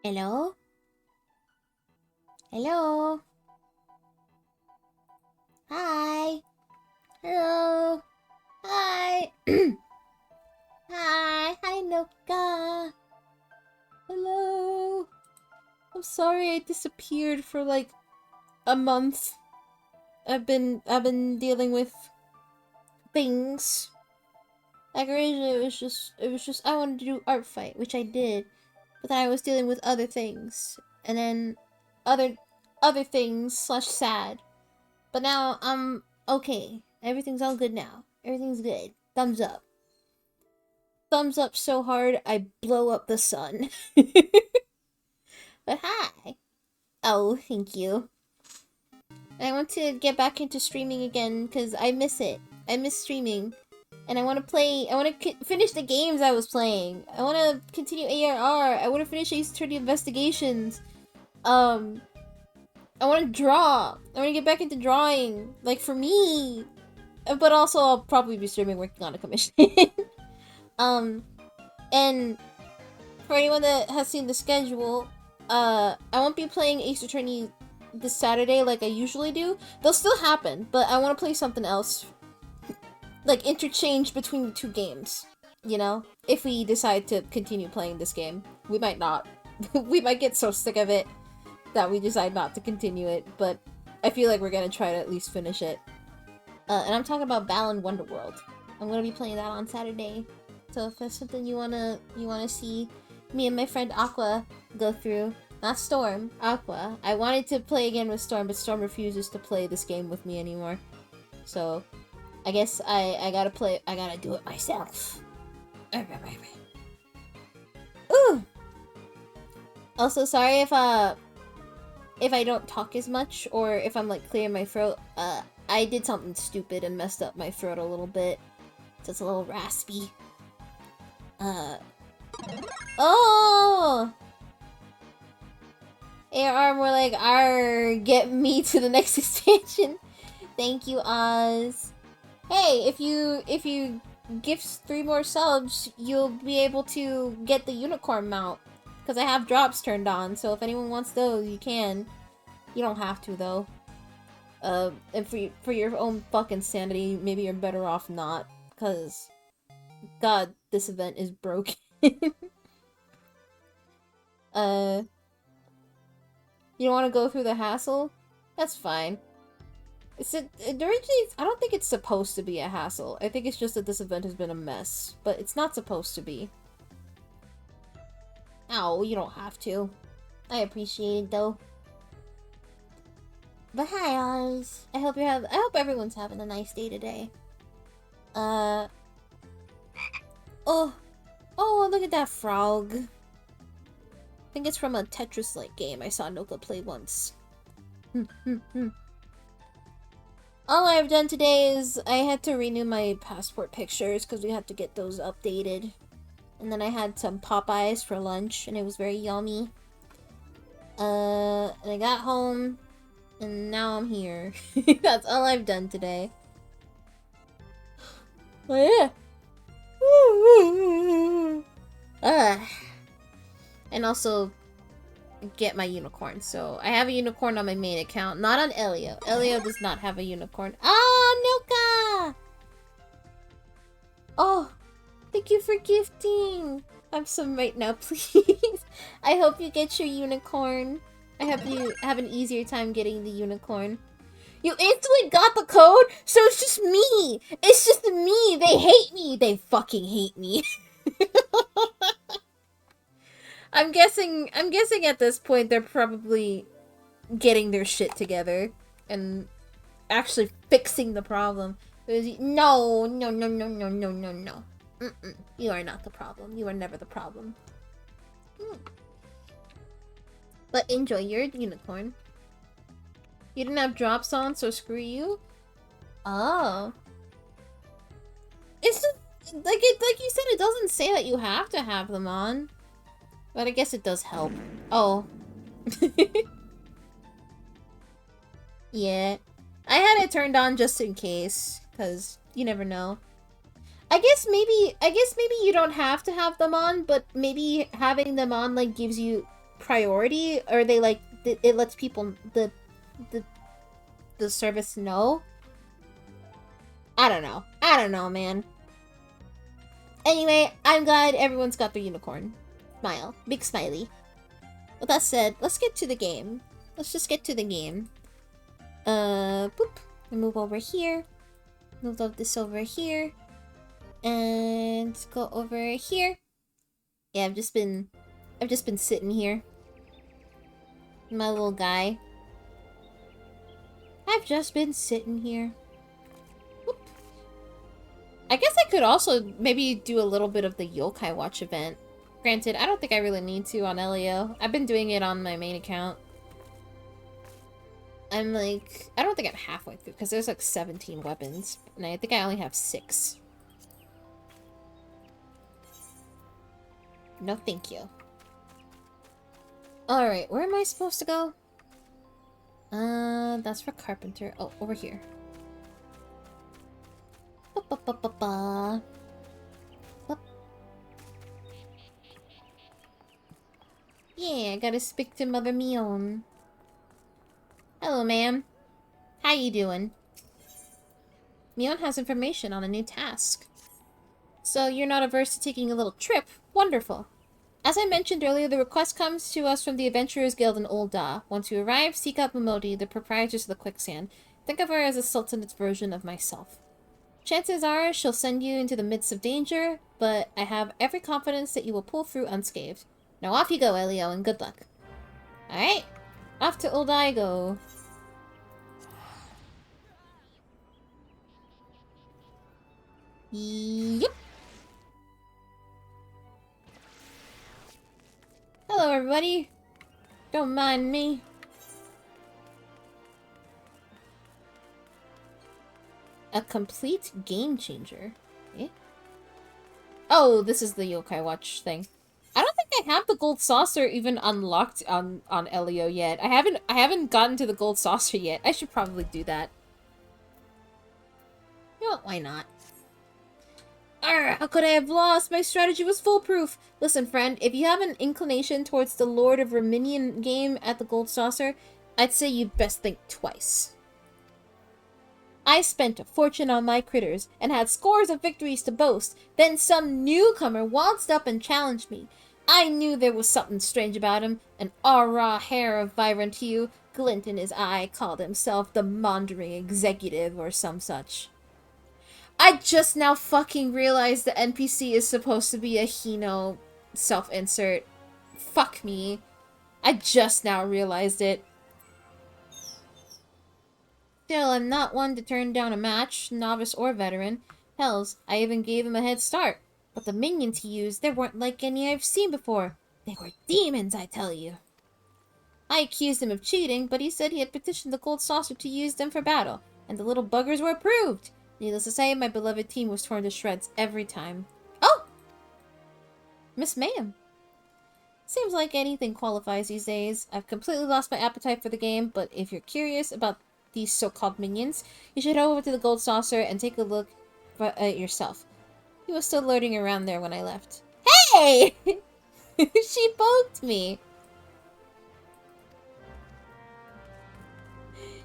Hello? Hello? Hi? Hello? Hi? Hi? Hi, Noka? Hello? I'm sorry I disappeared for like a month. I've been dealing with things. Like originally it was just I wanted to do art fight, which I did. But then I was dealing with other things. And then other things / sad. But now I'm okay. Everything's all good now. Everything's good. Thumbs up. Thumbs up so hard I blow up the sun. But hi. Oh, thank you. I want to get back into streaming again because I miss it. I miss streaming. And I want to play, I want to finish the games I was playing. I want to continue ARR. I want to finish Ace Attorney Investigations. I want to draw. I want to get back into drawing. Like, for me. But also, I'll probably be streaming working on a commission. And for anyone that has seen the schedule, I won't be playing Ace Attorney this Saturday like I usually do. They'll still happen, but I want to play something else. Like, interchange between the two games. You know? If we decide to continue playing this game. We might not. We might get so sick of it that we decide not to continue it, but I feel like we're gonna try to at least finish it. And I'm talking about Balan Wonderworld. I'm gonna be playing that on Saturday. So if that's something you wanna see me and my friend Aqua go through, not Storm, Aqua. I wanted to play again with Storm, but Storm refuses to play this game with me anymore. So I guess I gotta do it myself. Ooh! Also, sorry if I don't talk as much, or if I'm like clearing my throat. I did something stupid and messed up my throat a little bit. So it's a little raspy. Oh! ARR more like, arr, get me to the next expansion. Thank you, Oz. Hey, if you gift 3 more subs, you'll be able to get the unicorn mount. Because I have drops turned on, so if anyone wants those, you can. You don't have to, though. And for your own fucking sanity, maybe you're better off not. Because, God, this event is broken. You don't want to go through the hassle? That's fine. Originally, I don't think it's supposed to be a hassle. I think it's just that this event has been a mess. But it's not supposed to be. Ow, you don't have to. I appreciate it, though. But hi, Oz. I hope everyone's having a nice day today. Oh, look at that frog. I think it's from a Tetris-like game I saw Noka play once. All I've done today is I had to renew my passport pictures because we had to get those updated. And then I had some Popeyes for lunch and it was very yummy. And I got home and now I'm here. That's all I've done today. Oh yeah. And also get my unicorn. So I have a unicorn on my main account, not on Elio. Elio does not have a unicorn. Oh, Noka! Oh, thank you for gifting. Have some right now, please. I hope you get your unicorn. I hope you have an easier time getting the unicorn. You instantly got the code? So it's just me! It's just me! They hate me! They fucking hate me. I'm guessing at this point they're probably getting their shit together and actually fixing the problem. No. You are not the problem. You are never the problem. But enjoy your unicorn. You didn't have drops on, so screw you? Oh. It's just, like you said, it doesn't say that you have to have them on. But I guess it does help. Oh. Yeah. I had it turned on just in case, because you never know. I guess maybe you don't have to have them on, but maybe having them on like gives you priority, or they like it lets people the service know. I don't know, man. Anyway, I'm glad everyone's got their unicorn. Smile. Big smiley. With that said, let's get to the game. Let's just get to the game. Boop. Move over here. Move this over here. And go over here. Yeah, I've just been sitting here. My little guy. I've just been sitting here. Whoop. I guess I could also maybe do a little bit of the Yokai Watch event. Granted, I don't think I really need to on Elio. I've been doing it on my main account. I'm like, I don't think I'm halfway through, because there's like 17 weapons, and I think I only have 6. No thank you. Alright, where am I supposed to go? That's for Carpenter. Oh, over here. Ba-ba-ba-ba-ba. Yeah, I gotta speak to Mother Mion. Hello, ma'am. How you doing? Mion has information on a new task. So you're not averse to taking a little trip? Wonderful. As I mentioned earlier, the request comes to us from the Adventurers Guild in Old Da. Once you arrive, seek out Momodi, the proprietress of the Quicksand. Think of her as a Sultanate version of myself. Chances are she'll send you into the midst of danger, but I have every confidence that you will pull through unscathed. Now off you go, Elio, and good luck. Alright, off to Old Da I go. Yep. Hello, everybody. Don't mind me. A complete game changer. Eh? Oh, this is the Yokai Watch thing. I don't think I have the gold saucer even unlocked on Elio yet. I haven't gotten to the gold saucer yet. I should probably do that. You know what? Why not? Arr, how could I have lost? My strategy was foolproof. Listen, friend, if you have an inclination towards the Lord of Reminian game at the Gold Saucer, I'd say you'd best think twice. I spent a fortune on my critters, and had scores of victories to boast. Then some newcomer waltzed up and challenged me. I knew there was something strange about him. An aura hair of vibrant hue, glint in his eye, called himself the Maundering Executive or some such. I just now fucking realized the NPC is supposed to be a Hino self-insert. Fuck me. I just now realized it. Still, I'm not one to turn down a match, novice or veteran. Hells, I even gave him a head start. But the minions he used, they weren't like any I've seen before. They were demons, I tell you. I accused him of cheating, but he said he had petitioned the Gold Saucer to use them for battle, and the little buggers were approved. Needless to say, my beloved team was torn to shreds every time. Oh! Miss Mayhem. Seems like anything qualifies these days. I've completely lost my appetite for the game, but if you're curious about these so-called minions, you should head over to the Gold Saucer and take a look at it yourself. He was still lurking around there when I left. Hey! She poked me.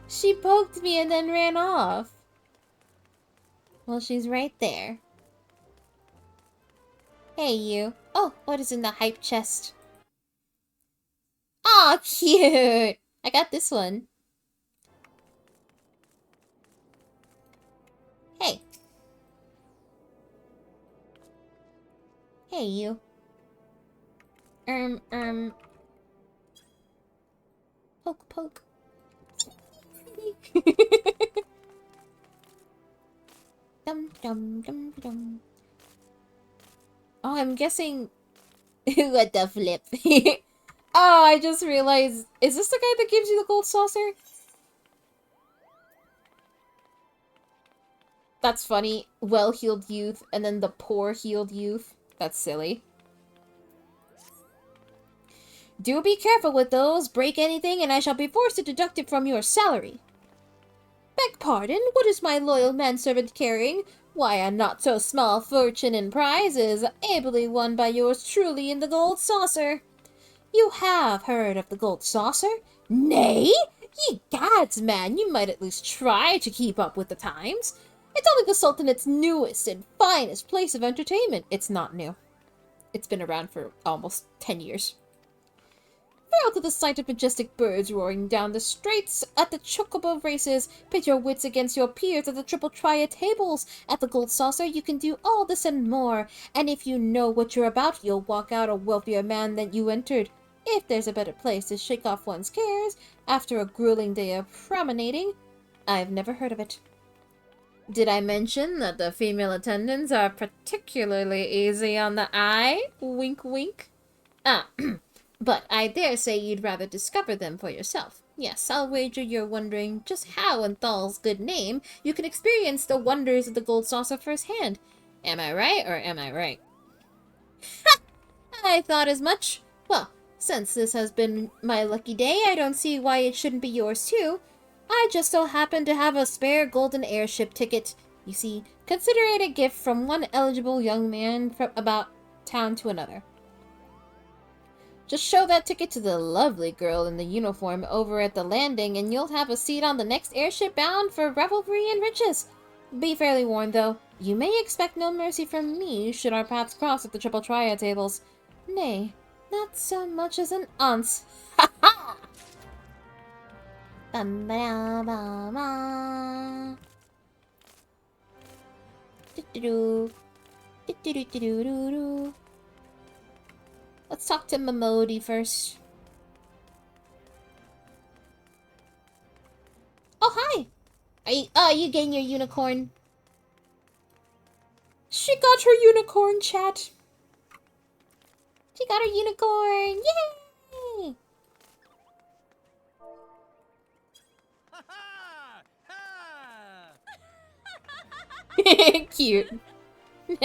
She poked me and then ran off. Well, she's right there. Hey, you. Oh, what is in the hype chest? Aw, cute! I got this one. Hey. Hey, you. Poke, poke. Dum, dum, dum, dum. Oh, I'm guessing... What the flip? Oh, I just realized... Is this the guy that gives you the gold saucer? That's funny. Well-heeled youth, and then the poor-heeled youth. That's silly. Do be careful with those. Break anything, and I shall be forced to deduct it from your salary. Beg pardon, what is my loyal manservant carrying? Why, a not-so-small fortune in prizes, ably won by yours truly in the gold saucer. You have heard of the gold saucer? Nay? Ye gads, man, you might at least try to keep up with the times. It's only the Sultanate's newest and finest place of entertainment. It's not new. It's been around for almost 10 years. Thrilled at the sight of majestic birds roaring down the straits at the chocobo races, pit your wits against your peers at the triple triad tables. At the gold saucer, you can do all this and more, and if you know what you're about, you'll walk out a wealthier man than you entered. If there's a better place to shake off one's cares after a grueling day of promenading, I've never heard of it. Did I mention that the female attendants are particularly easy on the eye? Wink, wink. Ah, but I dare say you'd rather discover them for yourself. Yes, I'll wager you're wondering just how, in Thal's good name, you can experience the wonders of the gold saucer firsthand. Am I right, or am I right? Ha! I thought as much. Well, since this has been my lucky day, I don't see why it shouldn't be yours too. I just so happen to have a spare golden airship ticket. You see, consider it a gift from one eligible young man from about town to another. Just show that ticket to the lovely girl in the uniform over at the landing, and you'll have a seat on the next airship bound for revelry and riches. Be fairly warned, though. You may expect no mercy from me should our paths cross at the triple triad tables. Nay, not so much as an ounce. Ha ha! Bum ba da ba ba. Do do do. Do do do do do do. Let's talk to Momodi first. Oh, hi! You getting your unicorn? She got her unicorn, chat. She got her unicorn! Yay! Cute. Whee!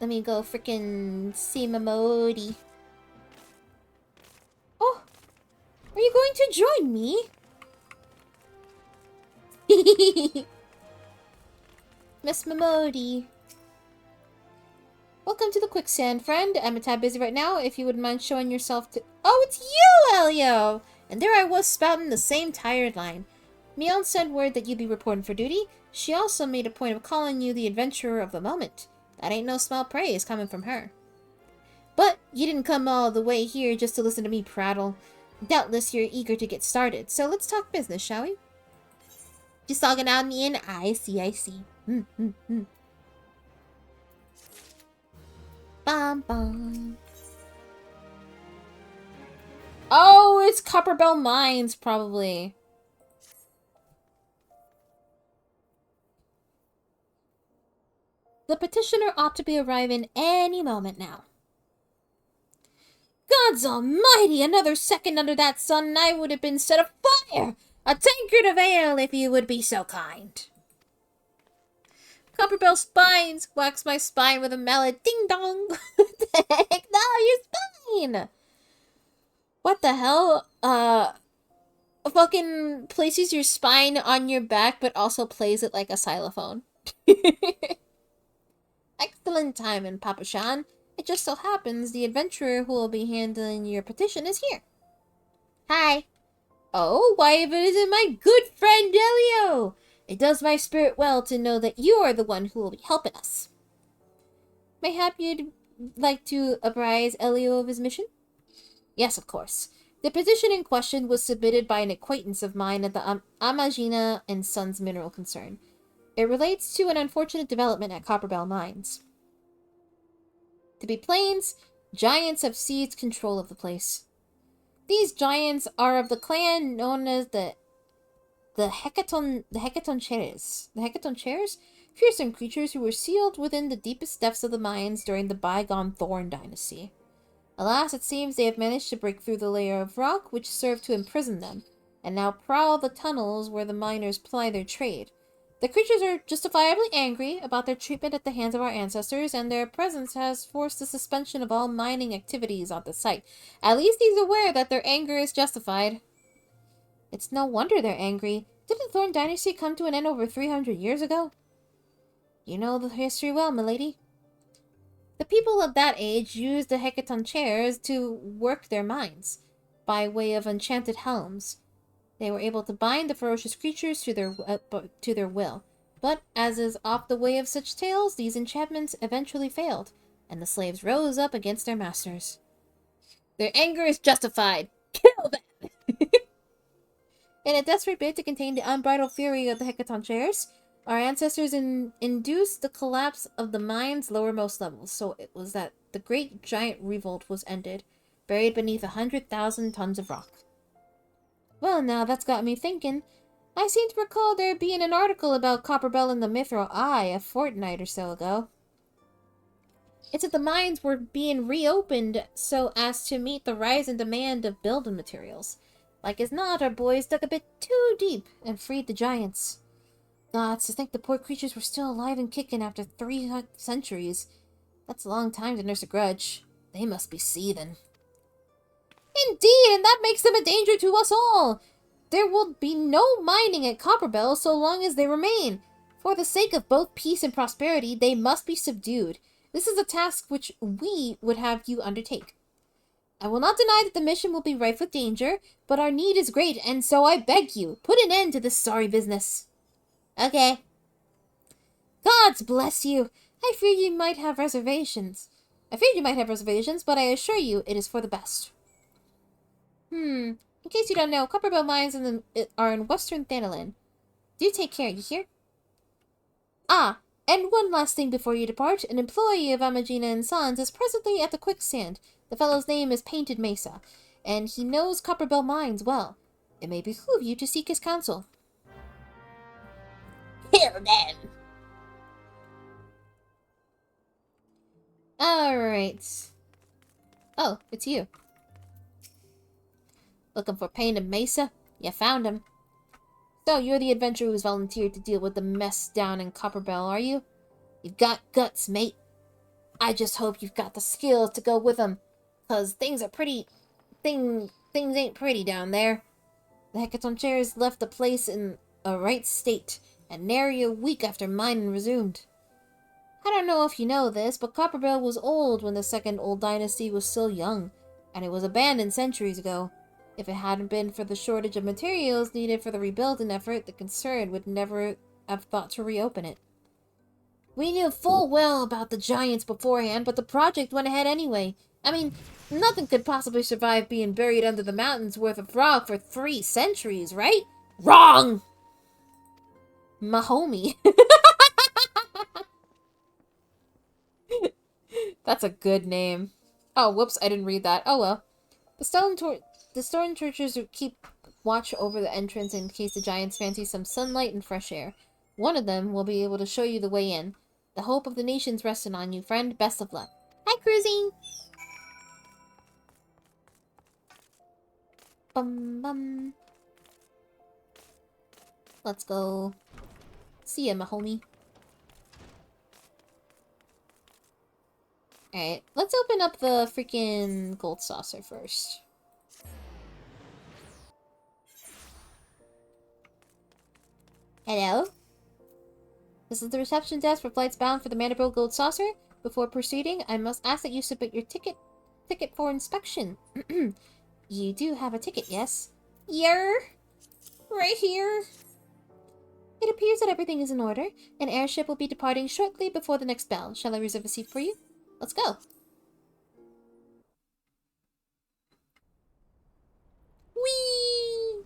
Let me go frickin' see Momodi. Oh! Are you going to join me? Miss Momodi. Welcome to the quicksand, friend. I'm a tad busy right now. If you wouldn't mind showing yourself to... Oh, it's you, Elio! And there I was spouting the same tired line. Mion sent word that you'd be reporting for duty. She also made a point of calling you the adventurer of the moment. That ain't no small praise coming from her. But you didn't come all the way here just to listen to me prattle. Doubtless you're eager to get started, so let's talk business, shall we? Just talking out me in. I see. Bum bum. Oh, it's Copperbell Mines, probably. The petitioner ought to be arriving any moment now. Gods almighty! Another second under that sun and I would have been set afire! A tankard of ale, if you would be so kind. Copperbell spines! Wax my spine with a mallet. Ding dong! What the heck? No, your spine! What the hell? Fucking places your spine on your back, but also plays it like a xylophone. Excellent timing, Papa Shan. It just so happens the adventurer who will be handling your petition is here. Hi. Oh, why if it isn't my good friend Elio? It does my spirit well to know that you are the one who will be helping us. Mayhap you'd like to apprise Elio of his mission? Yes, of course. The petition in question was submitted by an acquaintance of mine at the Amagina and Sons mineral concern. It relates to an unfortunate development at Copperbell Mines. To be plains, giants have seized control of the place. These giants are of the clan known as the Hecaton Chairs. The Hecaton Chairs? Fearsome creatures who were sealed within the deepest depths of the mines during the bygone Thorn dynasty. Alas, it seems they have managed to break through the layer of rock which served to imprison them, and now prowl the tunnels where the miners ply their trade. The creatures are justifiably angry about their treatment at the hands of our ancestors, and their presence has forced the suspension of all mining activities on the site. At least he's aware that their anger is justified. It's no wonder they're angry. Didn't the Thorn dynasty come to an end over 300 years ago? You know the history well, milady. The people of that age used the Hecaton chairs to work their mines, by way of enchanted helms. They were able to bind the ferocious creatures to their will. But, as is oft the way of such tales, these enchantments eventually failed, and the slaves rose up against their masters. Their anger is justified. Kill them! In a desperate bid to contain the unbridled fury of the Hecaton chairs, our ancestors induced the collapse of the mine's lowermost levels, so it was that the great giant revolt was ended, buried beneath 100,000 tons of rock. Well, now that's got me thinking. I seem to recall there being an article about Copperbell in the Mithril Eye a fortnight or so ago. It said the mines were being reopened so as to meet the rise in demand of building materials. Like as not, our boys dug a bit too deep and freed the giants. Gods, to think the poor creatures were still alive and kicking after 3 centuries. That's a long time to nurse a grudge. They must be seething. Indeed, and that makes them a danger to us all. There will be no mining at Copperbell so long as they remain. For the sake of both peace and prosperity, they must be subdued. This is a task which we would have you undertake. I will not deny that the mission will be rife with danger, but our need is great, and so I beg you, put an end to this sorry business. Okay. Gods bless you. I feared you might have reservations, but I assure you it is for the best. In case you don't know, Copperbell Mines are in western Thanalan. Do take care, you hear? Ah, and one last thing before you depart. An employee of Amagina and Sons is presently at the quicksand. The fellow's name is Painted Mesa, and he knows Copperbell Mines well. It may behoove you to seek his counsel. Kill them! Alright. Oh, it's you. Looking for Painted Mesa? You found him. So, you're the adventurer who's volunteered to deal with the mess down in Copperbell, are you? You've got guts, mate. I just hope you've got the skills to go with them. 'Cause things are pretty... Things ain't pretty down there. The Hecaton chairs left the place in a right state, and nary a week after mining resumed. I don't know if you know this, but Copperbell was old when the second old dynasty was still young, and it was abandoned centuries ago. If it hadn't been for the shortage of materials needed for the rebuilding effort, the concern would never have thought to reopen it. We knew full well about the giants beforehand, but the project went ahead anyway. I mean, nothing could possibly survive being buried under the mountains worth of rock for 3 centuries, right? Wrong! My homie. That's a good name. Oh, whoops, I didn't read that. Oh well. The stormtroopers keep watch over the entrance in case the giants fancy some sunlight and fresh air. One of them will be able to show you the way in. The hope of the nation's resting on you, friend. Best of luck. Hi, cruising! Bum bum. Let's go. See ya, my homie. Alright, let's open up the freaking gold saucer first. Hello? This is the reception desk for flights bound for the Mandible Gold Saucer. Before proceeding, I must ask that you submit your ticket for inspection. You do have a ticket, yes? Right here. It appears that everything is in order. An airship will be departing shortly before the next bell. Shall I reserve a seat for you? Let's go. Whee!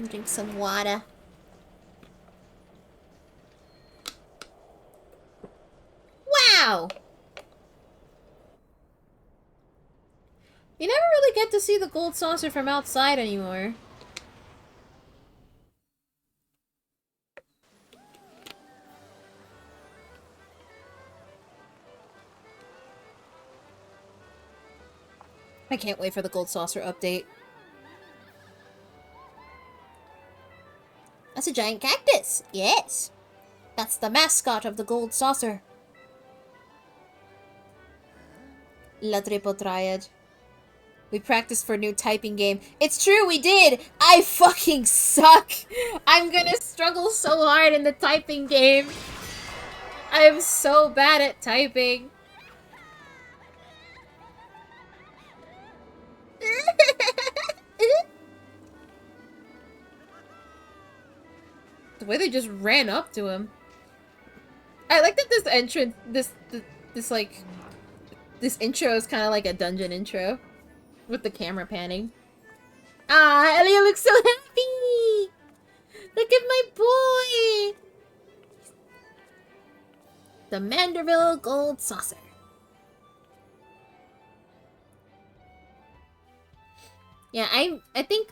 Drink some water. Wow! You never really get to see the gold saucer from outside anymore. I can't wait for the gold saucer update. That's a giant cactus. Yes. That's the mascot of the gold saucer. La Triple Triad. We practiced for a new typing game. It's true, we did! I fucking suck! I'm gonna struggle so hard in the typing game. I'm so bad at typing. The way they just ran up to him. I like that this entrance, this intro is kind of like a dungeon intro. With the camera panning. Ah, Elio looks so happy! Look at my boy! The Manderville Gold Saucer. Yeah, I think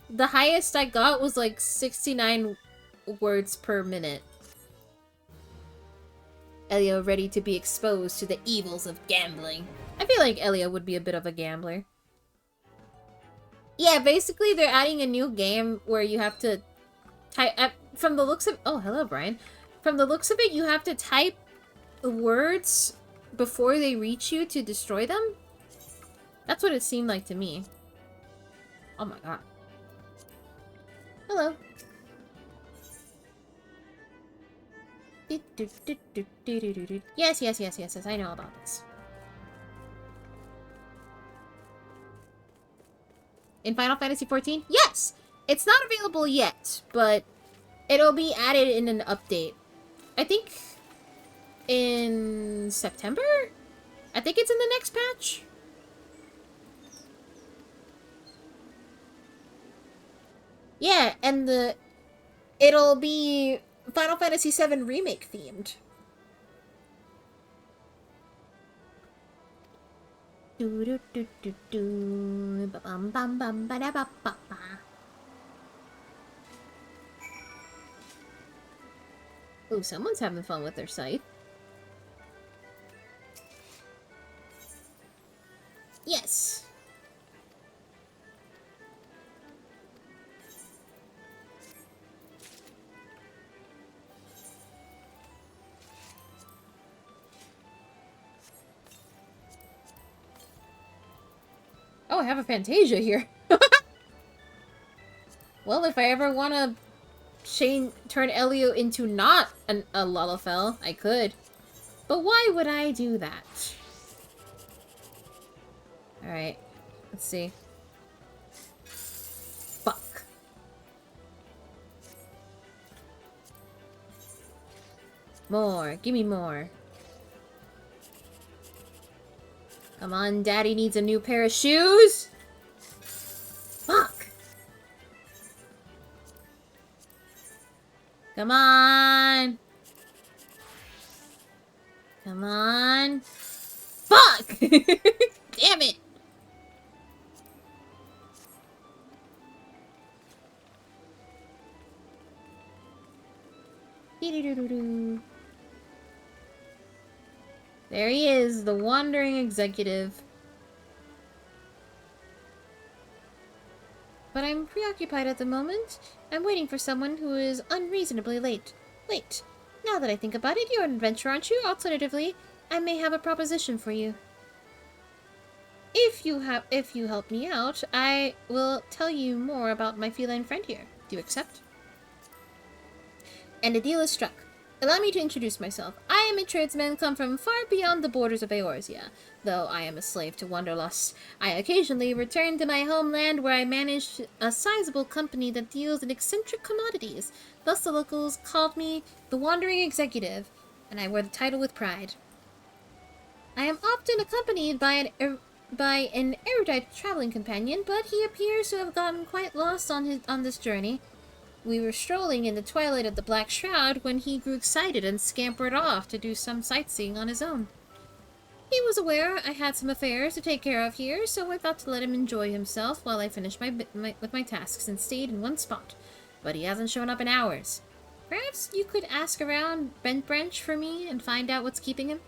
the highest I got was like 69 words per minute. Elio ready to be exposed to the evils of gambling. I feel like Elio would be a bit of a gambler. Yeah, basically they're adding a new game where you have to type... from the looks of... Oh, hello, Brian. From the looks of it, you have to type the words before they reach you to destroy them. That's what it seemed like to me. Oh my god. Hello. Yes, I know about this. In Final Fantasy XIV? Yes! It's not available yet, but it'll be added in an update. I think in September? I think it's in the next patch. Yeah, and it'll be Final Fantasy VII Remake themed. Ooh, someone's having fun with their scythe. Yes. Oh, I have a Fantasia here. Well, if I ever want to turn Elio into not a Lalafell, I could. But why would I do that? Alright, let's see. Fuck. More, give me more. Come on, Daddy needs a new pair of shoes! Fuck! Come on! Come on! Fuck! Damn it! There he is, the wandering executive. But I'm preoccupied at the moment. I'm waiting for someone who is unreasonably late. Wait, now that I think about it, you're an adventurer, aren't you? Alternatively, I may have a proposition for you. If you help me out, I will tell you more about my feline friend here. Do you accept? And a deal is struck. Allow me to introduce myself. I I am a tradesman come from far beyond the borders of Eorzea. Though I am a slave to wanderlust, I occasionally return to my homeland where I manage a sizable company that deals in eccentric commodities. Thus the locals called me the Wandering Executive, and I wear the title with pride. I am often accompanied by an erudite traveling companion, but he appears to have gotten quite lost on this journey. We were strolling in the twilight of the Black Shroud when he grew excited and scampered off to do some sightseeing on his own. He was aware I had some affairs to take care of here, so I thought to let him enjoy himself while I finished my tasks and stayed in one spot. But he hasn't shown up in hours. Perhaps you could ask around Bent Branch for me and find out what's keeping him?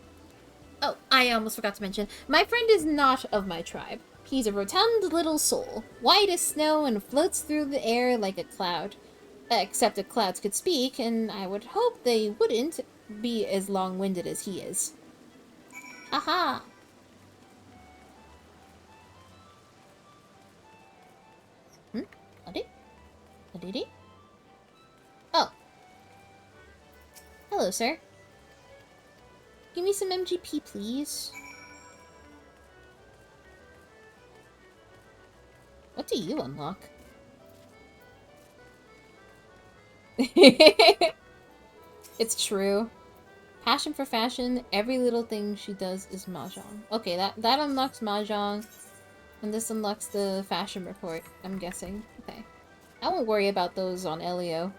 Oh, I almost forgot to mention, my friend is not of my tribe. He's a rotund little soul, white as snow and floats through the air like a cloud. Except if clouds could speak, and I would hope they wouldn't be as long-winded as he is. Aha! Adidi? Oh. Hello, sir. Give me some MGP, please. What do you unlock? It's true. Passion for fashion, every little thing she does is mahjong. Okay, that unlocks mahjong, and this unlocks the fashion report, I'm guessing. Okay. I won't worry about those on Elio.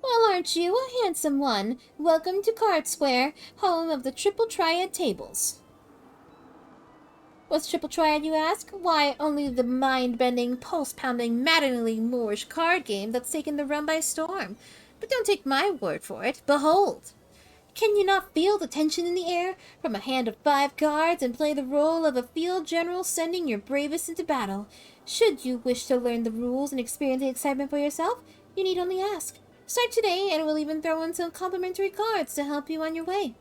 Well, aren't you a handsome one? Welcome to Card Square, home of the Triple Triad tables. What's Triple Triad, you ask? Why, only the mind-bending, pulse-pounding, maddeningly Moorish card game that's taken the realm by storm. But don't take my word for it. Behold! Can you not feel the tension in the air? From a hand of 5 cards and play the role of a field general sending your bravest into battle. Should you wish to learn the rules and experience the excitement for yourself, you need only ask. Start today, and we'll even throw in some complimentary cards to help you on your way.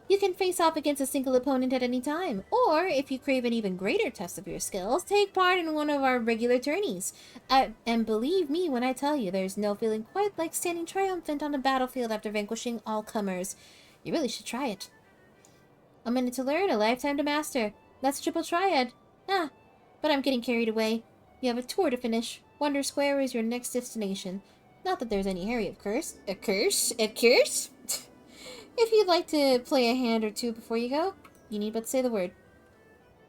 You can face off against a single opponent at any time, or, if you crave an even greater test of your skills, take part in one of our regular tourneys. And believe me when I tell you, there's no feeling quite like standing triumphant on a battlefield after vanquishing all comers. You really should try it. A minute to learn, a lifetime to master. That's Triple Triad. But I'm getting carried away. You have a tour to finish. Wonder Square is your next destination. Not that there's any hurry, of course. A curse? If you'd like to play a hand or two before you go, you need but say the word.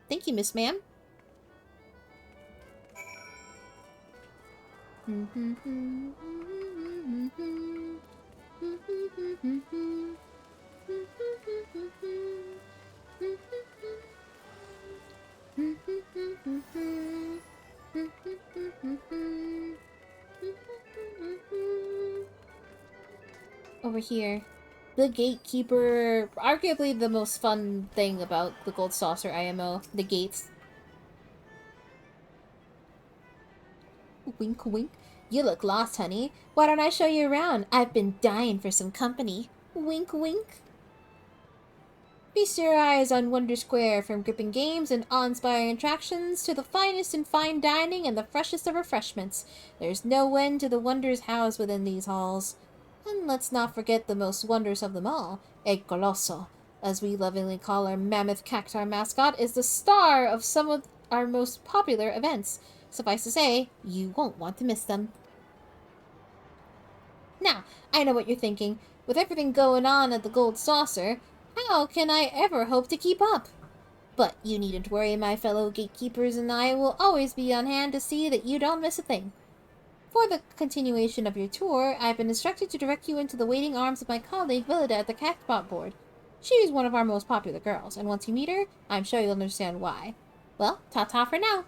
Thank you, Miss Ma'am. Over here. The Gatekeeper, arguably the most fun thing about the Gold Saucer IMO, the gates. Wink wink. You look lost, honey. Why don't I show you around? I've been dying for some company. Wink wink. Feast your eyes on Wonder Square, from gripping games and awe-inspiring attractions to the finest in fine dining and the freshest of refreshments. There's no end to the wonders housed within these halls. And let's not forget the most wondrous of them all, El Colosso, as we lovingly call our mammoth cacti mascot, is the star of some of our most popular events. Suffice to say, you won't want to miss them. Now, I know what you're thinking. With everything going on at the Gold Saucer, how can I ever hope to keep up? But you needn't worry, my fellow gatekeepers and I will always be on hand to see that you don't miss a thing. For the continuation of your tour, I've been instructed to direct you into the waiting arms of my colleague Willida at the Cactbot board. She's one of our most popular girls, and once you meet her, I'm sure you'll understand why. Well, ta-ta for now.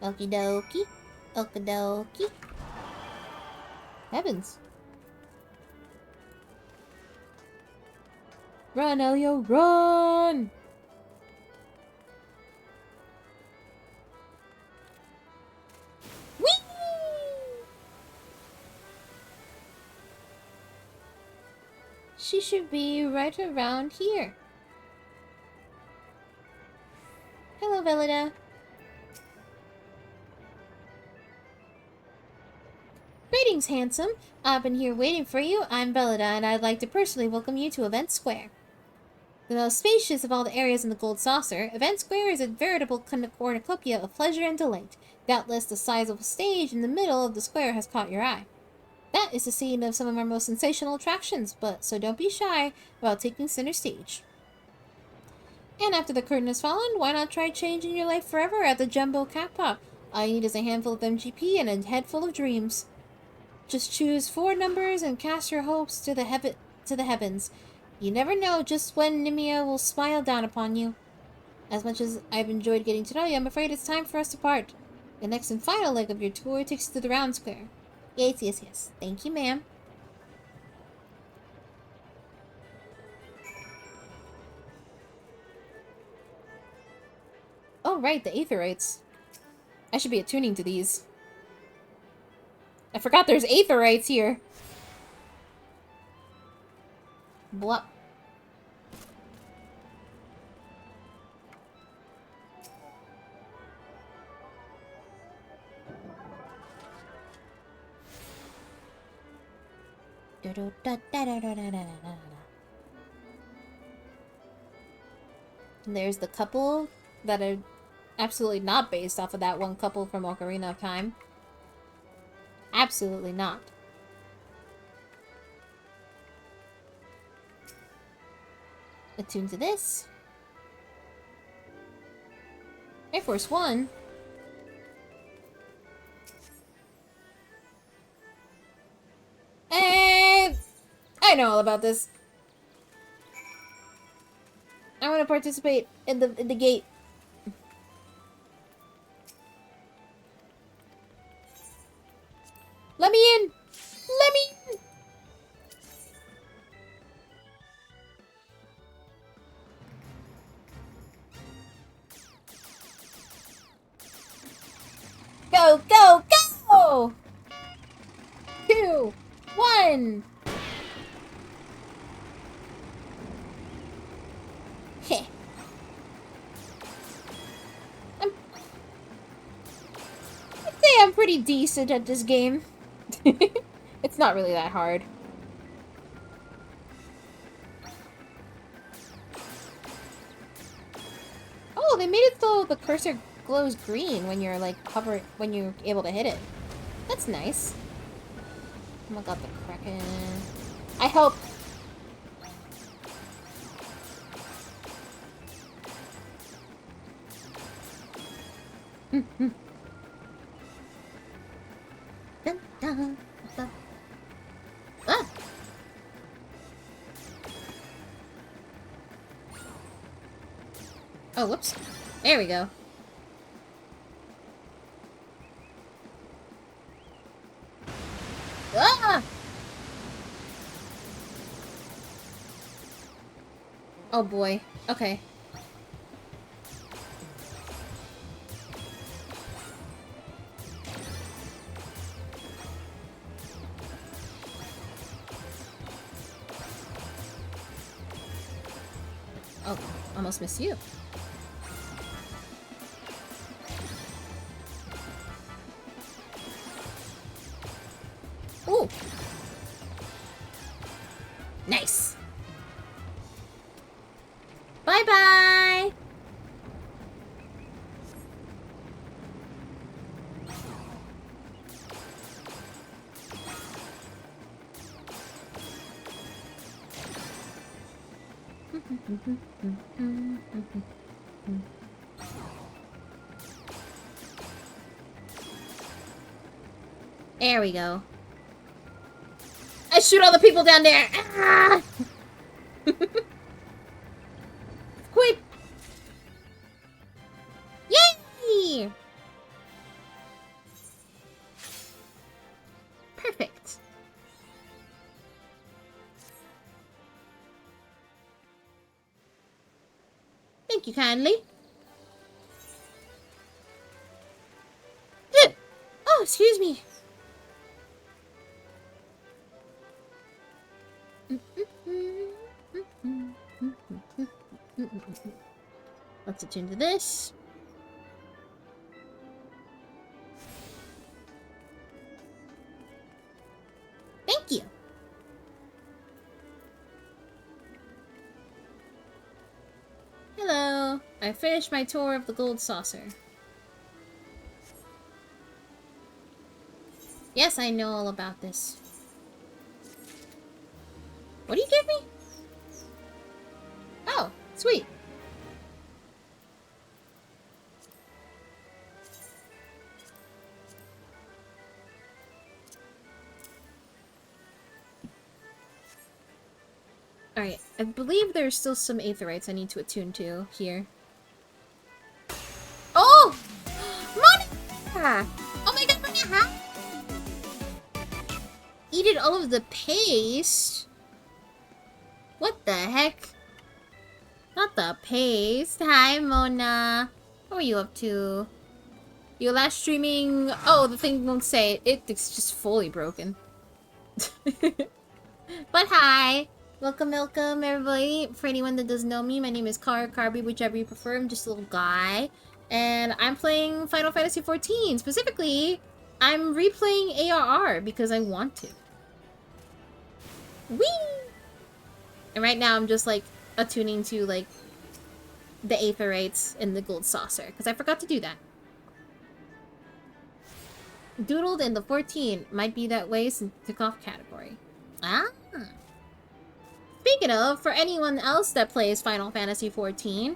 Okie dokie. Okie dokie. Heavens. Run, Elio, run! Whee! She should be right around here. Hello, Velida. Greetings, handsome. I've been here waiting for you. I'm Velida, and I'd like to personally welcome you to Event Square. The most spacious of all the areas in the Gold Saucer, Event Square is a veritable cornucopia of pleasure and delight. Doubtless the size of a stage in the middle of the square has caught your eye. That is the scene of some of our most sensational attractions, so don't be shy about taking center stage. And after the curtain has fallen, why not try changing your life forever at the Jumbo Cat Pop? All you need is a handful of MGP and a head full of dreams. Just choose 4 numbers and cast your hopes to the heavens. You never know just when Nimia will smile down upon you. As much as I've enjoyed getting to know you, I'm afraid it's time for us to part. The next and final leg of your tour takes you to the Round Square. Yes, yes, yes. Thank you, ma'am. Oh, right, the Aetherites. I should be attuning to these. I forgot there's Aetherites here. Blah. And there's the couple that are absolutely not based off of that one couple from Ocarina of Time. Absolutely not. Attune to this. Air Force One. And I know all about this. I want to participate in the gate. Let me in! Let me in! Go, go, go! 2, 1! Heh. I'd say I'm pretty decent at this game. It's not really that hard. Oh, they made it so the cursor glows green when you're like when you're able to hit it. That's nice. Oh my god, the Kraken. I hope. Ah! Oh, whoops. There we go. Ah! Oh boy. Okay. Oh, almost missed you. Ooh. Nice. Bye-bye. There we go. I shoot all the people down there. Ah! Quit. Yay! Perfect. Thank you kindly. Oh, excuse me. Let's attune to this. Thank you. Hello. I finished my tour of the gold saucer. Yes, I know all about this. What do you give me? Oh, sweet. Alright, I believe there's still some aetherites I need to attune to here. Oh! Monica! Oh my god, Monica! Eated all of the paste? What the heck? Not the paste. Hi, Mona. What were you up to? Your last streaming... Oh, the thing won't say it. It's just fully broken. But hi! Welcome, everybody. For anyone that doesn't know me, my name is Carby, whichever you prefer. I'm just a little guy. And I'm playing Final Fantasy XIV. Specifically, I'm replaying ARR because I want to. Whee! And right now I'm just, like, attuning to, like, the aetherites and the gold saucer. Because I forgot to do that. Doodled in the 14. Might be that way since it took off category. Ah. Speaking of, for anyone else that plays Final Fantasy XIV,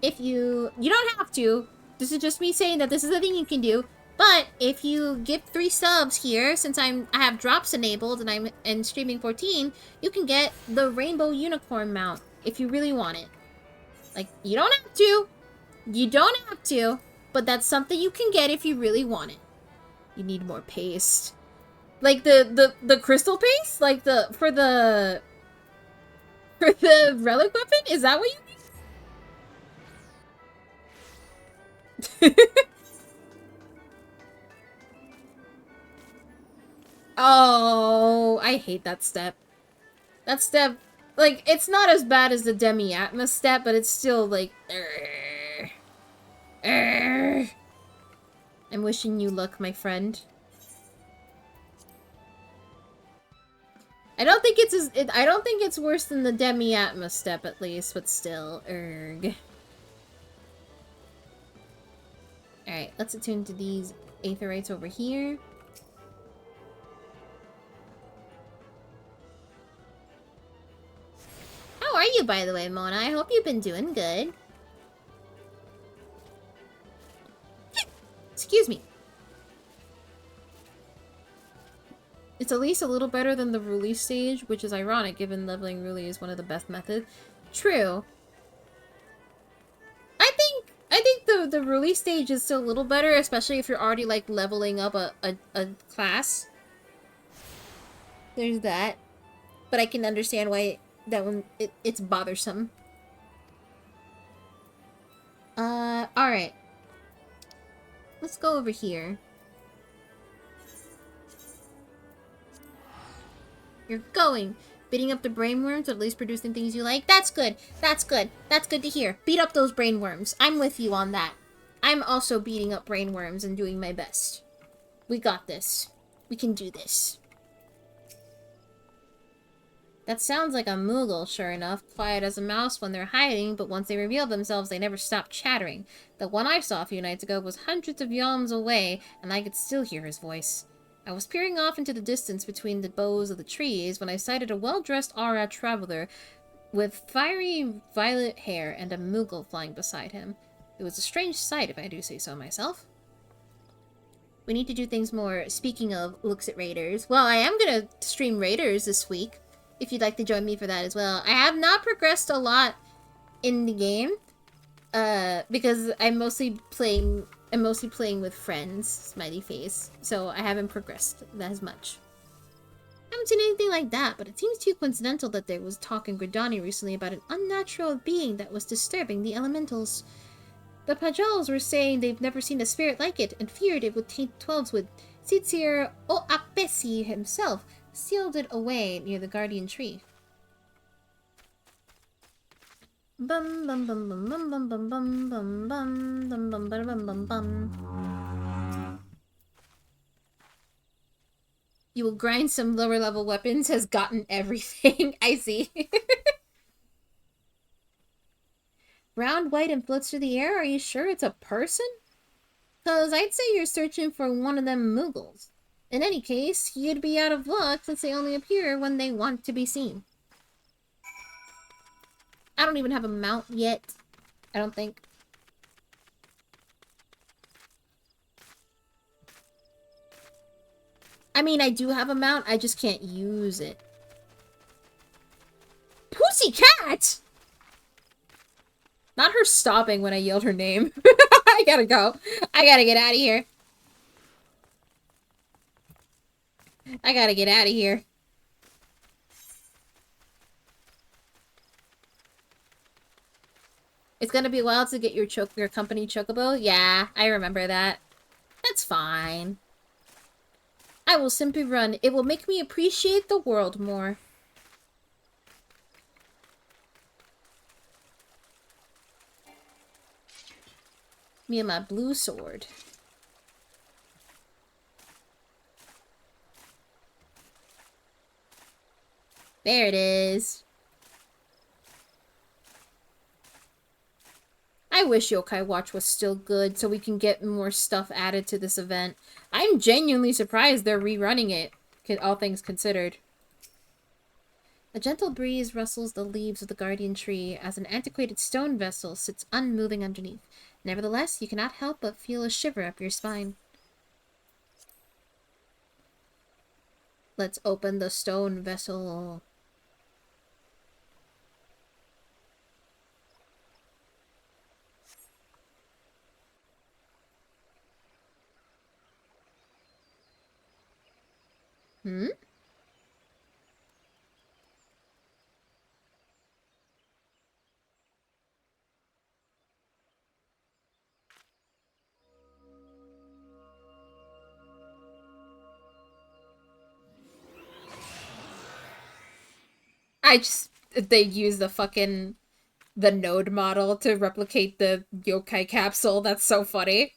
if you don't have to, this is just me saying that this is a thing you can do, but if you give 3 subs here, since I have drops enabled and I'm in streaming 14, you can get the Rainbow Unicorn mount if you really want it. Like, you don't have to, but that's something you can get if you really want it. You need more paste. Like the crystal paste? Like for the relic weapon? Is that what you mean? Oh, I hate that step. That step, like, it's not as bad as the Demi-Atma step, but it's still like, I'm wishing you luck, my friend. I don't think it's worse than the Demi-Atma step, at least, but still, Alright, let's attune to these aetherites over here. How are you, by the way, Mona? I hope you've been doing good. Excuse me. It's at least a little better than the Ruli stage, which is ironic given leveling Ruli is one of the best methods. True. I think the Ruli stage is still a little better, especially if you're already, like, leveling up a class. There's that. But I can understand why that one, it's bothersome. Alright. Let's go over here. You're going. Beating up the brainworms, or at least producing things you like. That's good. That's good. That's good to hear. Beat up those brainworms. I'm with you on that. I'm also beating up brainworms and doing my best. We got this. We can do this. That sounds like a Moogle, sure enough. Quiet as a mouse when they're hiding, but once they reveal themselves, they never stop chattering. The one I saw a few nights ago was hundreds of yalms away, and I could still hear his voice. I was peering off into the distance between the boughs of the trees when I sighted a well-dressed Aura traveler with fiery violet hair and a Moogle flying beside him. It was a strange sight, if I do say so myself. We need to do things more. Speaking of looks at Raiders, well, I am gonna stream Raiders this week, if you'd like to join me for that as well. I have not progressed a lot in the game, because I'm mostly playing with friends, smiley face, so I haven't progressed that as much. I haven't seen anything like that, but it seems too coincidental that there was talk in Gridani recently about an unnatural being that was disturbing the elementals. The Pajals were saying they've never seen a spirit like it, and feared it would taint 12s with Sitzir Oapesi himself, sealed it away near the guardian tree. Bum bum bum bum bum bum bum bum bum bum bum bum bum bum bum. You will grind some lower level weapons has gotten everything. I see. Round white and floats through the air? Are you sure it's a person? Cause I'd say you're searching for one of them Muggles. In any case, you'd be out of luck since they only appear when they want to be seen. I don't even have a mount yet. I don't think. I mean, I do have a mount, I just can't use it. Pussycat! Not her stopping when I yelled her name. I gotta go. I gotta get out of here. I gotta get out of here. It's gonna be a while to get your company chocobo? Yeah, I remember that. That's fine. I will simply run. It will make me appreciate the world more. Me and my blue sword. There it is. I wish Yokai Watch was still good so we can get more stuff added to this event. I'm genuinely surprised they're rerunning it, all things considered. A gentle breeze rustles the leaves of the guardian tree as an antiquated stone vessel sits unmoving underneath. Nevertheless, you cannot help but feel a shiver up your spine. Let's open the stone vessel. Hmm? They use the node model to replicate the yokai capsule. That's so funny.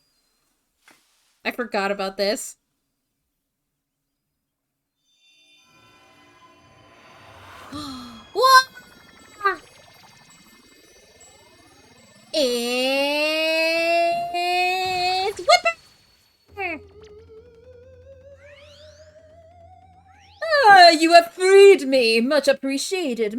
I forgot about this. What? It's Whipper! Ah, you have freed me! Much appreciated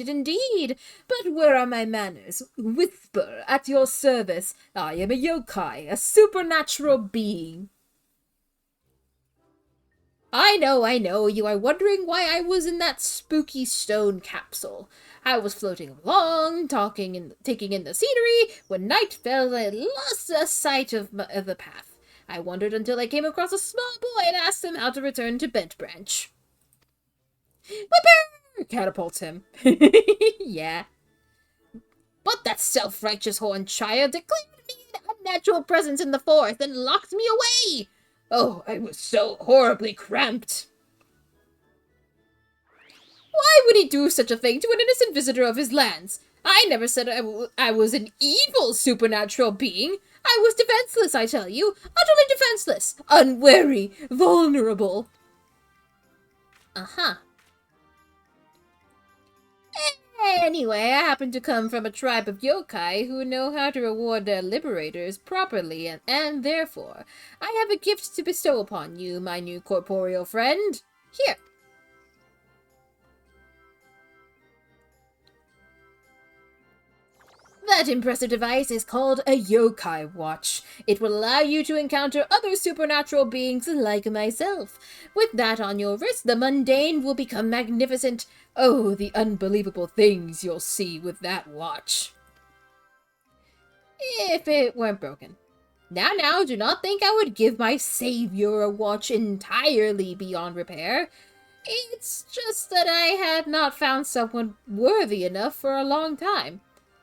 indeed. But where are my manners? Whisper, at your service. I am a yokai, a supernatural being. I know, you are wondering why I was in that spooky stone capsule. I was floating along, taking in the scenery, when night fell and I lost sight of the path. I wandered until I came across a small boy and asked him how to return to Bent Branch. Whipper! Catapults him. Yeah. But that self-righteous horned child declared me an unnatural presence in the forest and locked me away! Oh, I was so horribly cramped. Why would he do such a thing to an innocent visitor of his lands? I never said I was an evil supernatural being. I was defenseless, I tell you. Utterly defenseless. Unwary. Vulnerable. Uh-huh. Anyway, I happen to come from a tribe of yokai who know how to reward their liberators properly, and therefore, I have a gift to bestow upon you, my new corporeal friend. Here. That impressive device is called a yokai watch. It will allow you to encounter other supernatural beings like myself. With that on your wrist, the mundane will become magnificent. Oh, the unbelievable things you'll see with that watch. If it weren't broken. Now, do not think I would give my savior a watch entirely beyond repair. It's just that I had not found someone worthy enough for a long time.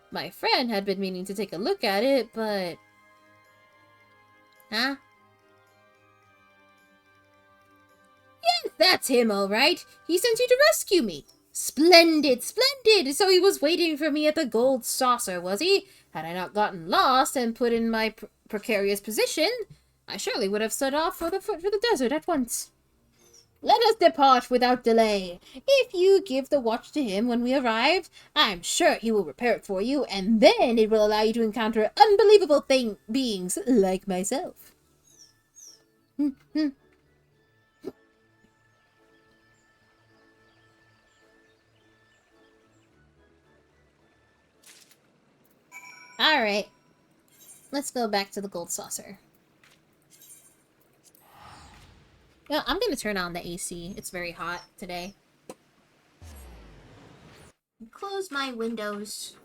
My friend had been meaning to take a look at it, but... Huh? Yes, that's him, all right. He sent you to rescue me. Splendid, splendid! So he was waiting for me at the gold saucer, was he? Had I not gotten lost and put in my precarious position, I surely would have set off for the desert at once. Let us depart without delay. If you give the watch to him when we arrive, I'm sure he will repair it for you, and then it will allow you to encounter unbelievable beings like myself. Alright. Let's go back to the gold saucer. Yeah, I'm gonna turn on the AC. It's very hot today. Close my windows.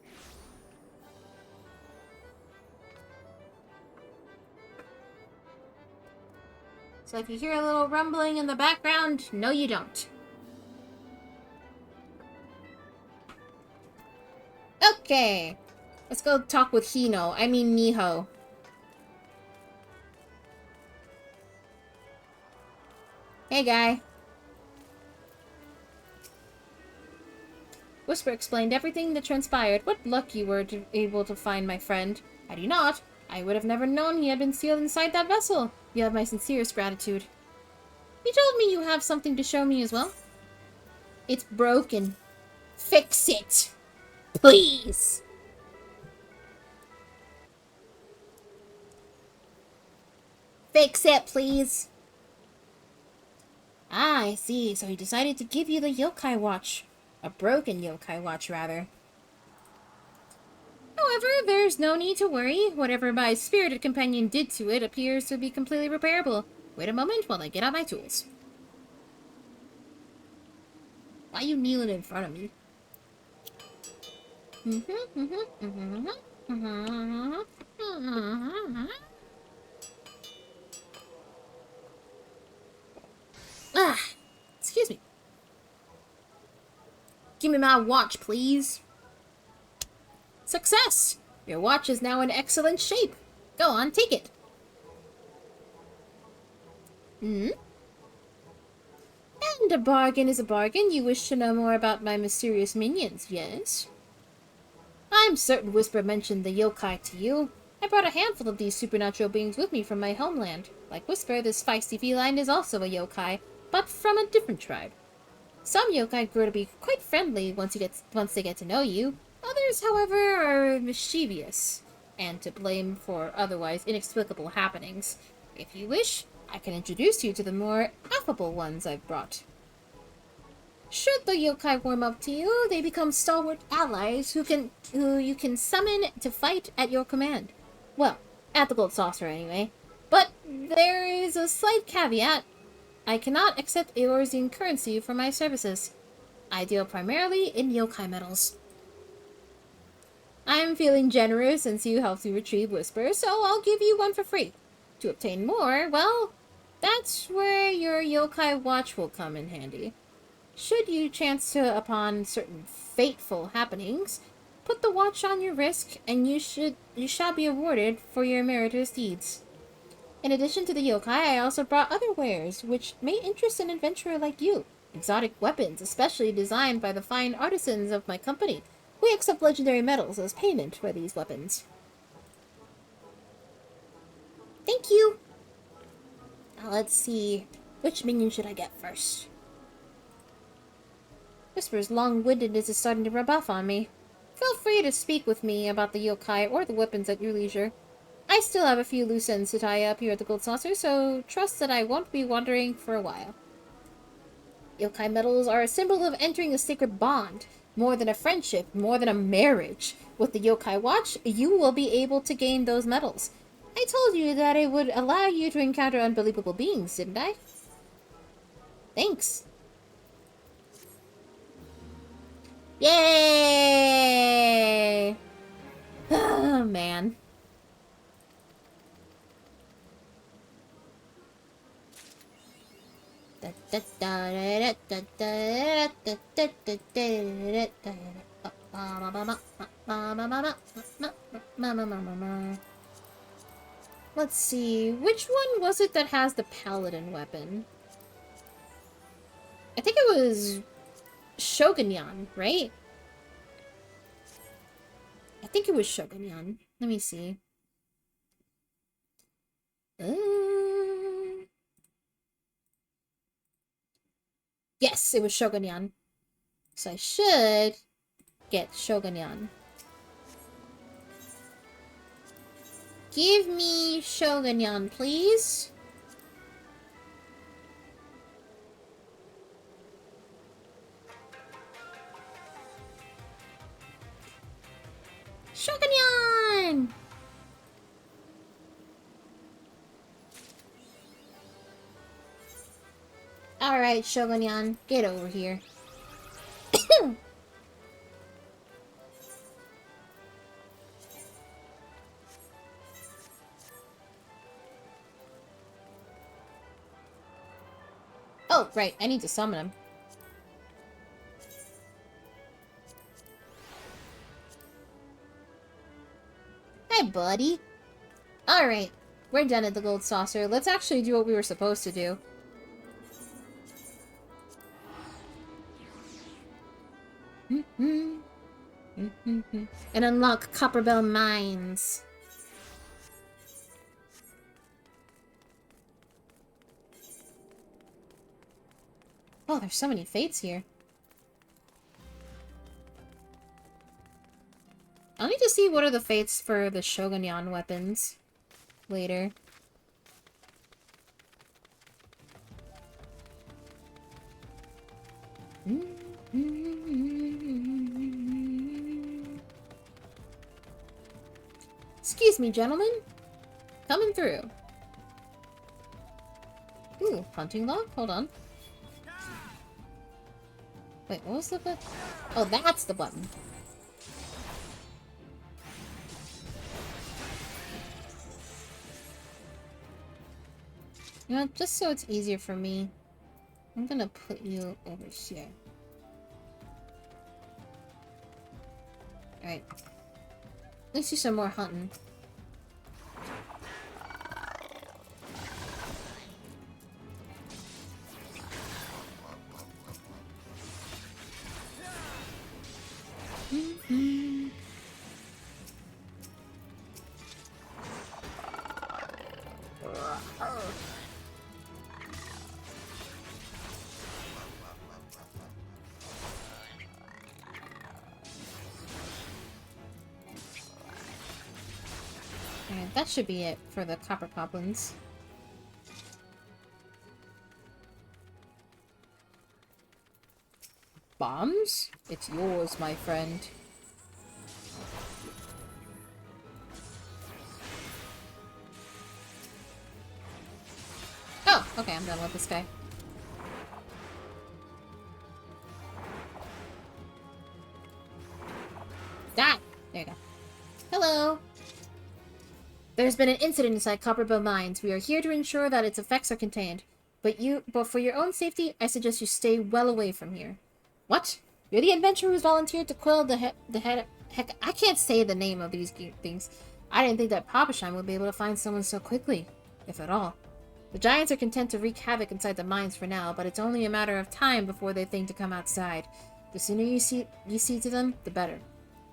So if you hear a little rumbling in the background, no you don't. Okay. Let's go talk with Hino. I mean Miho. Hey, guy. Whisper explained everything that transpired. What luck you were able to find my friend. Had you not, I would have never known he had been sealed inside that vessel. You have my sincerest gratitude. You told me you have something to show me as well. It's broken. Fix it. Please. Fix it, please. Ah, I see. So he decided to give you the yokai watch. A broken yokai watch, rather. However, there's no need to worry. Whatever my spirited companion did to it appears to be completely repairable. Wait a moment while I get out my tools. Why are you kneeling in front of me? Ah, excuse me. Give me my watch, please. Success! Your watch is now in excellent shape. Go on, take it. And a bargain is a bargain. You wish to know more about my mysterious minions, yes? I'm certain Whisper mentioned the yokai to you. I brought a handful of these supernatural beings with me from my homeland. Like Whisper, this feisty feline is also a yokai, but from a different tribe. Some yokai grow to be quite friendly once they get to know you. Others, however, are mischievous, and to blame for otherwise inexplicable happenings. If you wish, I can introduce you to the more affable ones I've brought. Should the yokai warm up to you, they become stalwart allies who you can summon to fight at your command. Well, at the gold saucer anyway. But there is a slight caveat. I cannot accept Eorzean currency for my services. I deal primarily in yokai metals. I'm feeling generous since you helped me retrieve Whisper, so I'll give you one for free. To obtain more, well, that's where your yokai watch will come in handy. Should you chance upon certain fateful happenings, put the watch on your wrist, and you shall be awarded for your meritorious deeds. In addition to the yokai, I also brought other wares, which may interest an adventurer like you. Exotic weapons, especially designed by the fine artisans of my company. We accept legendary metals as payment for these weapons. Thank you! Now let's see, which minion should I get first? Whisper's long-windedness is starting to rub off on me. Feel free to speak with me about the yokai or the weapons at your leisure. I still have a few loose ends to tie up here at the Gold Saucer, so trust that I won't be wandering for a while. Yokai metals are a symbol of entering a sacred bond. More than a friendship, more than a marriage. With the yokai watch, you will be able to gain those metals. I told you that it would allow you to encounter unbelievable beings, didn't I? Thanks. Yay! Oh, man. Let's see, which one was it that has the paladin weapon? I think it was Shogunyan, right? I think it was Shogunyan. Let me see. Yes, it was Shogunyan. So I should get Shogunyan. Give me Shogunyan, please. Shogunyan! Alright, Shogunyan, get over here. Oh, right, I need to summon him. Hi, buddy. Alright, we're done at the Gold Saucer. Let's actually do what we were supposed to do. And unlock Copperbell Mines. Oh, there's so many fates here. I'll need to see what are the fates for the Shogunyan weapons later. Excuse me, gentlemen. Coming through. Ooh, hunting log? Hold on. Wait, what was the button? Oh, that's the button. You know, just so it's easier for me, I'm gonna put you over here. Alright. Let's do some more hunting. Alright, that should be it for the copper goblins. Bombs? It's yours, my friend. Oh, okay, I'm done with this guy. Die! There you go. Hello! There's been an incident inside Copperbell Mines. We are here to ensure that its effects are contained. But for your own safety, I suggest you stay well away from here. What? You're the adventurer who's volunteered to quell the head... Heck, I can't say the name of these things. I didn't think that Papasheim would be able to find someone so quickly. If at all. The giants are content to wreak havoc inside the mines for now, but it's only a matter of time before they think to come outside. The sooner you see to them, the better.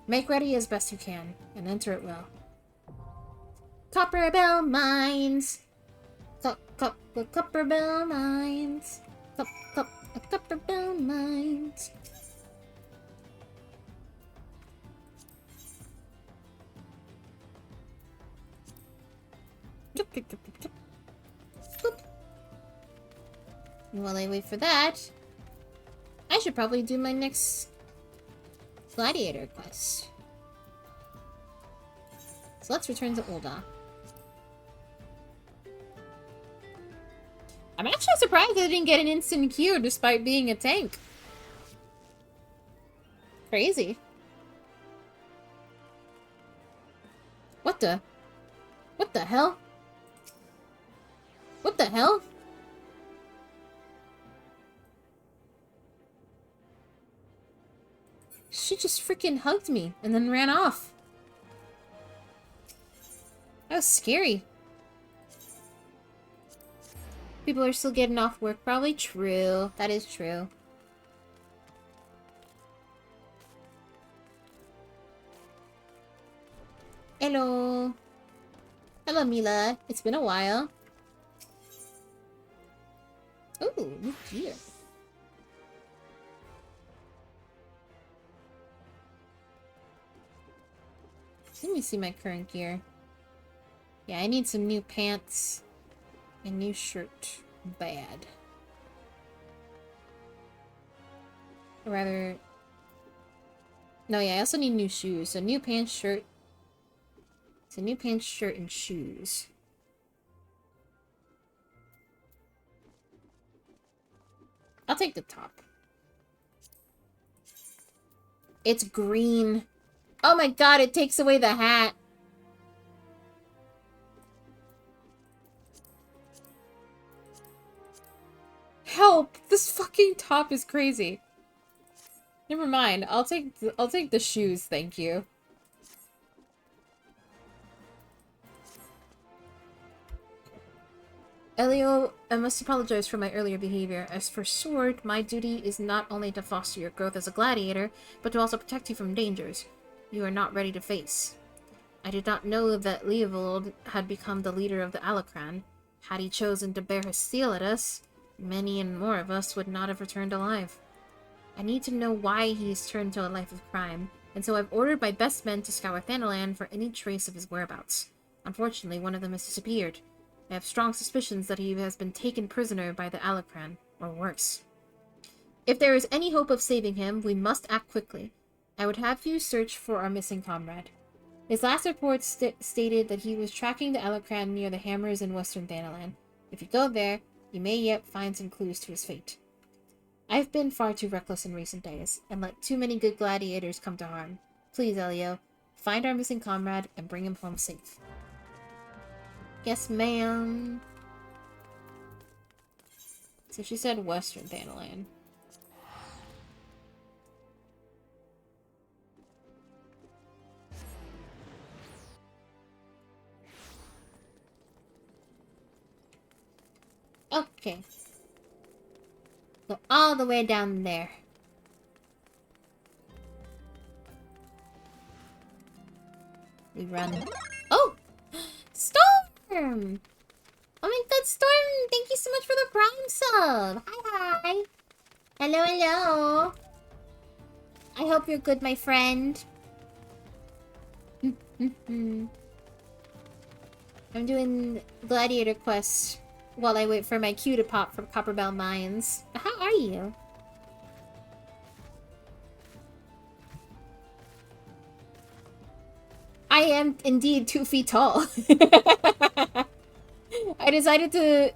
Make ready as best you can, and enter it well. Copperbell Mines! Copperbell Mines! Copperbell Mines! While I wait for that, I should probably do my next Gladiator quest. So let's return to Ul'dah. I'm actually surprised I didn't get an instant queue despite being a tank. Crazy. What the? What the hell? What the hell? She just freaking hugged me and then ran off. That was scary. People are still getting off work, probably. True. That is true. Hello. Hello, Mila. It's been a while. Ooh, new gear. Let me see my current gear. Yeah, I need some new pants and new shirt. Bad. Or rather... No, yeah, I also need new shoes. So new pants, shirt. So new pants, shirt, and shoes. I'll take the top. It's green. Oh my god, it takes away the hat. Help! This fucking top is crazy. Never mind. I'll take the shoes, thank you. Elio, I must apologize for my earlier behavior. As for Sword, my duty is not only to foster your growth as a gladiator, but to also protect you from dangers you are not ready to face. I did not know that Leovold had become the leader of the Alacran. Had he chosen to bear his steel at us, many and more of us would not have returned alive. I need to know why he has turned to a life of crime, and so I've ordered my best men to scour Thanalan for any trace of his whereabouts. Unfortunately, one of them has disappeared. I have strong suspicions that he has been taken prisoner by the Alacran, or worse. If there is any hope of saving him, we must act quickly. I would have you search for our missing comrade. His last report stated that he was tracking the Alacran near the Hammers in western Thanalan. If you go there, you may yet find some clues to his fate. I've been far too reckless in recent days, and let too many good gladiators come to harm. Please, Elio, find our missing comrade and bring him home safe. Yes, ma'am. So she said western Thanalan. Okay. Go all the way down there. We run. Oh! Storm! Oh my god, Storm! Thank you so much for the Prime sub! Hi, hi! Hello, hello! I hope you're good, my friend. I'm doing Gladiator quests while I wait for my queue to pop from Copperbell Mines. How are you? I am indeed 2 feet tall. I decided to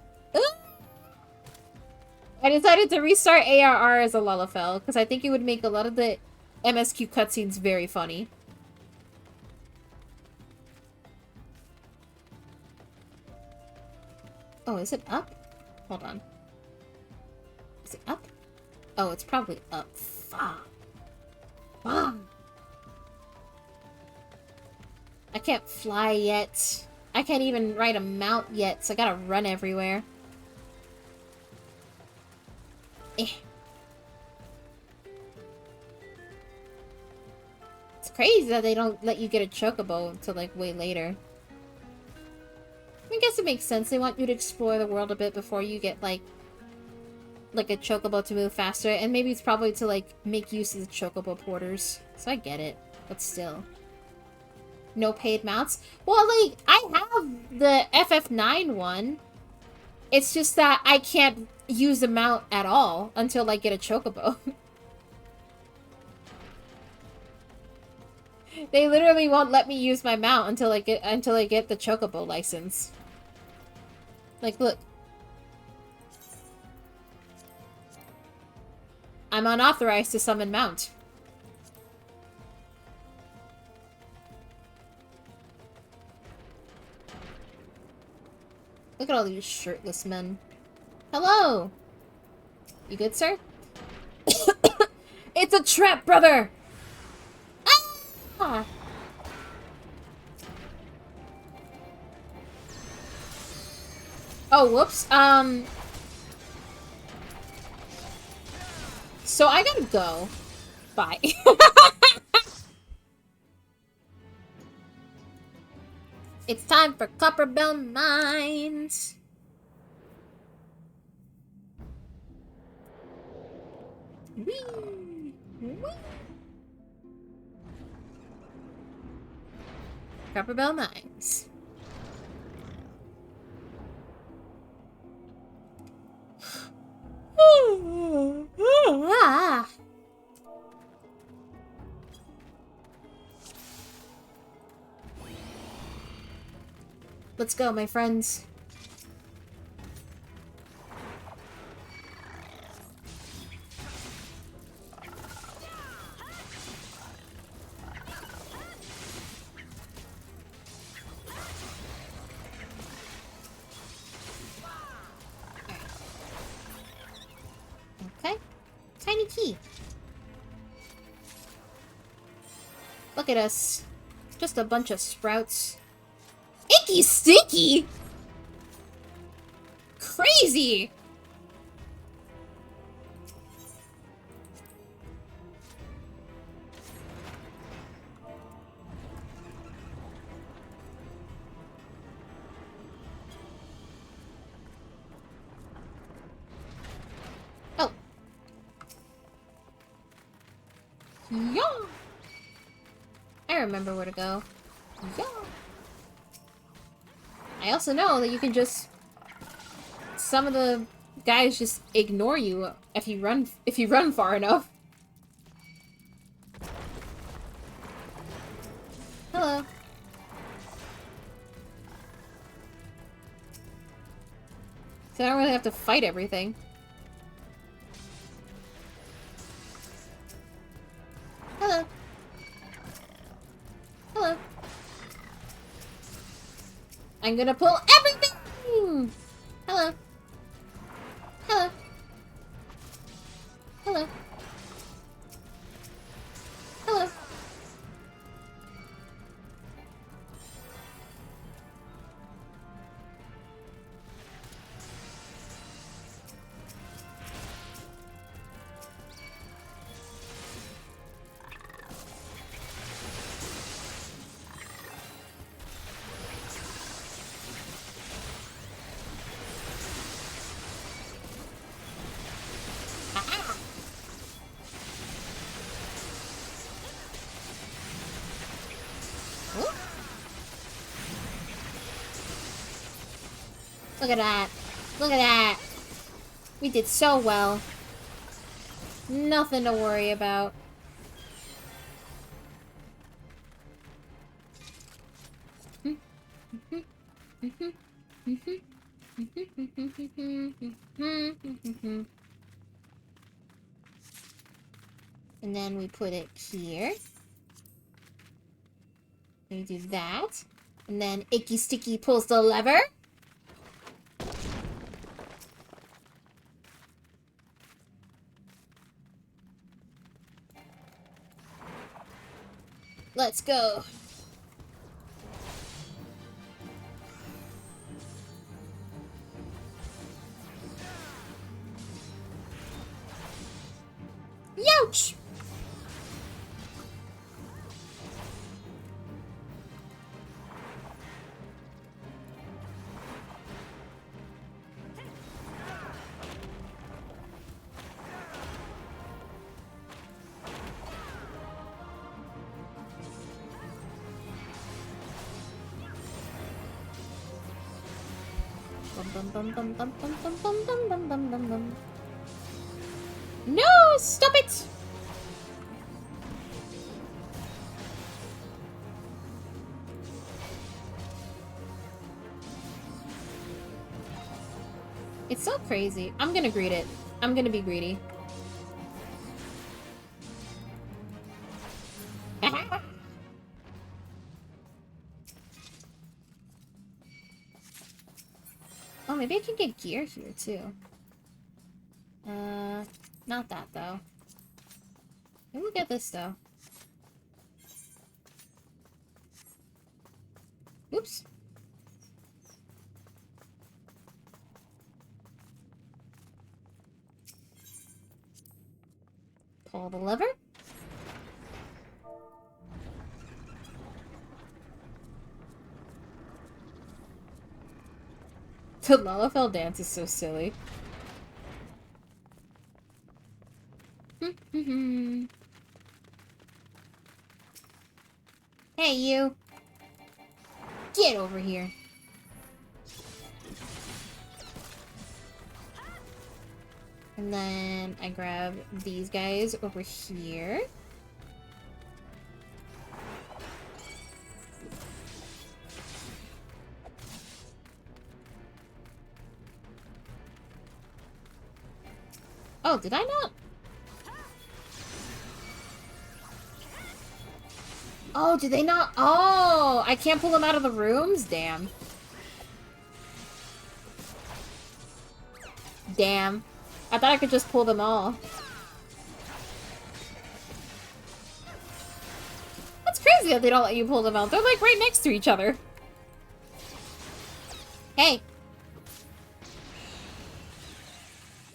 restart ARR as a Lullafell, because I think it would make a lot of the MSQ cutscenes very funny. Oh, is it up? Hold on. Is it up? Oh, it's probably up. Fuck. Fuck. I can't fly yet. I can't even ride a mount yet, so I gotta run everywhere. Eh. It's crazy that they don't let you get a chocobo until, like, way later. I guess it makes sense. They want you to explore the world a bit before you get, like a chocobo to move faster. And maybe it's probably to, like, make use of the chocobo porters. So I get it. But still. No paid mounts? Well, like, I have the FF9 one. It's just that I can't use the mount at all until I get a chocobo. They literally won't let me use my mount until I get the chocobo license. Like, look. I'm unauthorized to summon mount. Look at all these shirtless men. Hello! You good, sir? It's a trap, brother! Ah! Oh, whoops. So I gotta go. Bye. It's time for Copper Bell Mines. Whee! Whee! Copper Bell Mines. Ah. Let's go, my friends. Okay. Tiny key. Look at us. Just a bunch of sprouts. Icky stinky! Crazy! Oh. Yeah. I remember where to go. Yeah. I also know that you can just... Some of the guys just ignore you if you run far enough. Hello. So I don't really have to fight everything. Hello. Hello. I'm gonna pull everything! Hello. Hello. Hello. Hello. Look at that. Look at that. We did so well. Nothing to worry about. And then we put it here. And we do that. And then Icky Sticky pulls the lever. Let's go. Youch! No! Stop it! It's so crazy. I'm gonna greet it. I'm gonna be greedy. Oh, maybe I can get gear here, too. Not that, though. Maybe we'll get this, though. Oops. Pull the lever. The Lalafell dance is so silly. Hey, you! Get over here! And then I grab these guys over here. Oh, did I not? Oh, did they not? Oh, I can't pull them out of the rooms? Damn. Damn. I thought I could just pull them all. That's crazy that they don't let you pull them out. They're like right next to each other. Hey.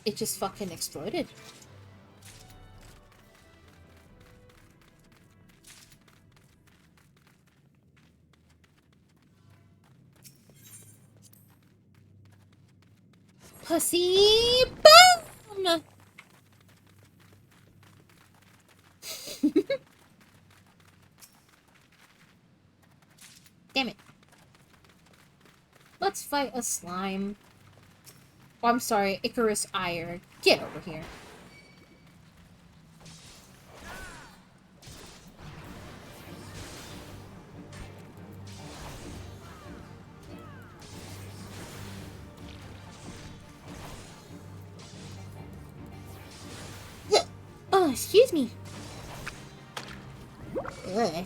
It just fucking exploded. Pussy! Boom! Damn it. Let's fight a slime. Oh, I'm sorry, Icarus Ire. Get over here. Oh, excuse me. Ugh.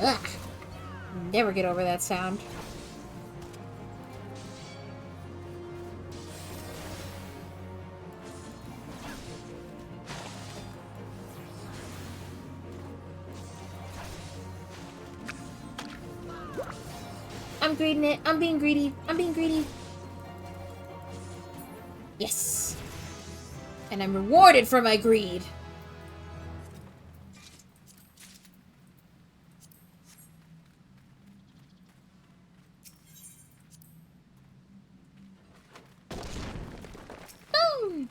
Ugh. Never get over that sound. I'm greeding it. I'm being greedy. I'm being greedy. Yes. And I'm rewarded for my greed. Boom.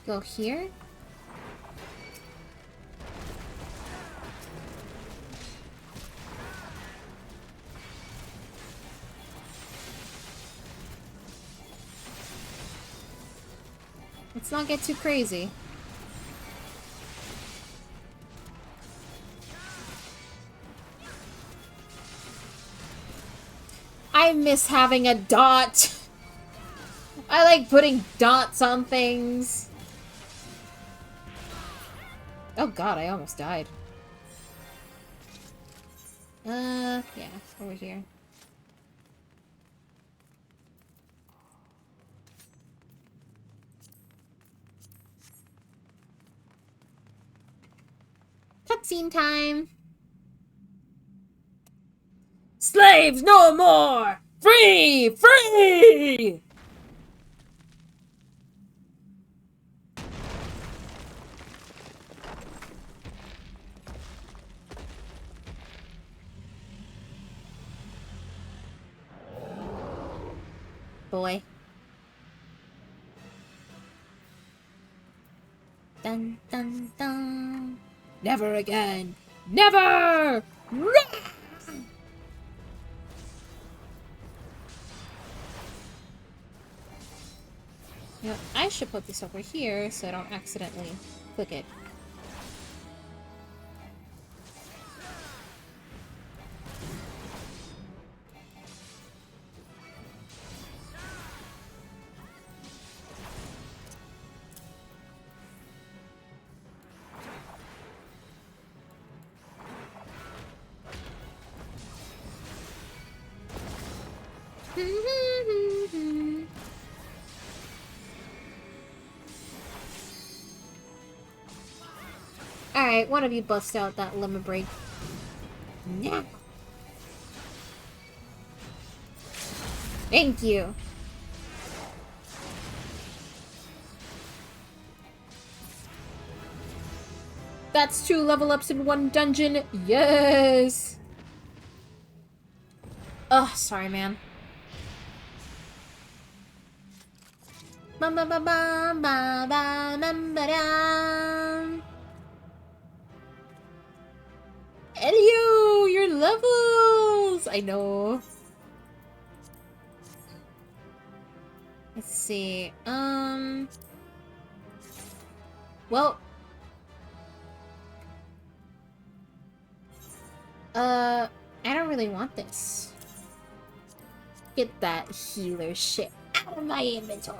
Go here. Let's not get too crazy. I miss having a dot. I like putting dots on things. Oh god, I almost died. Yeah, over here. Cutscene time! Slaves no more! Free! Free! Boy. Dun dun dun. Never again! Never! You know, I should put this over here so I don't accidentally click it. Alright, one of you bust out that limit break. Yeah. Thank you. That's 2 level ups in 1 dungeon. Yes! Ugh, sorry, man. Elio, your levels! I know. Let's see. Well. I don't really want this. Get that healer shit out of my inventory.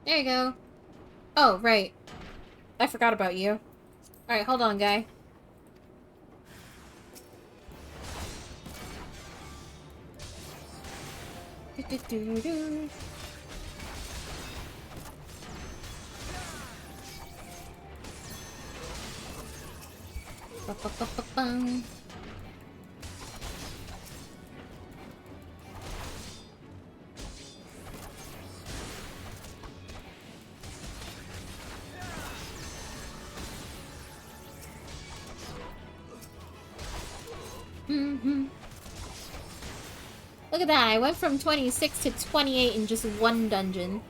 There you go. Oh, right. I forgot about you. Alright, hold on, guy. Do-do-do-do. Ba-ba-ba-ba-bum. Look at that, I went from 26 to 28 in just 1 dungeon.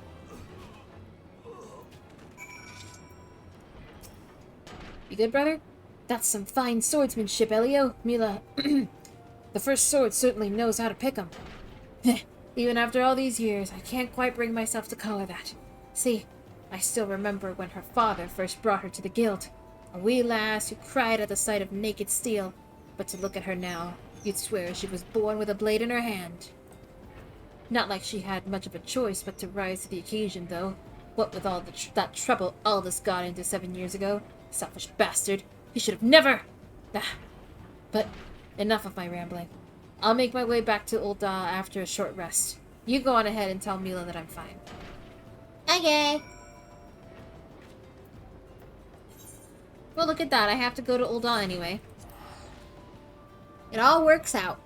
You good, brother? That's some fine swordsmanship, Elio. Mila, the first sword certainly knows how to pick 'em. Even after all these years, I can't quite bring myself to call her that. See, I still remember when her father first brought her to the guild. A wee lass who cried at the sight of naked steel. But to look at her now, you'd swear she was born with a blade in her hand. Not like she had much of a choice but to rise to the occasion, though. What with all that trouble Aldous got into 7 years ago. Selfish bastard. He should have never... Ah. But enough of my rambling. I'll make my way back to Ul'dah after a short rest. You go on ahead and tell Mila that I'm fine. Okay. Well, look at that. I have to go to Ul'dah anyway. It all works out.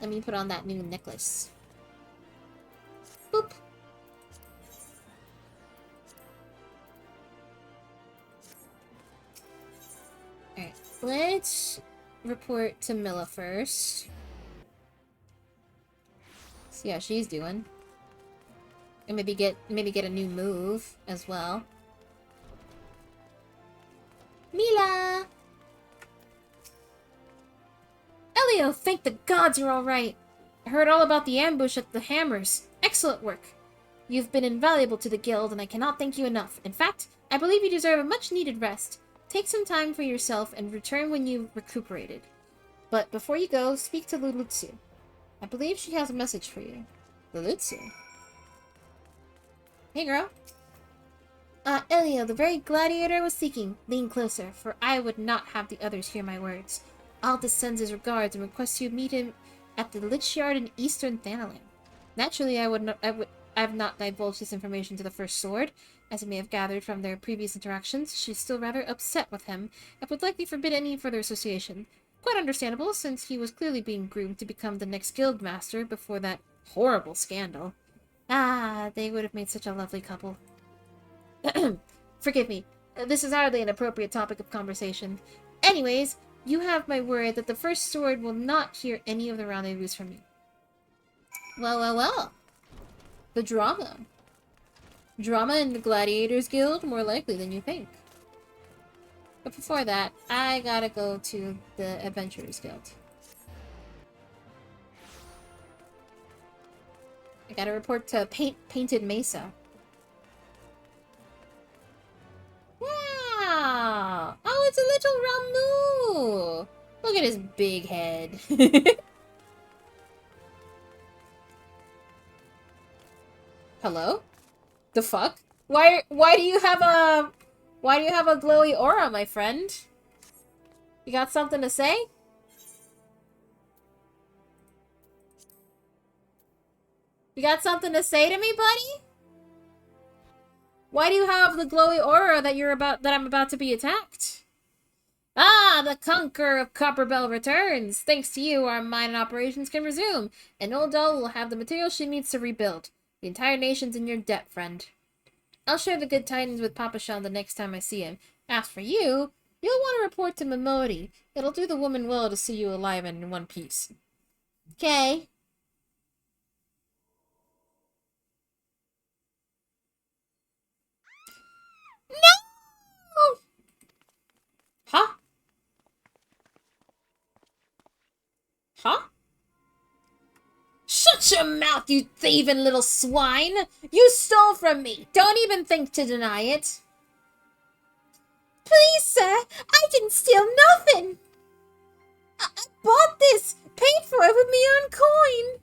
Let me put on that new necklace. Boop. Alright, let's report to Mila first. See how she's doing. And maybe get a new move as well. Mila! Elio, thank the gods you're alright. I heard all about the ambush at the Hammers. Excellent work. You've been invaluable to the guild, and I cannot thank you enough. In fact, I believe you deserve a much-needed rest. Take some time for yourself and return when you've recuperated. But before you go, speak to Lulutsu. I believe she has a message for you. Lulutsu? Hey, girl. Elio, the very gladiator was seeking. Lean closer, for I would not have the others hear my words. Aldous sends his regards and requests you meet him at the Lich Yard in Eastern Thanalan. Naturally, I have not divulged this information to the First Sword. As you may have gathered from their previous interactions, she's still rather upset with him, and would likely forbid any further association. Quite understandable, since he was clearly being groomed to become the next guild master before that horrible scandal. Ah, they would have made such a lovely couple. Forgive me, this is hardly an appropriate topic of conversation. Anyways, you have my word that the First Sword will not hear any of the rendezvous from you. Well, well, well. The drama. Drama in the Gladiators Guild? More likely than you think. But before that, I gotta go to the Adventurers Guild. I gotta report to Painted Mesa. Wow! Oh, it's a little Ramu! Look at his big head. Hello? The fuck? Why do you have a glowy aura, my friend? You got something to say? You got something to say to me, buddy? Why do you have the glowy aura that I'm about to be attacked? Ah, the Conqueror of Copperbell returns. Thanks to you, our mine and operations can resume, and Old Doll will have the material she needs to rebuild. The entire nation's in your debt, friend. I'll share the good tidings with Papa Shell the next time I see him. As for you, you'll want to report to Momodi. It'll do the woman well to see you alive and in one piece. Okay. No! Huh? Huh? Shut your mouth, you thieving little swine! You stole from me! Don't even think to deny it! Please, sir! I didn't steal nothing! I bought this! Paid for it with me own coin!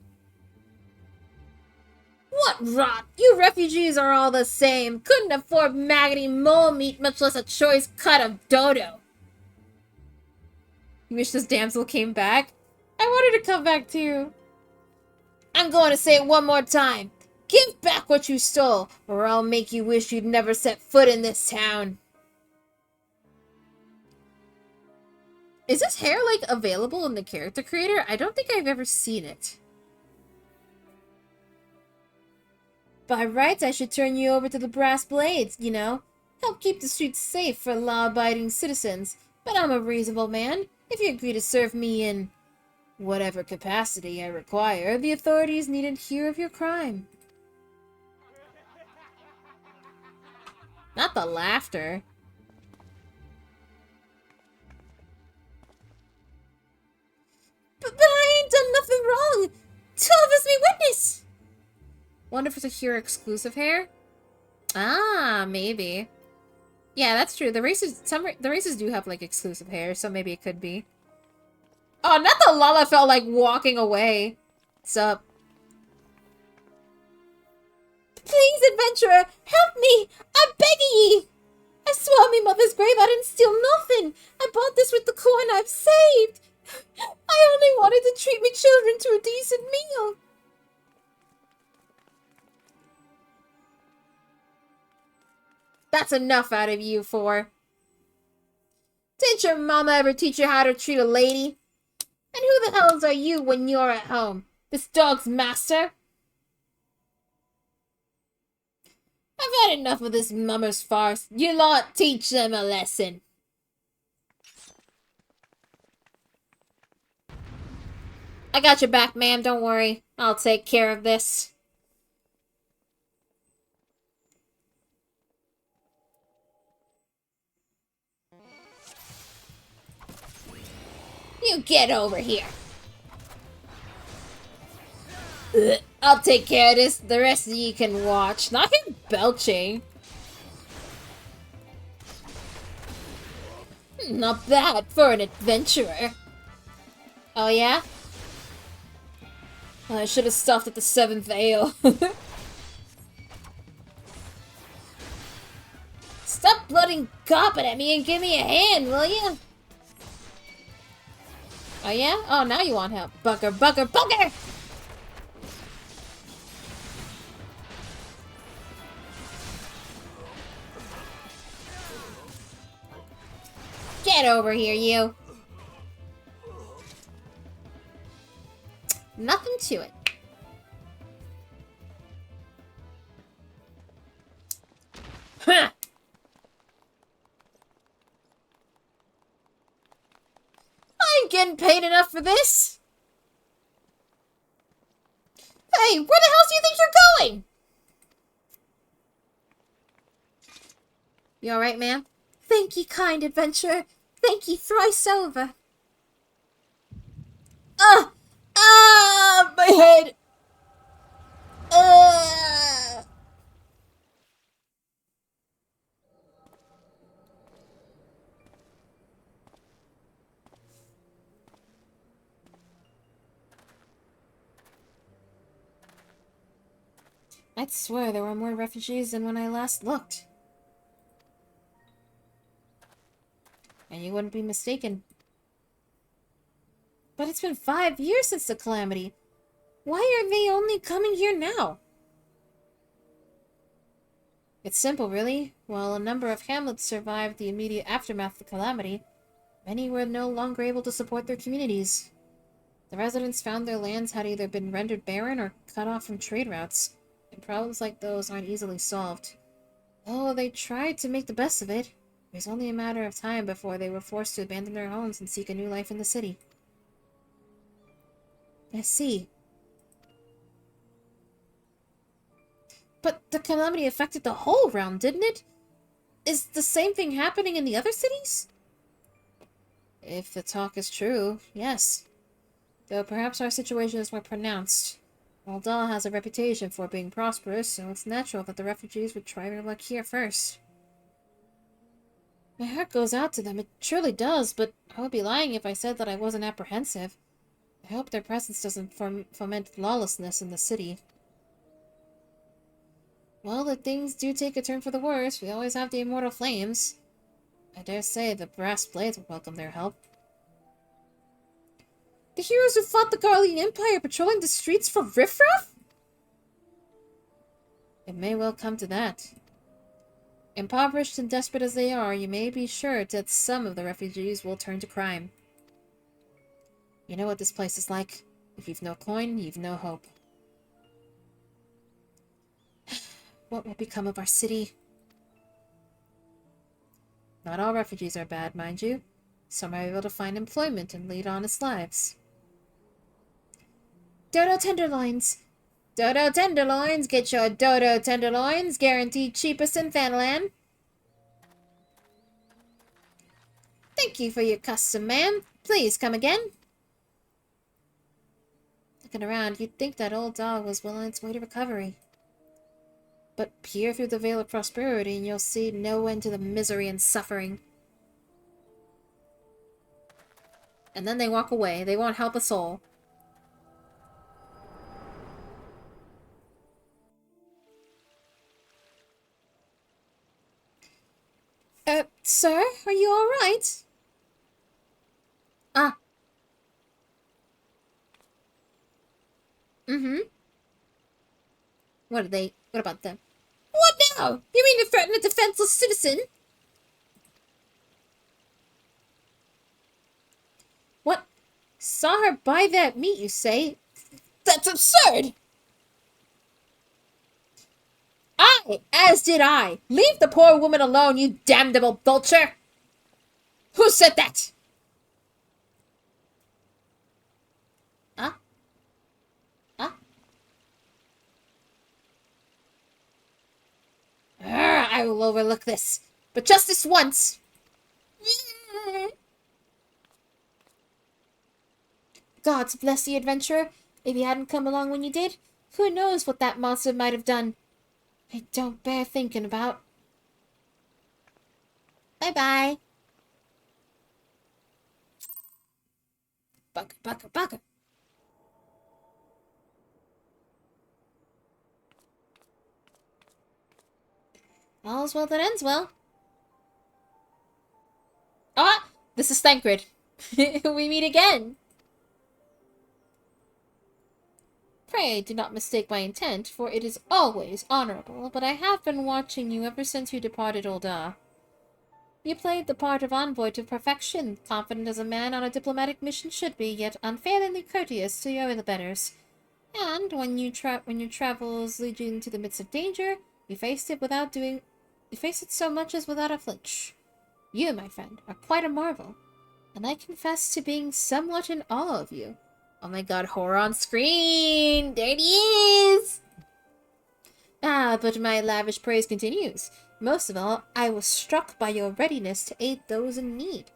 What rot! You refugees are all the same! Couldn't afford maggoty mole meat, much less a choice cut of dodo! You wish this damsel came back? I want her to come back too. I'm going to say it one more time. Give back what you stole, or I'll make you wish you'd never set foot in this town. Is this hair, like, available in the character creator? I don't think I've ever seen it. By rights, I should turn you over to the Brass Blades, you know. Help keep the streets safe for law-abiding citizens. But I'm a reasonable man. If you agree to serve me in whatever capacity I require, the authorities needn't hear of your crime. Not the laughter. But I ain't done nothing wrong. Tell me witness. Wonder if it's a Hero exclusive hair? Ah, maybe. Yeah, that's true. The races do have, like, exclusive hair, so maybe it could be. Oh, not the Lala felt like walking away. What's up? Please, adventurer, help me! I beg ye! I swear on me mother's grave I didn't steal nothing! I bought this with the coin I've saved! I only wanted to treat me children to a decent meal! That's enough out of you four. Didn't your mama ever teach you how to treat a lady? And who the hells are you when you're at home? This dog's master? I've had enough of this mummer's farce. You lot teach them a lesson. I got your back, ma'am. Don't worry. I'll take care of this. You get over here. Ugh, I'll take care of this. The rest of you can watch. Not him belching. Not bad for an adventurer. Oh, yeah? I should have stopped at the 7th ale. Stop bloody gopping at me and give me a hand, will you? Oh, yeah? Oh, now you want help. Bucker, bucker, bucker! Get over here, you. Nothing to it. Huh! I ain't getting paid enough for this. Hey, where the hell do you think you're going? You alright, ma'am? Thank ye, kind adventurer. Thank ye thrice over. My head. I'd swear there were more refugees than when I last looked. And you wouldn't be mistaken. But it's been 5 years since the calamity. Why are they only coming here now? It's simple, really. While a number of hamlets survived the immediate aftermath of the calamity, many were no longer able to support their communities. The residents found their lands had either been rendered barren or cut off from trade routes, and problems like those aren't easily solved. Though they tried to make the best of it, it was only a matter of time before they were forced to abandon their homes and seek a new life in the city. I see. But the calamity affected the whole realm, didn't it? Is the same thing happening in the other cities? If the talk is true, yes. Though perhaps our situation is more pronounced. Ul'dah has a reputation for being prosperous, so it's natural that the refugees would try their luck here first. My heart goes out to them, it truly does, but I would be lying if I said that I wasn't apprehensive. I hope their presence doesn't foment lawlessness in the city. Well, if things do take a turn for the worse, we always have the immortal flames. I dare say the brass blades will welcome their help. The heroes who fought the Garlean Empire patrolling the streets for riffraff? It may well come to that. Impoverished and desperate as they are, you may be sure that some of the refugees will turn to crime. You know what this place is like. If you've no coin, you've no hope. What will become of our city? Not all refugees are bad, mind you. Some are able to find employment and lead honest lives. Dodo tenderloins! Dodo tenderloins! Get your dodo tenderloins! Guaranteed cheapest in Thanalan! Thank you for your custom, ma'am. Please come again. Looking around, you'd think that Ul'dah was well on its way to recovery. But peer through the veil of prosperity and you'll see no end to the misery and suffering. And then they walk away. They won't help a soul. Sir? Are you alright? Ah. Mm-hmm. What about them? What now? You mean to threaten a defenseless citizen? What? Saw her buy that meat, you say? That's absurd! As did I. Leave the poor woman alone, you damnable vulture! Who said that? Huh? Huh? I will overlook this. But just this once. Gods bless the adventurer. If you hadn't come along when you did, who knows what that monster might have done. I don't bear thinking about. Bye-bye. Bugger, bugger, bugger. All's well that ends well. Ah! This is Thancred. We meet again. Pray do not mistake my intent, for it is always honorable, but I have been watching you ever since you departed Ul'dah. You played the part of envoy to perfection, confident as a man on a diplomatic mission should be, yet unfailingly courteous to your betters. And when your travels lead you into the midst of danger, you faced it so much as without a flinch. You, my friend, are quite a marvel, and I confess to being somewhat in awe of you. Oh my god, horror on screen! There it is! Ah, but my lavish praise continues. Most of all, I was struck by your readiness to aid those in need,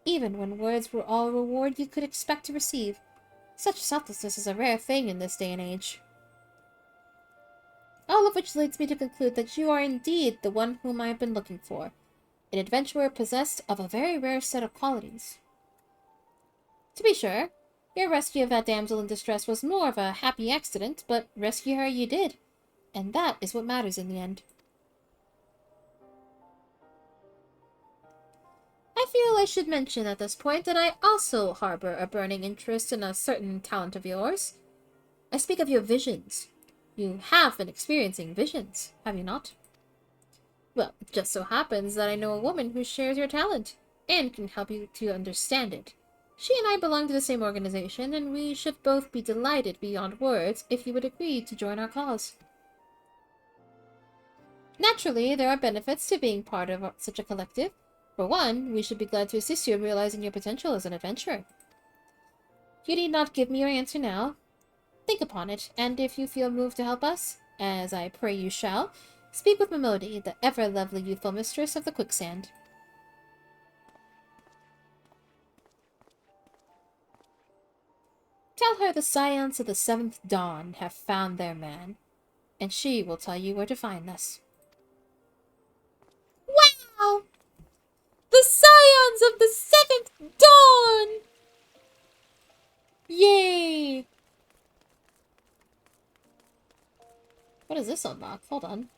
even when words were all reward you could expect to receive. Such selflessness is a rare thing in this day and age. All of which leads me to conclude that you are indeed the one whom I have been looking for, an adventurer possessed of a very rare set of qualities. To be sure, your rescue of that damsel in distress was more of a happy accident, but rescue her you did, and that is what matters in the end. I I feel I should mention at this point that I also harbor a burning interest in a certain talent of yours. I speak of your visions. You have been experiencing visions, have you not? Well, it just so happens that I know a woman who shares your talent, and can help you to understand it. She and I belong to the same organization, and we should both be delighted beyond words if you would agree to join our cause. Naturally, there are benefits to being part of such a collective. For one, we should be glad to assist you in realizing your potential as an adventurer. You need not give me your answer now. Think upon it, and if you feel moved to help us, as I pray you shall, speak with Momodi, the ever-lovely youthful mistress of the quicksand. Tell her the scions of the 7th Dawn have found their man, and she will tell you where to find us. Wow! The scions of the 7th Dawn! Yay! What does this unlock? Hold on.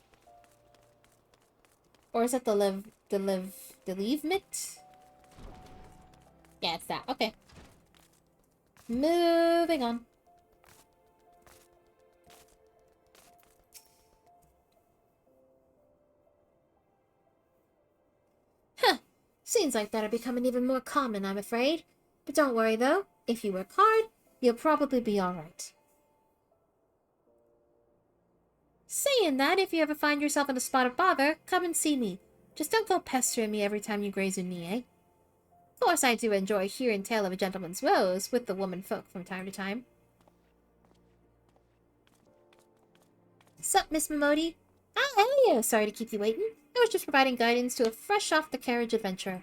Or is it the leave mitt? Yeah, it's that. Okay. Moving on. Huh. Seems like that are becoming even more common, I'm afraid. But don't worry, though. If you work hard, you'll probably be alright. Saying that, if you ever find yourself in a spot of bother, come and see me. Just don't go pestering me every time you graze your knee, eh? Of course, I do enjoy hearing tale of a gentleman's woes with the woman folk from time to time. Sup, Miss Momodi? Ah, hello. Sorry to keep you waiting. I was just providing guidance to a fresh-off-the-carriage adventurer.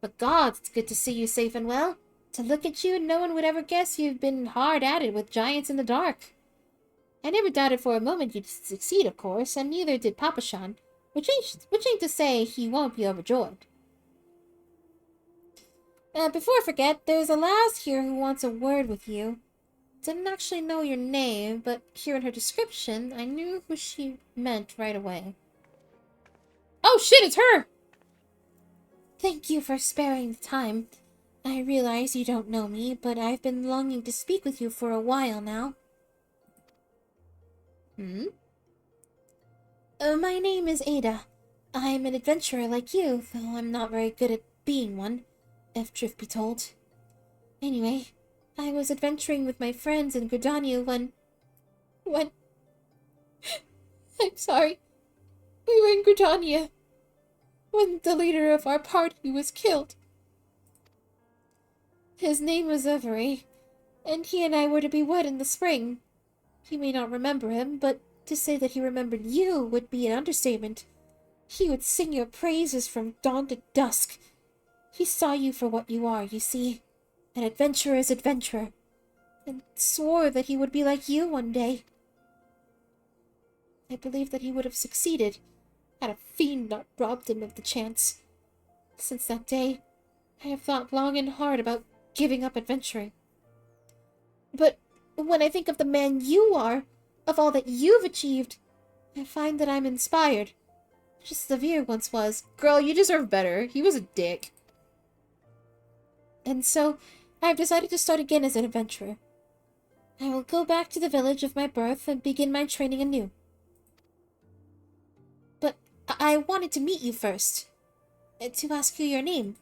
But gods, it's good to see you safe and well. To look at you, no one would ever guess you've been hard at it with giants in the dark. I never doubted for a moment you'd succeed, of course, and neither did Papa-chan, which ain't to say he won't be overjoyed. Before I forget, there's a lass here who wants a word with you. Didn't actually know your name, but hearing her description, I knew who she meant right away. Oh shit, it's her! Thank you for sparing the time. I realize you don't know me, but I've been longing to speak with you for a while now. My name is Ada. I'm an adventurer like you, though I'm not very good at being one, if truth be told. Anyway, I was adventuring with my friends in Gridania when... I'm sorry. We were in Gridania when the leader of our party was killed. His name was Every, and he and I were to be wed in the spring. You may not remember him, but to say that he remembered you would be an understatement. He would sing your praises from dawn to dusk. He saw you for what you are, you see. An adventurer's adventurer. And swore that he would be like you one day. I believe that he would have succeeded had a fiend not robbed him of the chance. Since that day, I have thought long and hard about giving up adventuring. But when I think of the man you are, of all that you've achieved, I find that I'm inspired. Just as Severe once was. Girl, you deserve better. He was a dick. And so, I've decided to start again as an adventurer. I will go back to the village of my birth and begin my training anew. But I wanted to meet you first. To ask you your name.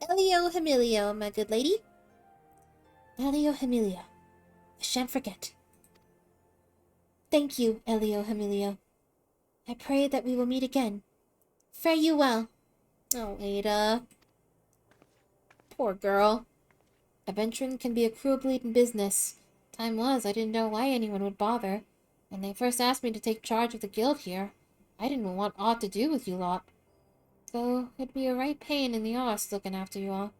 Elio Hemilio, my good lady. Elio Hemilio. I shan't forget. Thank you, Elio Hemilio. I pray that we will meet again. Fare you well. Oh, Ada. Poor girl. Adventuring can be a cruel bleeding business. Time was, I didn't know why anyone would bother. When they first asked me to take charge of the guild here, I didn't want aught to do with you lot. Though it'd be a right pain in the arse looking after you all.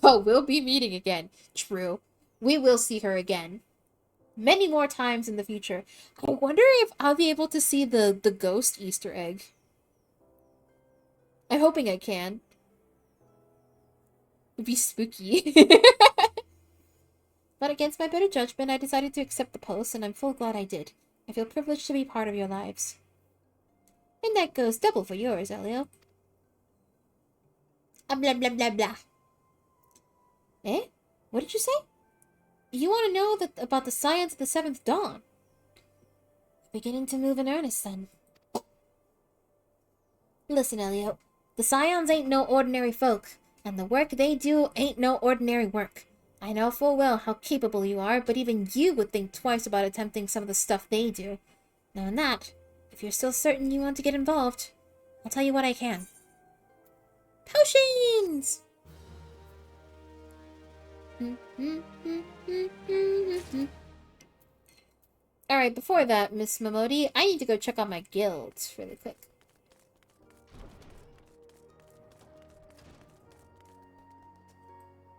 Oh, we'll be meeting again. True. We will see her again. Many more times in the future. I wonder if I'll be able to see the ghost Easter egg. I'm hoping I can. It'd be spooky. But against my better judgment, I decided to accept the post, and I'm full glad I did. I feel privileged to be part of your lives. And that goes double for yours, Elio. Blah blah blah blah. Eh? What did you say? You want to know about the science of the seventh dawn? Beginning to move in earnest, then. Listen, Elio. The Scions ain't no ordinary folk, and the work they do ain't no ordinary work. I know full well how capable you are, but even you would think twice about attempting some of the stuff they do. Knowing that, if you're still certain you want to get involved, I'll tell you what I can. Potions! Alright, before that, Miss Momodi, I need to go check on my guilds really quick.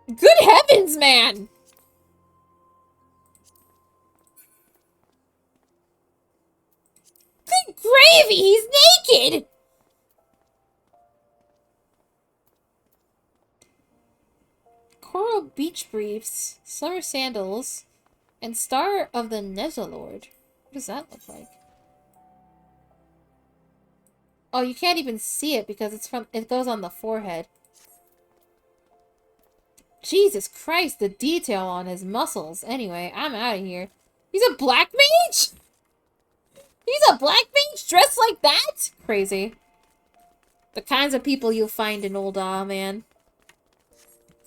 Good heavens, man! Good gravy, he's naked! Coral beach briefs, summer sandals, and Star of the Nezalord. What does that look like? Oh, you can't even see it because it goes on the forehead. Jesus Christ, the detail on his muscles. Anyway, I'm out of here. He's a black mage? He's a black mage dressed like that? Crazy. The kinds of people you'll find in Old man.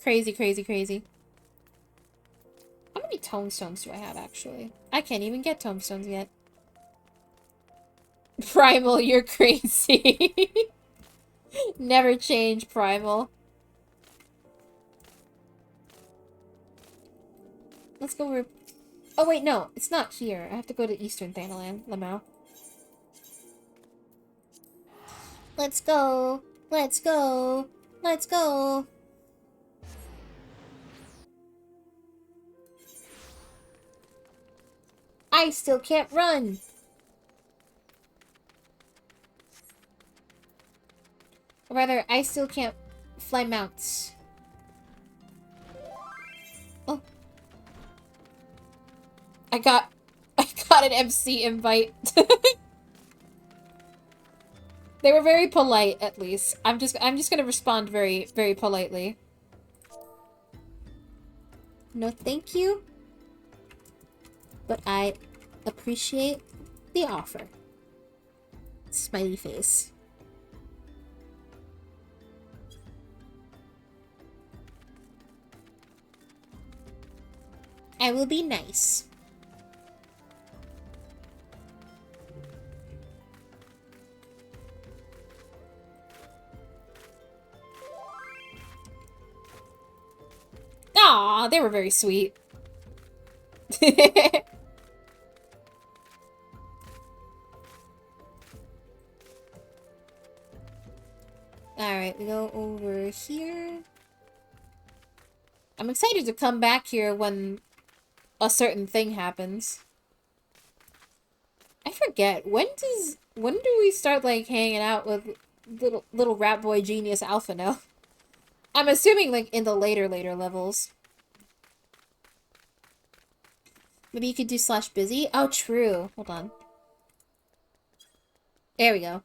Crazy, crazy, crazy. How many tomestones do I have, actually? I can't even get tomestones yet. Primal, you're crazy. Never change, Primal. Let's go over... Oh, wait, no. It's not here. I have to go to Eastern Thanalan, Lamau. Let's go. Let's go. Let's go. I still can't run. Or rather, I still can't fly mounts. Oh. I got an MC invite. They were very polite, at least. I'm just gonna respond very, very politely. No, thank you. But I appreciate the offer. Smiley face. I will be nice. Aw, they were very sweet. Alright, we go over here. I'm excited to come back here when a certain thing happens. I forget, when do we start, like, hanging out with little rat boy genius Alpha now? I'm assuming, like, in the later levels. Maybe you could do /busy? Oh, true. Hold on. There we go.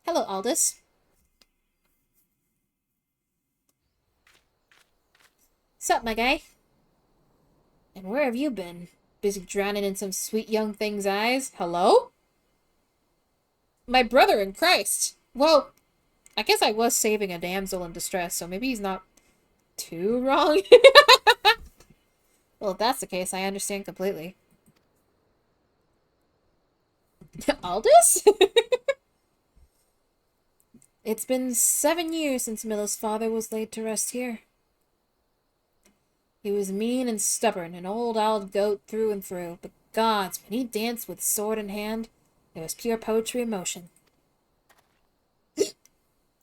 Hello, Aldous. Sup, my guy? And where have you been? Busy drowning in some sweet young thing's eyes? Hello? My brother in Christ! Well, I guess I was saving a damsel in distress, so maybe he's not too wrong. Well, if that's the case, I understand completely. Aldous? It's been 7 years since Milla's father was laid to rest here. He was mean and stubborn, an old goat through and through, but gods, when he danced with sword in hand, it was pure poetry in motion.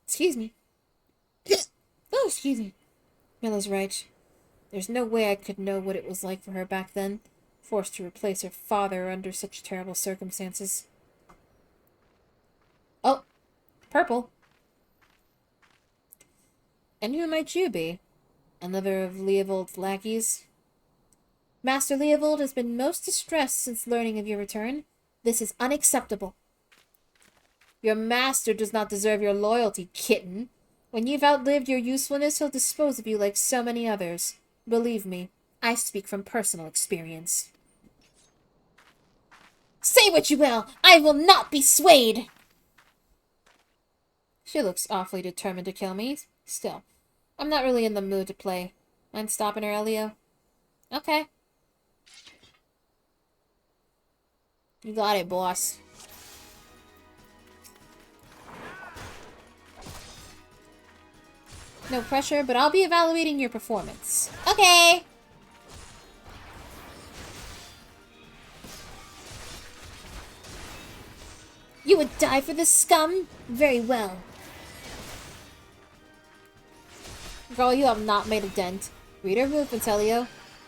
Excuse me. Oh, excuse me. Milla's right. There's no way I could know what it was like for her back then, forced to replace her father under such terrible circumstances. Oh, purple. And who might you be? Another of Leovold's lackeys? Master Leovold has been most distressed since learning of your return. This is unacceptable. Your master does not deserve your loyalty, kitten. When you've outlived your usefulness, he'll dispose of you like so many others. Believe me, I speak from personal experience. Say what you will, I will not be swayed! She looks awfully determined to kill me. Still, I'm not really in the mood to play. Mind stopping her, Elio? Okay. You got it, boss. No pressure, but I'll be evaluating your performance. Okay! You would die for this scum? Very well. Girl, you have not made a dent. Read her movements, Elio.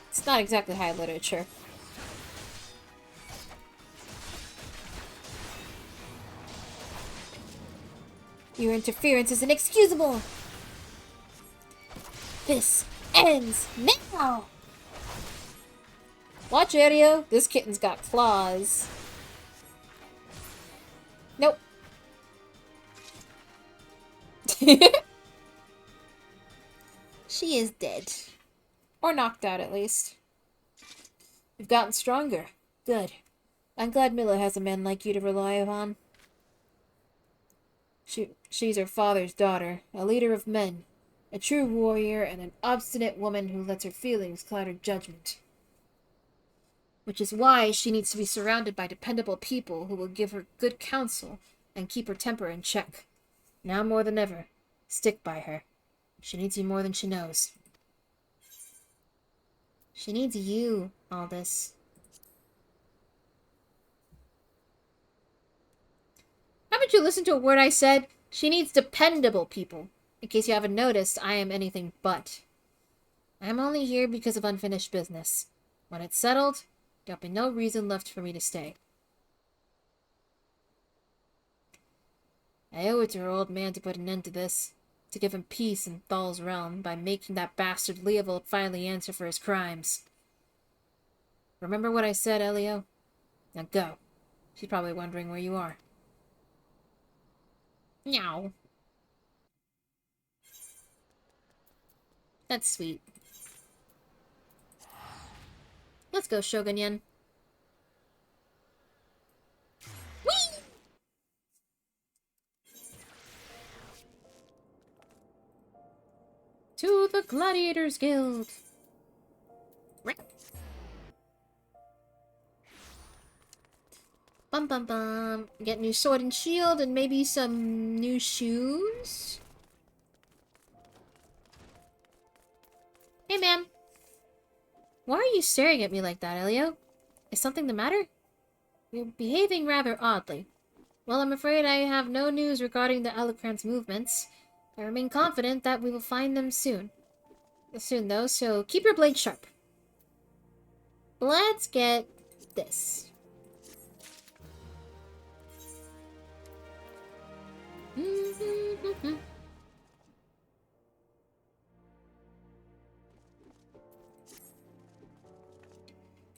It's not exactly high literature. Your interference is inexcusable! This ends now! Watch, Elio. This kitten's got claws. Nope. She is dead. Or knocked out, at least. You've gotten stronger. Good. I'm glad Mila has a man like you to rely upon. She's her father's daughter, a leader of men, a true warrior, and an obstinate woman who lets her feelings cloud her judgment. Which is why she needs to be surrounded by dependable people who will give her good counsel and keep her temper in check. Now more than ever, stick by her. She needs you more than she knows. She needs you, Aldous. Haven't you listened to a word I said? She needs dependable people. In case you haven't noticed, I am anything but. I am only here because of unfinished business. When it's settled, there'll be no reason left for me to stay. I owe it to her old man to put an end to this, to give him peace in Thal's realm by making that bastard Leovold finally answer for his crimes. Remember what I said, Elio? Now go. She's probably wondering where you are. Meow. That's sweet. Let's go, Shogun Yen. Whee! To the Gladiators Guild. Bum bum bum. Get new sword and shield and maybe some new shoes. Hey, ma'am. Why are you staring at me like that, Elio? Is something the matter? You're behaving rather oddly. Well, I'm afraid I have no news regarding the Alucrant's movements. I remain confident that we will find them soon. Soon, though, so keep your blade sharp. Let's get this.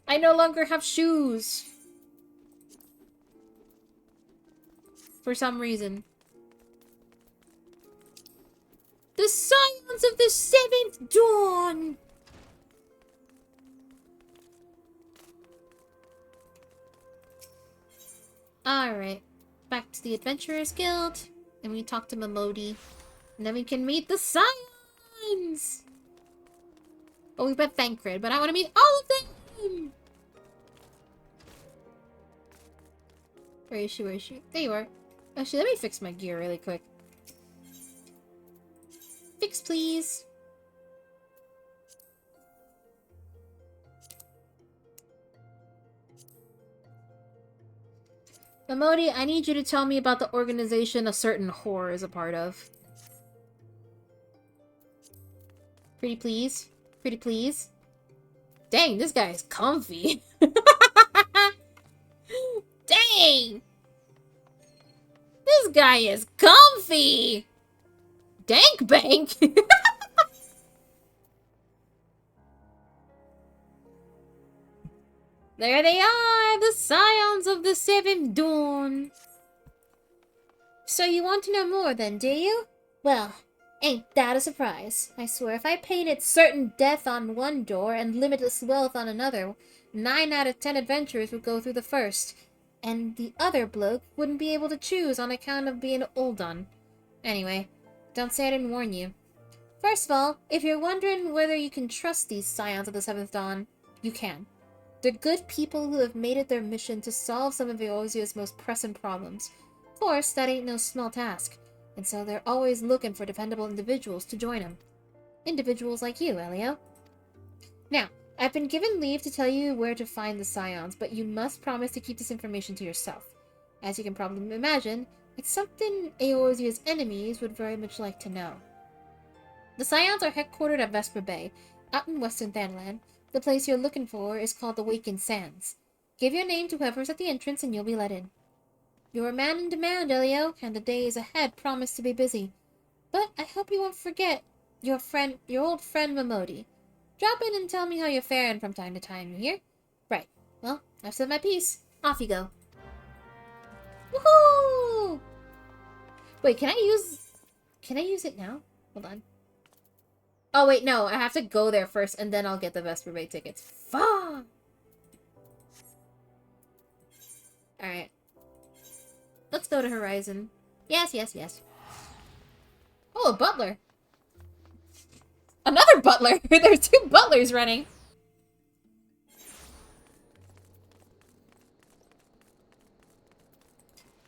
I no longer have shoes. For some reason. The Scions of the Seventh Dawn! Alright. Back to the Adventurers Guild. And we talk to Momodi. And then we can meet the Scions! Oh, we met Thancred, but I want to meet all of them! Where is she? Where is she? There you are. Actually, let me fix my gear really quick. Fix, please. Momodi, I need you to tell me about the organization a certain whore is a part of. Pretty please? Pretty please? Dang, this guy is comfy. Dang! This guy is comfy! Dank bank! There they are, the scions of the Seventh Dawn. So you want to know more then, do you? Well, ain't that a surprise. I swear if I painted certain death on one door and limitless wealth on another, 9 out of 10 adventurers would go through the first, and the other bloke wouldn't be able to choose on account of being old on. Anyway, don't say I didn't warn you. First of all, if you're wondering whether you can trust these scions of the Seventh Dawn, you can. They're good people who have made it their mission to solve some of Eorzea's most pressing problems. Of course, that ain't no small task, and so they're always looking for dependable individuals to join them. Individuals like you, Elio. Now, I've been given leave to tell you where to find the scions, but you must promise to keep this information to yourself. As you can probably imagine, it's something Eorzea's enemies would very much like to know. The scions are headquartered at Vesper Bay, out in western Thanalan. The place you're looking for is called the Wakened Sands. Give your name to whoever's at the entrance and you'll be let in. You're a man in demand, Elio, and the days ahead promise to be busy. But I hope you won't forget your old friend Momodi. Drop in and tell me how you're faring from time to time, you hear? Right. Well, I've said my piece. Off you go. Woohoo! Wait, can I use it now? Hold on. Oh, wait, no. I have to go there first, and then I'll get the Vesper Bay tickets. Fuck! Alright. Let's go to Horizon. Yes, yes, yes. Oh, a butler. Another butler! There's 2 butlers running.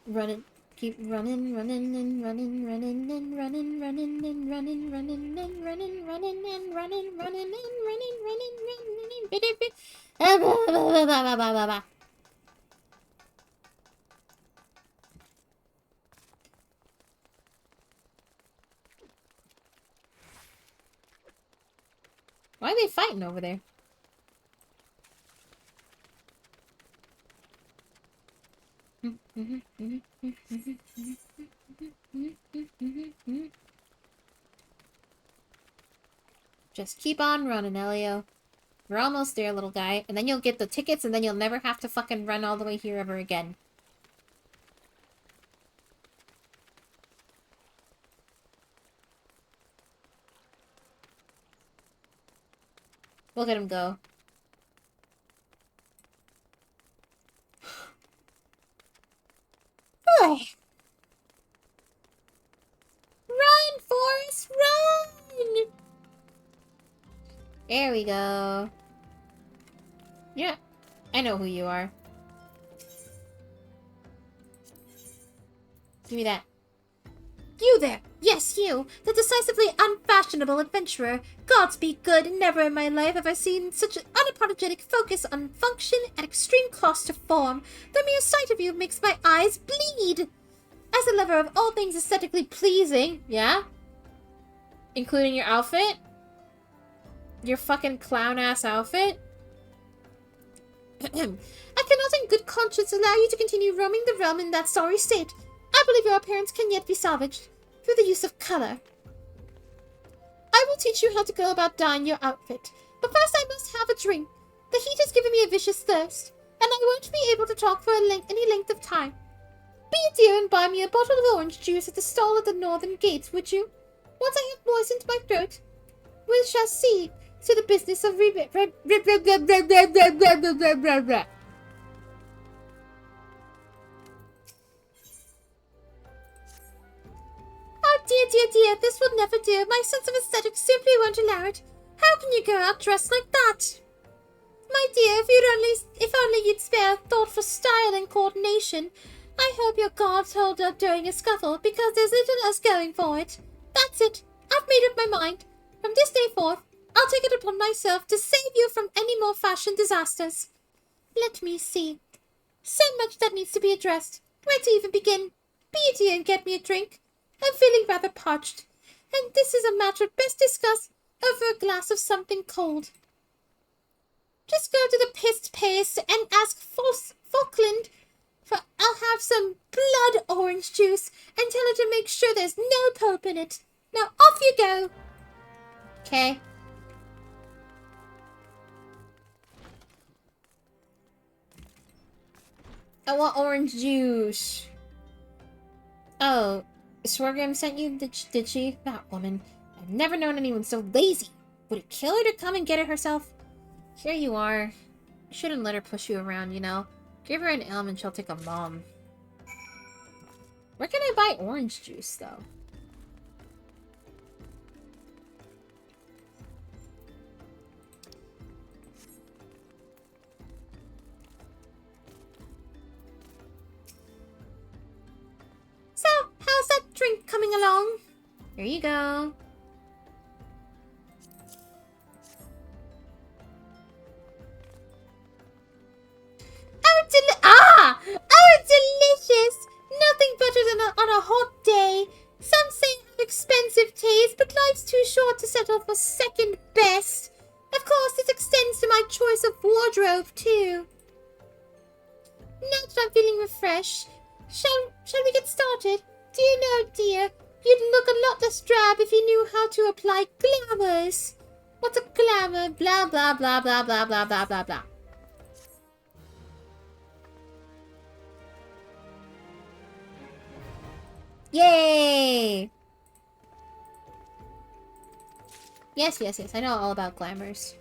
Running. Keep running, running, and running, running, and running, running, and running, running, and running, running, and running, running, and running, running, running. Why are they fighting over there? Just keep on running, Elio. We're almost there, little guy. And then you'll get the tickets, and then you'll never have to fucking run all the way here ever again. Look at him go. Run, Forrest, run! There we go. Yeah, I know who you are. Give me that. You there! Yes, you! The decisively unfashionable adventurer! Gods be good, never in my life have I seen such an unapologetic focus on function at extreme cost to form. The mere sight of you makes my eyes bleed! As a lover of all things aesthetically pleasing, yeah? Including your outfit? Your fucking clown-ass outfit? I cannot in good conscience allow you to continue roaming the realm in that sorry state. I believe your appearance can yet be salvaged through the use of color. I will teach you how to go about dyeing your outfit, but first I must have a drink. The heat has given me a vicious thirst, and I won't be able to talk for any length of time. Be a dear and buy me a bottle of orange juice at the stall at the northern gate, would you? Once I have moistened my throat, we shall see to the business of Oh dear, dear, dear, this will never do. My sense of aesthetics simply won't allow it. How can you go out dressed like that? My dear, if only you'd spare a thought for style and coordination. I hope your guards hold up during a scuffle, because there's little else going for it. That's it. I've made up my mind. From this day forth, I'll take it upon myself to save you from any more fashion disasters. Let me see. So much that needs to be addressed. Where to even begin? Be a dear and get me a drink. I'm feeling rather parched, and this is a matter best discussed over a glass of something cold. Just go to the pissed paste and ask Falkland for I'll have some blood orange juice and tell her to make sure there's no pulp in it. Now off you go. Okay. I want orange juice. Oh, Swergrim sent you, did she? That woman. I've never known anyone so lazy. Would it kill her to come and get it herself? Here you are. Shouldn't let her push you around, you know. Give her an ailment, she'll take a bomb. Where can I buy orange juice, though? So, how's that drink coming along? Here you go. Oh, delicious! Nothing better than on a hot day. Some say have expensive taste, but life's too short to settle for second best. Of course, this extends to my choice of wardrobe, too. Now that I'm feeling refreshed, shall we get started? Do you know, dear, you'd look a lot less drab if you knew how to apply glamours. What's a glamour? Blah, blah, blah, blah, blah, blah, blah, blah, blah. Yay! Yes, yes, yes. I know all about glamours.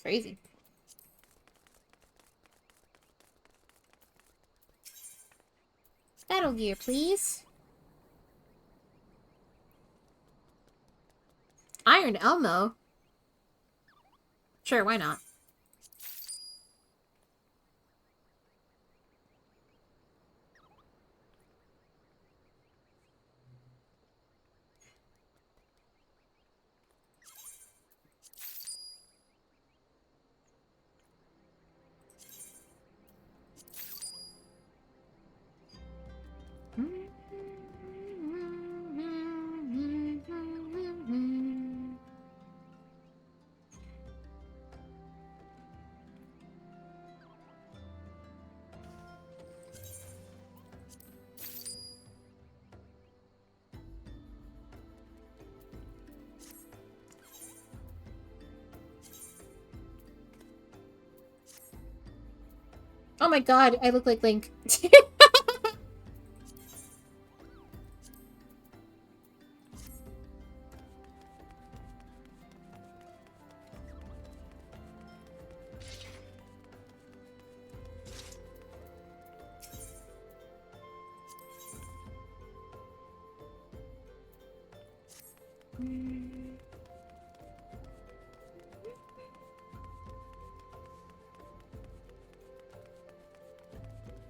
Crazy. Battle gear, please. Iron Elmo? Sure, why not? Oh my god, I look like Link.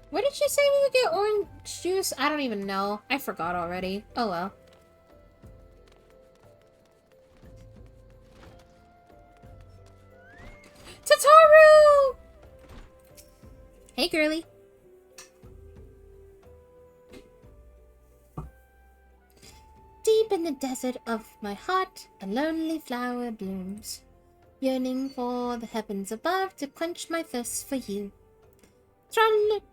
Where did she say we would get orange juice? I don't even know. I forgot already. Oh well. Tataru! Hey, girly. Deep in the desert of my heart, a lonely flower blooms, yearning for the heavens above to quench my thirst for you. Oh,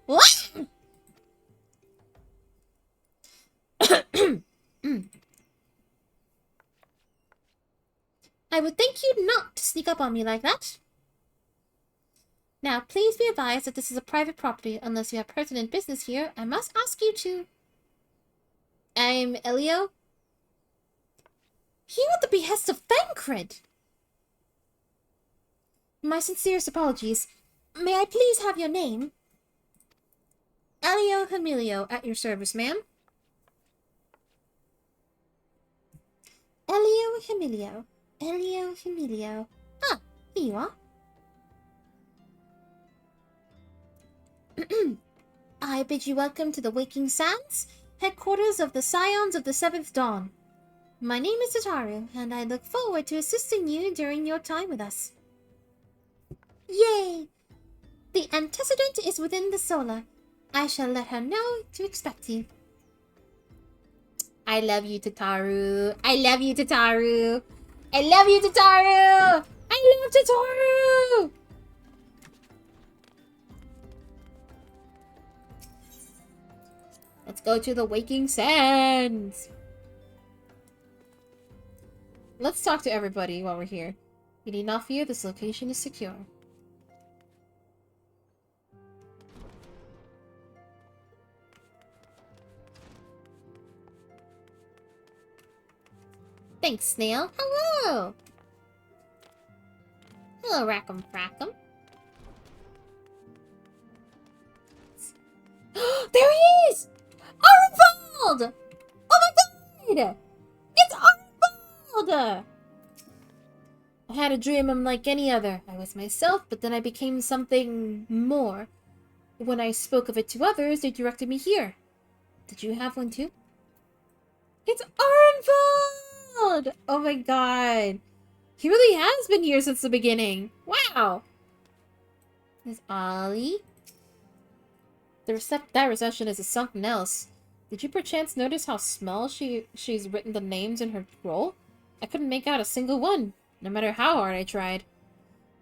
what? I would thank you not to sneak up on me like that. Now, please be advised that this is a private property. Unless you have pertinent business here, I must ask you to... I'm Elio. Here at the behest of Thancred. My sincerest apologies. May I please have your name? Elio Emilio, at your service, ma'am. Elio Emilio. Elio Emilio. Ah, here you are. I bid you welcome to the Waking Sands, headquarters of the Scions of the Seventh Dawn. My name is Tataru, and I look forward to assisting you during your time with us. Yay! The antecedent is within the Solar. I shall let her know to expect you. I love you, Tataru. I love you, Tataru. I love you, Tataru. I love Tataru. Let's go to the Waking Sands. Let's talk to everybody while we're here. You need not fear, this location is secure. Thanks, Snail. Hello! Hello, Rackham Frackham. There he is! Arnold! Oh my god! It's Arnold! I had a dream unlike any other. I was myself, but then I became something more. When I spoke of it to others, they directed me here. Did you have one too? It's Arnold! Oh my god. He really has been here since the beginning. Wow! There's Ollie. That receptionist is something else. Did you perchance notice how small she's written the names in her scroll? I couldn't make out a single one, no matter how hard I tried.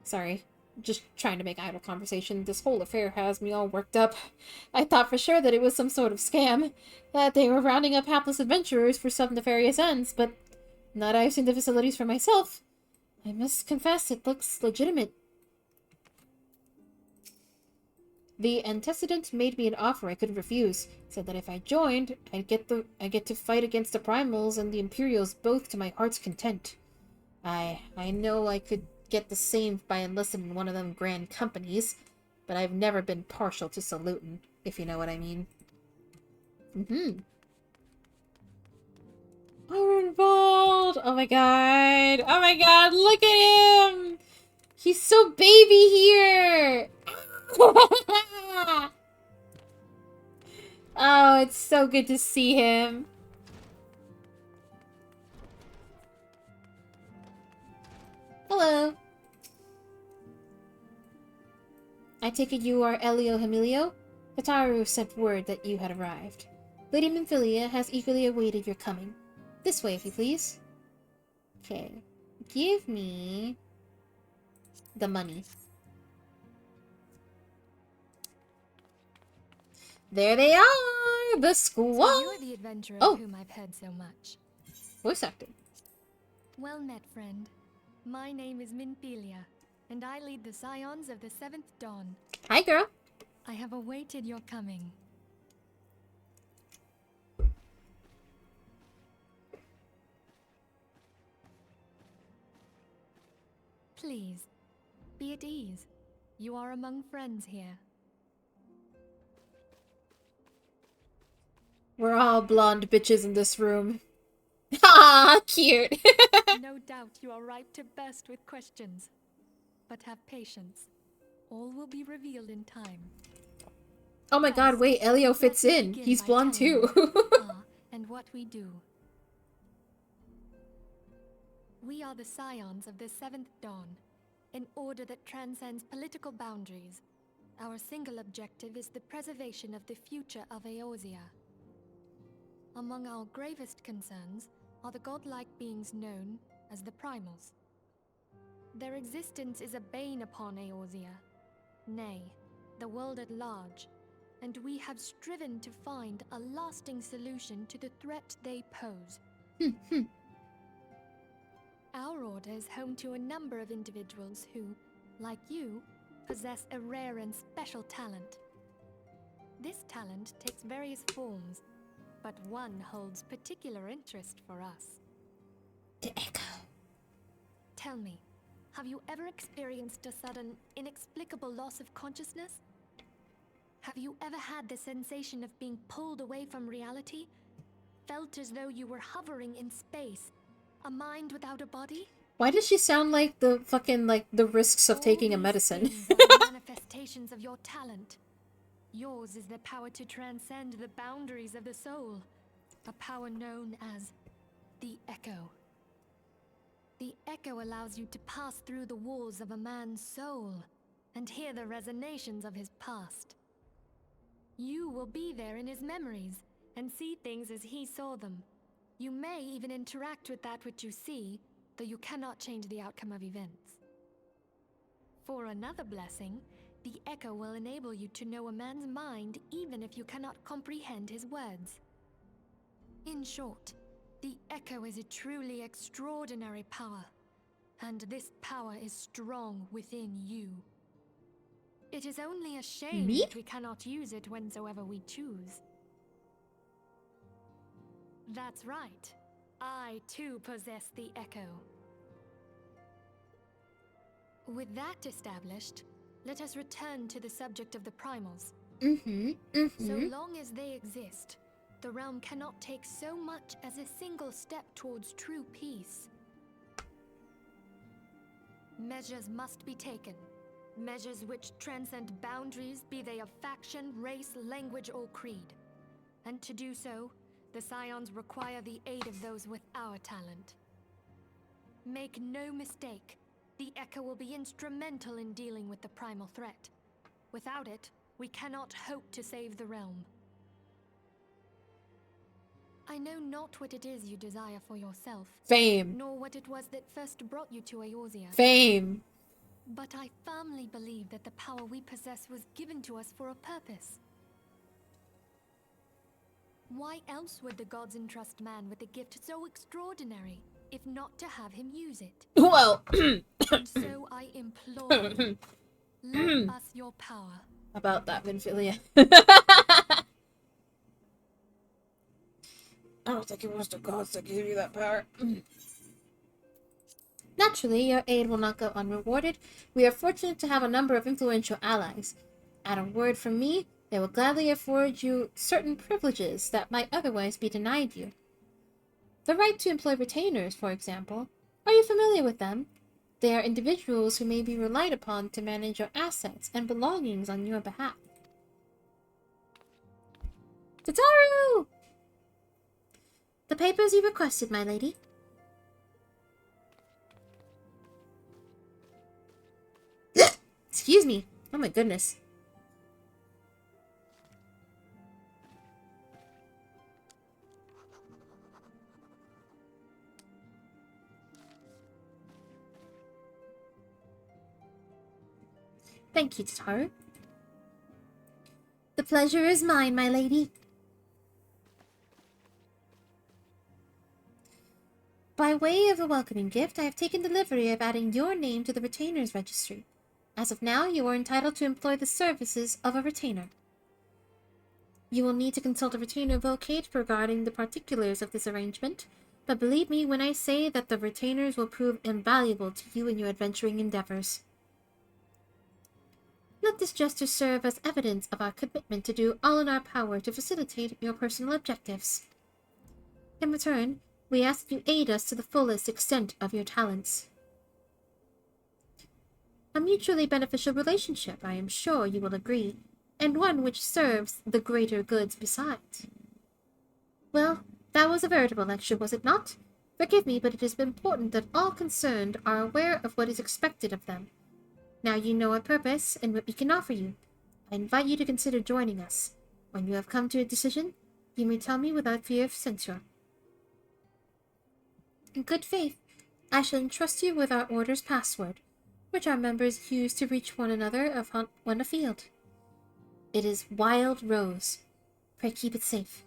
Sorry, just trying to make idle conversation. This whole affair has me all worked up. I thought for sure that it was some sort of scam, that they were rounding up hapless adventurers for some nefarious ends, but now that I've seen the facilities for myself, I must confess it looks legitimate. The antecedent made me an offer I couldn't refuse. Said that if I joined, I'd get to fight against the Primals and the Imperials both to my heart's content. I know I could get the same by enlisting in one of them grand companies, but I've never been partial to saluting, if you know what I mean. Ironbolt! Oh my god! Oh my god, look at him! He's so baby here! Oh, it's so good to see him. Hello. I take it you are Elio Hamilio? Hataru sent word that you had arrived. Lady Minfilia has eagerly awaited your coming. This way, if you please. Okay. Give me the money. There they are! The squad! So you're the adventurer of whom I've heard so much. Voice acting. Well met, friend. My name is Minfilia, and I lead the Scions of the Seventh Dawn. Hi, girl. I have awaited your coming. Please, be at ease. You are among friends here. We're all blonde bitches in this room. Ah, cute. No doubt you are ripe to burst with questions. But have patience. All will be revealed in time. Oh my god, wait, Elio fits in. He's blonde too. And what we do. We are the Scions of the Seventh Dawn, an order that transcends political boundaries. Our single objective is the preservation of the future of Eorzea. Among our gravest concerns are the godlike beings known as the Primals. Their existence is a bane upon Eorzea, nay, the world at large, and we have striven to find a lasting solution to the threat they pose. Our order is home to a number of individuals who, like you, possess a rare and special talent. This talent takes various forms, but one holds particular interest for us. The Echo. Tell me, have you ever experienced a sudden, inexplicable loss of consciousness? Have you ever had the sensation of being pulled away from reality? Felt as though you were hovering in space? A mind without a body? Why does she sound like the fucking, like, the risks of taking a medicine? Manifestations of your talent. Yours is the power to transcend the boundaries of the soul. A power known as the Echo. The Echo allows you to pass through the walls of a man's soul and hear the resonations of his past. You will be there in his memories and see things as he saw them, You may even interact with that which you see, though you cannot change the outcome of events. For another blessing, the echo will enable you to know a man's mind even if you cannot comprehend his words. In short, the echo is a truly extraordinary power, and this power is strong within you. It is only a shame Me? that we cannot use it whensoever we choose. That's right. I too possess the echo. With that established, let us return to the subject of the primals. So long as they exist, the realm cannot take so much as a single step towards true peace. Measures must be taken. Measures which transcend boundaries, be they of faction, race, language, or creed. And to do so, the Scions require the aid of those with our talent. Make no mistake, the Echo will be instrumental in dealing with the primal threat. Without it, we cannot hope to save the realm. I know not what it is you desire for yourself. Fame. Nor what it was that first brought you to Eorzea. Fame. But I firmly believe that the power we possess was given to us for a purpose. Why else would the gods entrust man with a gift so extraordinary, if not to have him use it? Well. And so I implore you, lend us your power. About that, Vinfilia. I don't think it was the gods that gave you that power. Naturally, your aid will not go unrewarded. We are fortunate to have a number of influential allies. At a word from me, they will gladly afford you certain privileges that might otherwise be denied you. The right to employ retainers, for example. Are you familiar with them? They are individuals who may be relied upon to manage your assets and belongings on your behalf. Tataru! The papers you requested, my lady. Excuse me. Oh my goodness. Thank you, Tataru. The pleasure is mine, my lady. By way of a welcoming gift, I have taken delivery of adding your name to the Retainers Registry. As of now, you are entitled to employ the services of a retainer. You will need to consult a retainer vocate regarding the particulars of this arrangement, but believe me when I say that the retainers will prove invaluable to you in your adventuring endeavors. Let this gesture serve as evidence of our commitment to do all in our power to facilitate your personal objectives. In return, we ask that you aid us to the fullest extent of your talents. A mutually beneficial relationship, I am sure you will agree, and one which serves the greater goods besides. Well, that was a veritable lecture, was it not? Forgive me, but it is important that all concerned are aware of what is expected of them. Now you know our purpose and what we can offer you. I invite you to consider joining us. When you have come to a decision, you may tell me without fear of censure. In good faith, I shall entrust you with our order's password, which our members use to reach one another when afield. It is Wild Rose. Pray keep it safe.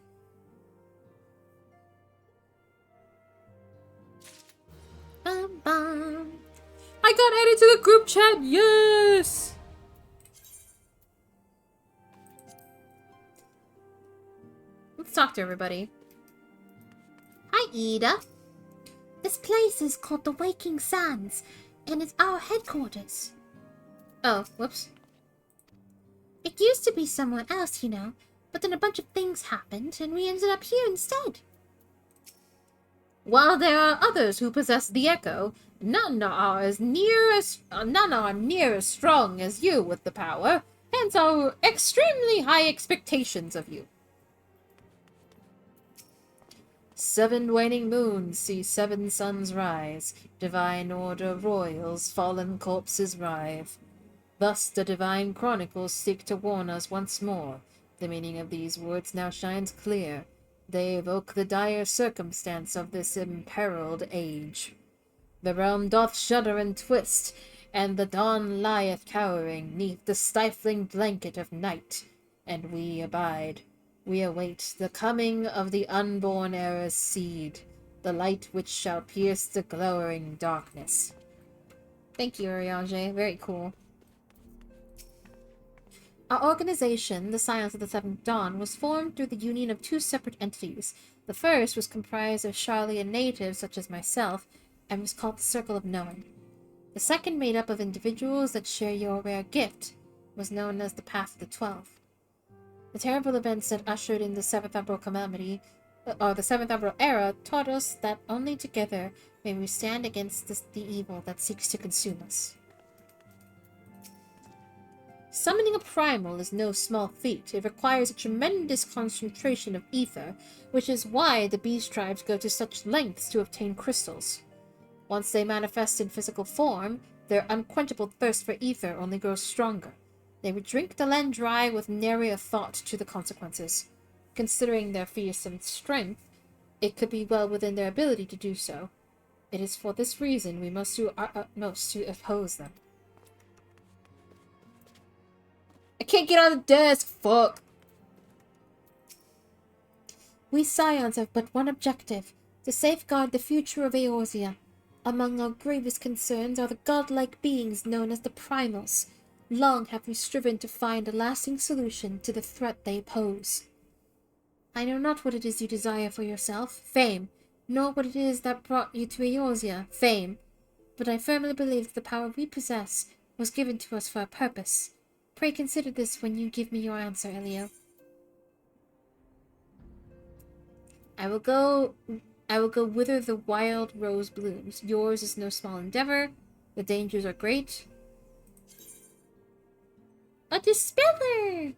Bum, bum. I got added to the group chat, yes! Let's talk to everybody. Hi, Ida. This place is called the Waking Sands, and it's our headquarters. Oh, whoops. It used to be somewhere else, you know, but then a bunch of things happened, and we ended up here instead. While there are others who possess the Echo, none are near as strong as you with the power, hence our extremely high expectations of you. 7 waning moons see 7 suns rise, divine order roils, fallen corpses writhe. Thus the divine chronicles seek to warn us once more. The meaning of these words now shines clear. They evoke the dire circumstance of this imperiled age. The realm doth shudder and twist, and the dawn lieth cowering 'neath the stifling blanket of night, and we abide. We await the coming of the unborn era's seed, the light which shall pierce the glowering darkness. Thank you, Urianger. Very cool. Our organization, the Scions of the Seventh Dawn, was formed through the union of two separate entities. The first was comprised of Charlian natives such as myself, and was called the Circle of Knowing. The second, made up of individuals that share your rare gift, was known as the Path of the 12. The terrible events that ushered in the Seventh Umbral Calamity, or the Seventh Umbral Era, taught us that only together may we stand against the evil that seeks to consume us. Summoning a primal is no small feat. It requires a tremendous concentration of ether, which is why the beast tribes go to such lengths to obtain crystals. Once they manifest in physical form, their unquenchable thirst for ether only grows stronger. They would drink the land dry with nary a thought to the consequences. Considering their fearsome strength, it could be well within their ability to do so. It is for this reason we must do our utmost to oppose them. I can't get on the desk, fuck! We Scions have but one objective, to safeguard the future of Eorzea. Among our gravest concerns are the godlike beings known as the Primals. Long have we striven to find a lasting solution to the threat they pose. I know not what it is you desire for yourself, fame, nor what it is that brought you to Eorzea, fame, but I firmly believe that the power we possess was given to us for a purpose. Pray consider this when you give me your answer, Elio. I will go wither the wild rose blooms. Yours is no small endeavor. The dangers are great. A dispeller!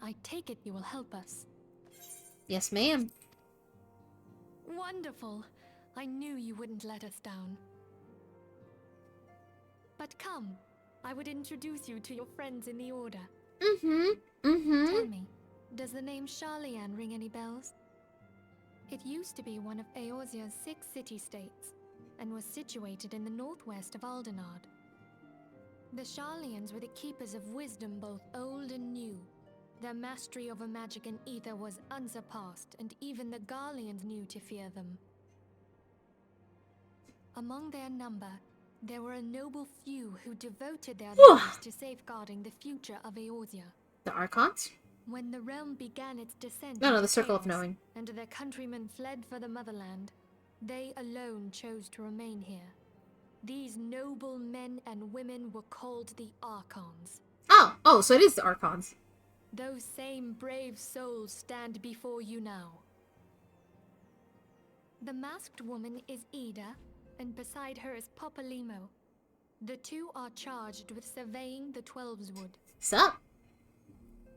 I take it you will help us. Yes, ma'am. Wonderful! I knew you wouldn't let us down. But come, I would introduce you to your friends in the Order. Tell me, does the name Charlian ring any bells? It used to be one of Eorzea's 6 city-states, and was situated in the northwest of Aldenard. The Charlians were the keepers of wisdom both old and new. Their mastery over magic and ether was unsurpassed, and even the Garleans knew to fear them. Among their number, there were a noble few who devoted their lives to safeguarding the future of Eorzea. The Archons? When the realm began its descent No, into the Circle of chaos, Knowing. and their countrymen fled for the motherland, they alone chose to remain here. These noble men and women were called the Archons. Oh, so it is the Archons. Those same brave souls stand before you now. The masked woman is Ida, and beside her is Popolimo. The two are charged with surveying the Twelveswood. Sup?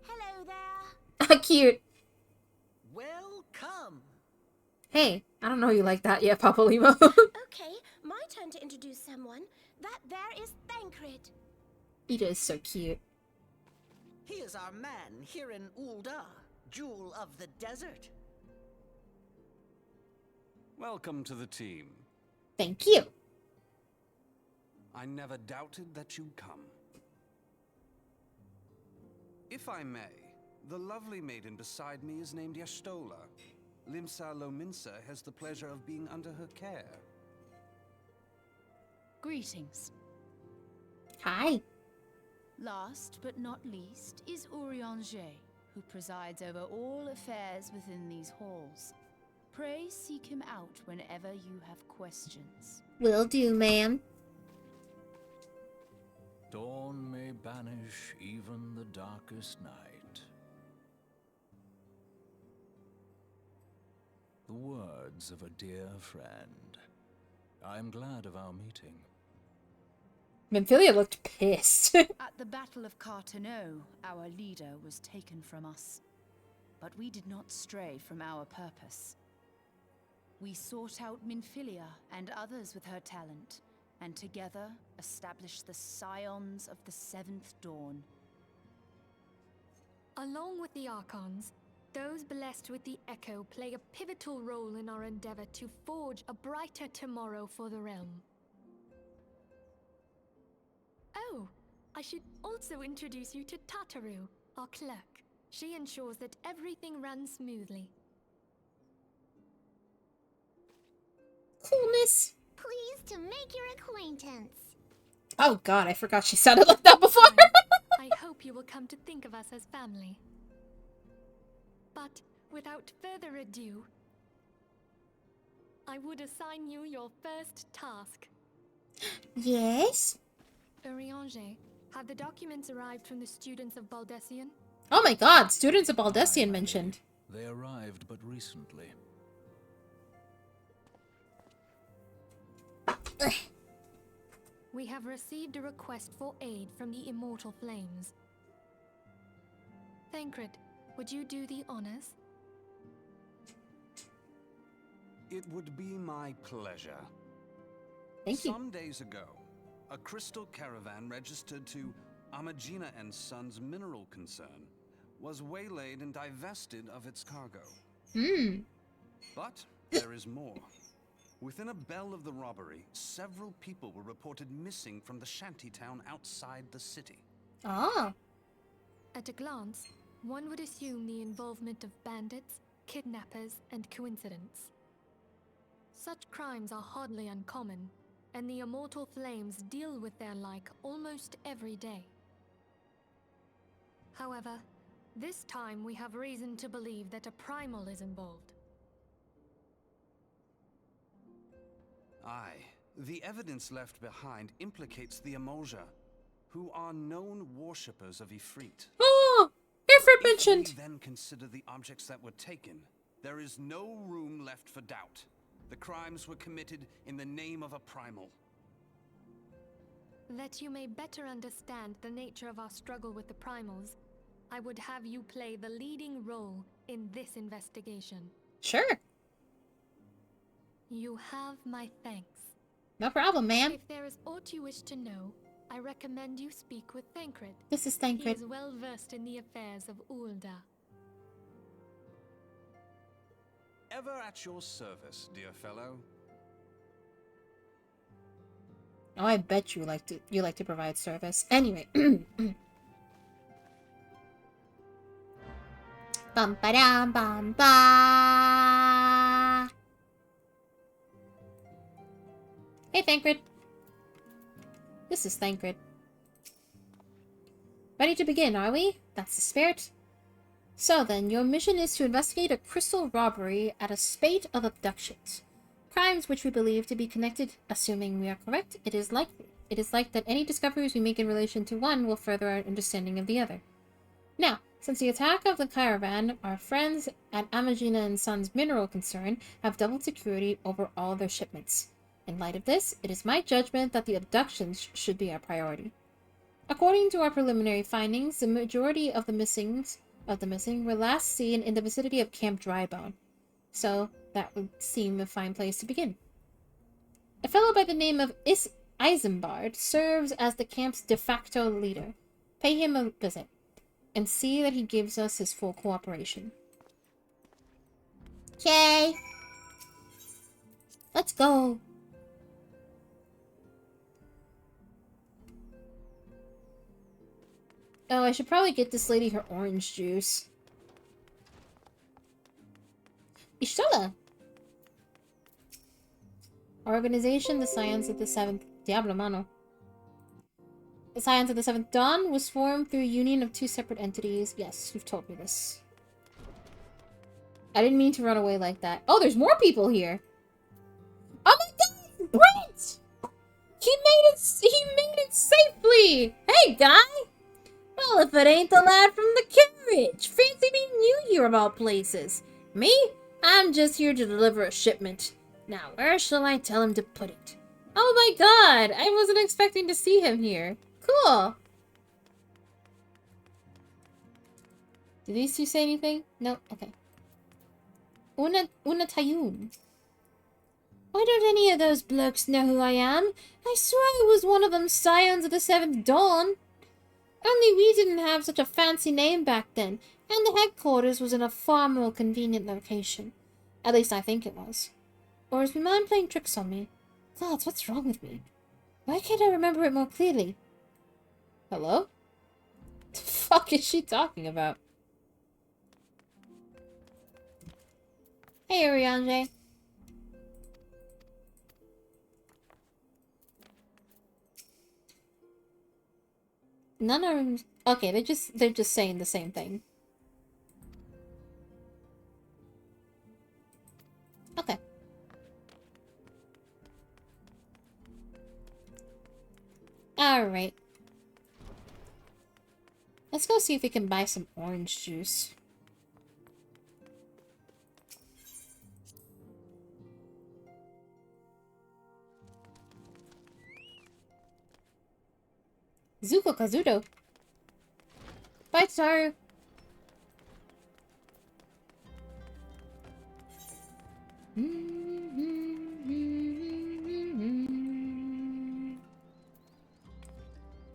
Hello there. Cute. Welcome. Hey, I don't know you like that yet, Papolimo. Okay, my turn to introduce someone. That there is Thancred. Ida is so cute. He is our man here in Ul'dah, Jewel of the Desert. Welcome to the team. Thank you. I never doubted that you'd come. If I may, the lovely maiden beside me is named Y'shtola. Limsa Lominsa has the pleasure of being under her care. Greetings. Hi. Last but not least is Urianger, who presides over all affairs within these halls. Pray seek him out whenever you have questions. Will do, ma'am. Dawn may banish even the darkest night. The words of a dear friend. I am glad of our meeting. Memphilia looked pissed. At the Battle of Carteneau, our leader was taken from us. But we did not stray from our purpose. We sought out Minfilia and others with her talent, and together established the Scions of the Seventh Dawn. Along with the Archons, those blessed with the Echo play a pivotal role in our endeavor to forge a brighter tomorrow for the realm. Oh, I should also introduce you to Tataru, our clerk. She ensures that everything runs smoothly. Coolness. Pleased to make your acquaintance. Oh god, I forgot she sounded like that before. I hope you will come to think of us as family. But without further ado, I would assign you your first task. Yes? Urianger, have the documents arrived from the students of Baldessian? Oh my god, students of Baldessian Aye, mentioned. They arrived but recently. We have received a request for aid from the Immortal Flames. Thancred, would you do the honors? It would be my pleasure. Thank you. Some days ago, a crystal caravan registered to Amagina and Sons Mineral Concern was waylaid and divested of its cargo. But there is more. Within a bell of the robbery, several people were reported missing from the shantytown outside the city. Ah. At a glance, one would assume the involvement of bandits, kidnappers, and coincidence. Such crimes are hardly uncommon, and the Immortal Flames deal with their like almost every day. However, this time we have reason to believe that a primal is involved. Aye, the evidence left behind implicates the Emulja, who are known worshippers of Ifrit. Oh, Ifrit mentioned. If we then consider the objects that were taken, there is no room left for doubt. The crimes were committed in the name of a primal. That you may better understand the nature of our struggle with the primals, I would have you play the leading role in this investigation. Sure. You have my thanks. No problem, ma'am. If there is aught you wish to know, I recommend you speak with Thancred. This is He Thancred. is well versed in the affairs of Ulda. Ever at your service, dear fellow. Oh, I bet you like to provide service. Anyway. Bum ba dum bum ba. Hey, Thancred. This is Thancred. Ready to begin, are we? That's the spirit. So then, your mission is to investigate a crystal robbery at a spate of abductions. Crimes which we believe to be connected, assuming we are correct, it is likely that any discoveries we make in relation to one will further our understanding of the other. Now, since the attack of the caravan, our friends at Amagina and Sons Mineral Concern have doubled security over all their shipments. In light of this, it is my judgment that the abductions should be our priority. According to our preliminary findings, the majority of the missing were last seen in the vicinity of Camp Drybone, so that would seem a fine place to begin. A fellow by the name of Isambard serves as the camp's de facto leader. Pay him a visit, and see that he gives us his full cooperation. Okay. Let's go. Oh, I should probably get this lady her orange juice. Ishtola! Organization, the Scions of the Seventh... Diablo Mano. The Scions of the Seventh Dawn was formed through a union of two separate entities. Yes, you've told me this. I didn't mean to run away like that. Oh, there's more people here! Oh my god! Brent! He made it safely! Hey, guy! Well, if it ain't the lad from the carriage! Fancy meeting you here of all places! Me? I'm just here to deliver a shipment. Now, where shall I tell him to put it? Oh my god! I wasn't expecting to see him here. Cool! Did these two say anything? No? Okay. Una Tayun. Why don't any of those blokes know who I am? I swear I was one of them Scions of the Seventh Dawn. Only we didn't have such a fancy name back then, and the headquarters was in a far more convenient location. At least I think it was. Or is my mind playing tricks on me? Gods, what's wrong with me? Why can't I remember it more clearly? Hello? The fuck is she talking about? Hey, Urianger. None of them... Okay, they're just saying the same thing. Okay. Alright. Let's go see if we can buy some orange juice. Zuko Kazuto. Bye, Taru.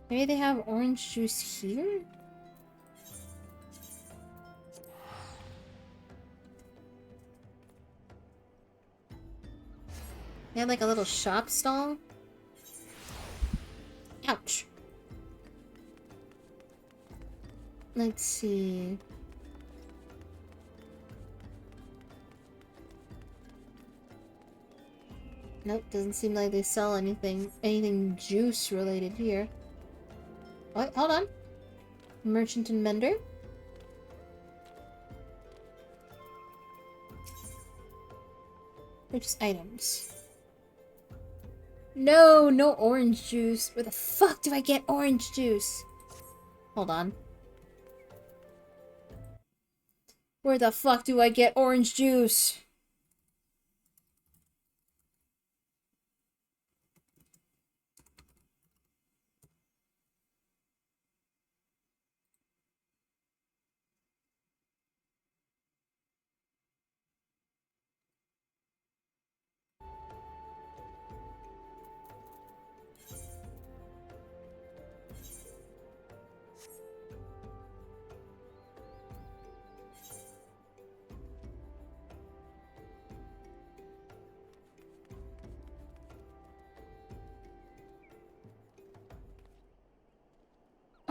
Maybe they have orange juice here? They have like a little shop stall? Ouch. Let's see. Nope, doesn't seem like they sell anything juice related here. Wait, hold on. Merchant and Mender. Purchase items. No, no orange juice. Where the fuck do I get orange juice? Hold on. Where the fuck do I get orange juice?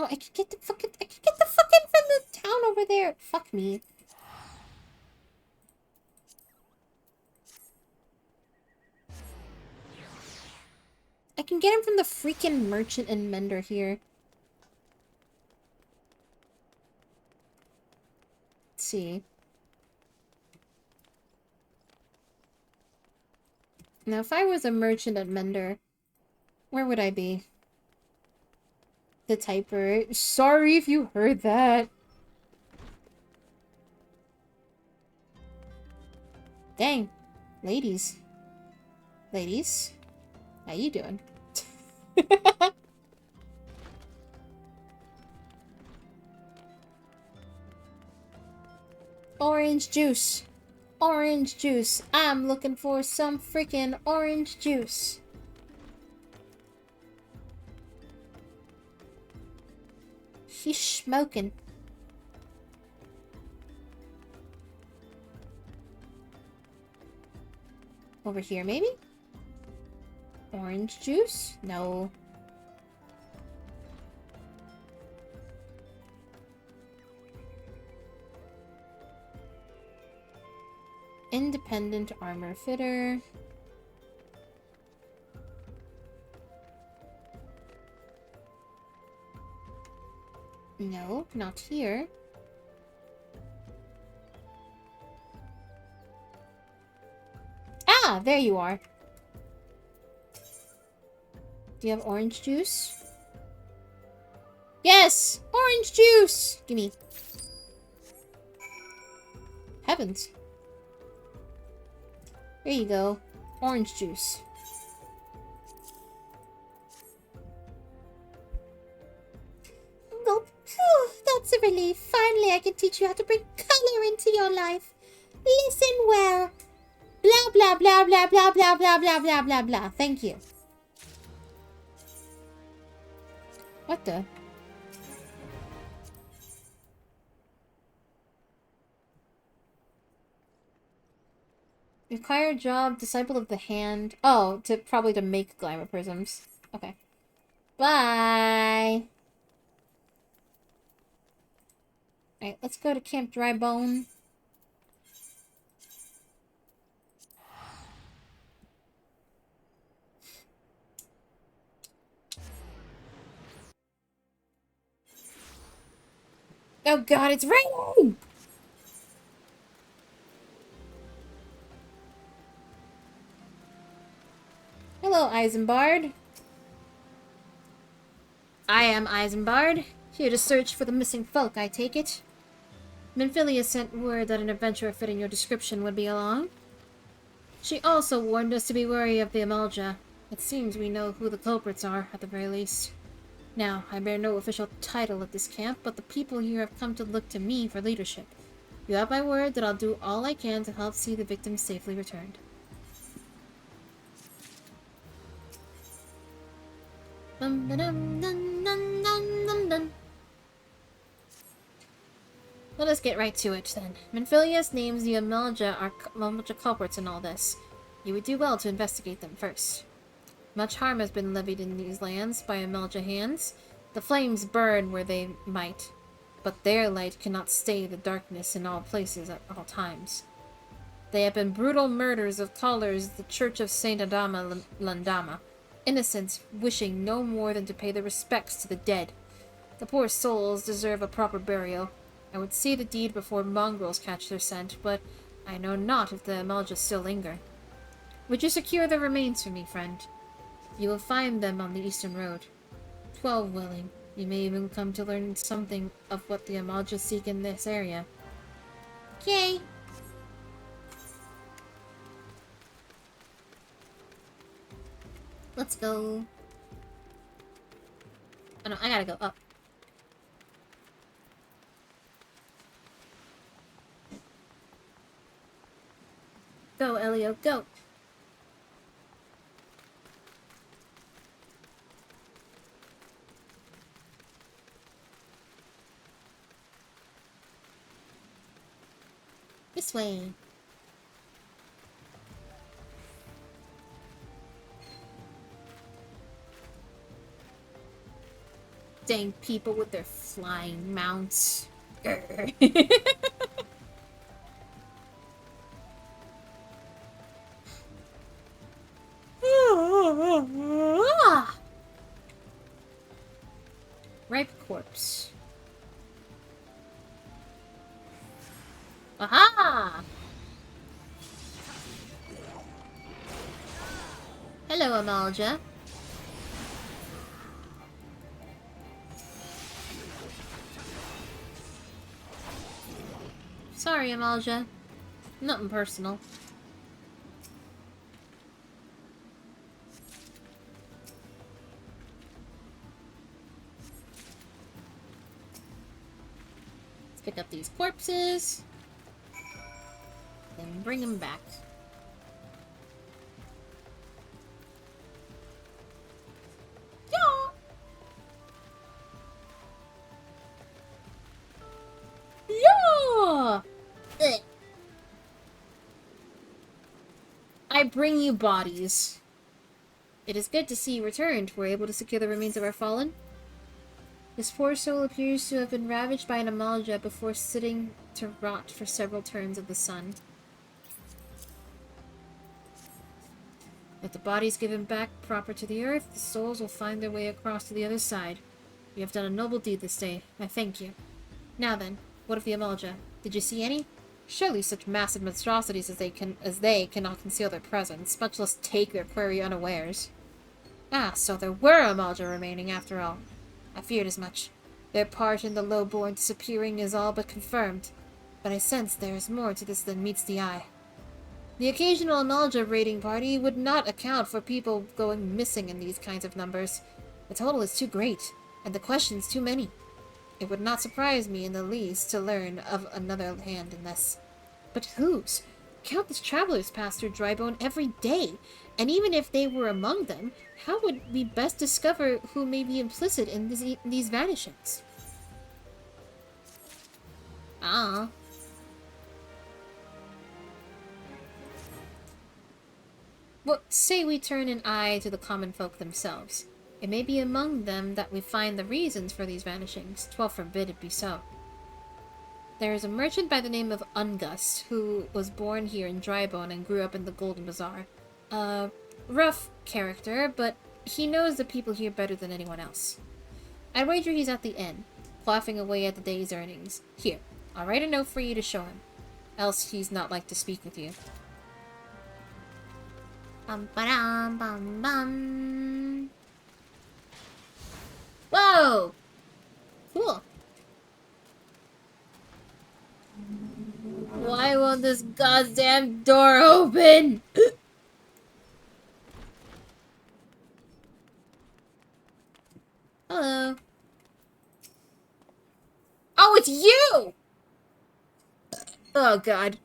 Oh, I can get the fucking from the town over there. Fuck me. I can get him from the freaking merchant and mender here. Let's see. Now, if I was a merchant and mender, where would I be? The typer. Sorry if you heard that. Dang. Ladies. Ladies. How you doing? Orange juice. Orange juice. I'm looking for some freaking orange juice. She's smoking. Over here, maybe? Orange juice? No. Independent armor fitter. No, not here. Ah, there you are. Do you have orange juice? Yes! Orange juice! Gimme. Heavens. There you go. Orange juice. Gulp. Whew, that's a relief. Finally, I can teach you how to bring color into your life. Listen well. Blah, blah, blah, blah, blah, blah, blah, blah, blah, blah, blah. Thank you. What the? Require job, Disciple of the Hand. Oh, probably to make glamour prisms. Okay. Bye! Alright, let's go to Camp Drybone. Oh god, it's raining! Hello, Isambard. I am Isambard, here to search for the missing folk, I take it. Minfilia sent word that an adventurer fitting your description would be along. She also warned us to be wary of the Amalja. It seems we know who the culprits are, at the very least. Now, I bear no official title at this camp, but the people here have come to look to me for leadership. You have my word that I'll do all I can to help see the victims safely returned. Dun, dun, dun, dun, dun, dun, dun, dun. Let us get right to it, then. Minfilius names the Amalja are Amalja culprits in all this. You would do well to investigate them first. Much harm has been levied in these lands by Amalja hands. The flames burn where they might, but their light cannot stay the darkness in all places at all times. They have been brutal murders of callers the Church of Saint Adama Landama, innocents wishing no more than to pay their respects to the dead. The poor souls deserve a proper burial. I would see the deed before mongrels catch their scent, but I know not if the Amalja still linger. Would you secure their remains for me, friend? You will find them on the eastern road. 12 willing. You may even come to learn something of what the Amalja seek in this area. Okay. Let's go. Oh no, I gotta go up. Go, Elio, go! This way. Dang people with their flying mounts. Ripe corpse. Aha! Hello, Amalja. Sorry, Amalja. Nothing personal. Let's pick up these corpses. Then bring them back. Yeah! Yeah! Ugh. I bring you bodies. It is good to see you returned. We're able to secure the remains of our fallen. This poor soul appears to have been ravaged by an Amalja before sitting to rot for several turns of the sun. If the body's given back proper to the earth, the souls will find their way across to the other side. You have done a noble deed this day. I thank you. Now then, what of the Amalja? Did you see any? Surely such massive monstrosities as they cannot conceal their presence, much less take their quarry unawares. Ah, so there were Amalja remaining after all. I feared as much. Their part in the lowborn disappearing is all but confirmed, but I sense there is more to this than meets the eye. The occasional Amalja raiding party would not account for people going missing in these kinds of numbers. The total is too great, and the questions too many. It would not surprise me in the least to learn of another hand in this. But whose? Countless travelers pass through Drybone every day, and even if they were among them, how would we best discover who may be implicit in these vanishings? Ah. What say we turn an eye to the common folk themselves? It may be among them that we find the reasons for these vanishings. 'Twelve forbid it be so. There is a merchant by the name of Ungust, who was born here in Drybone and grew up in the Golden Bazaar. A rough character, but he knows the people here better than anyone else. I'd wager he's at the inn, quaffing away at the day's earnings. Here, I'll write a note for you to show him, else he's not like to speak with you. Bum-ba-dum-bum-bum. Whoa! Cool. Why won't this goddamn door open? Hello. Oh, it's you! Oh, God.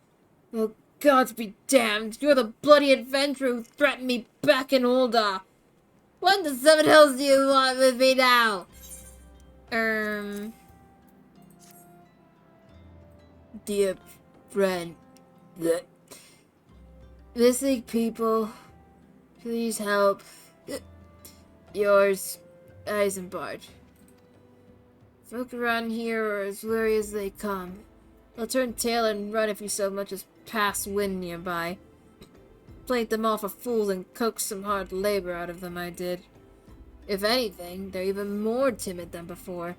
Oh, gods be damned. You're the bloody adventurer who threatened me back in Ulda. What the seven hells do you want with me now? Dear friend. Missing people. Please help. Yours, Eisenbart. Folk around here are as wary as they come. They'll turn tail and run if you so much as pass wind nearby. Played them all for fools and coaxed some hard labor out of them, I did. If anything, they're even more timid than before.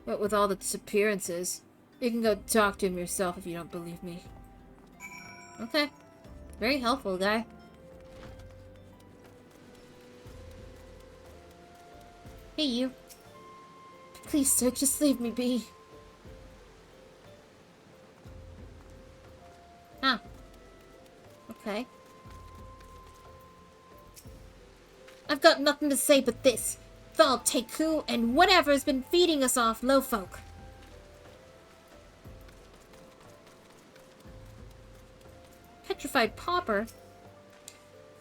What with all the disappearances, you can go talk to him yourself if you don't believe me. Okay. Very helpful, guy. Hey, you. Please, sir, just leave me be. Huh. Okay. I've got nothing to say but this. Thal Teku and whatever has been feeding us off low folk. Petrified pauper?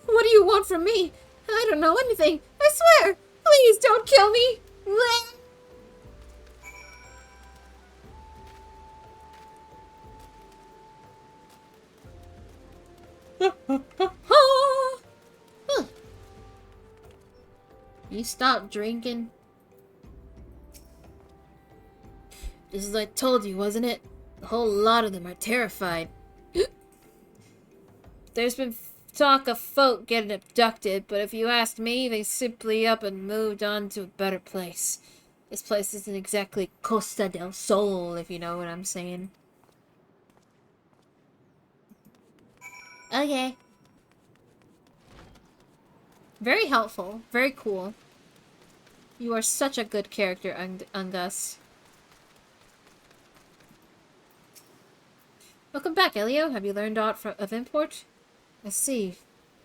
What do you want from me? I don't know anything. I swear. Please don't kill me. You stop drinking. Just as I told you, wasn't it? A whole lot of them are terrified. There's been talk of folk getting abducted, but if you ask me, they simply up and moved on to a better place. This place isn't exactly Costa del Sol, if you know what I'm saying. Okay. Very helpful. Very cool. You are such a good character, Ungus. Welcome back, Elio. Have you learned aught of import? I see.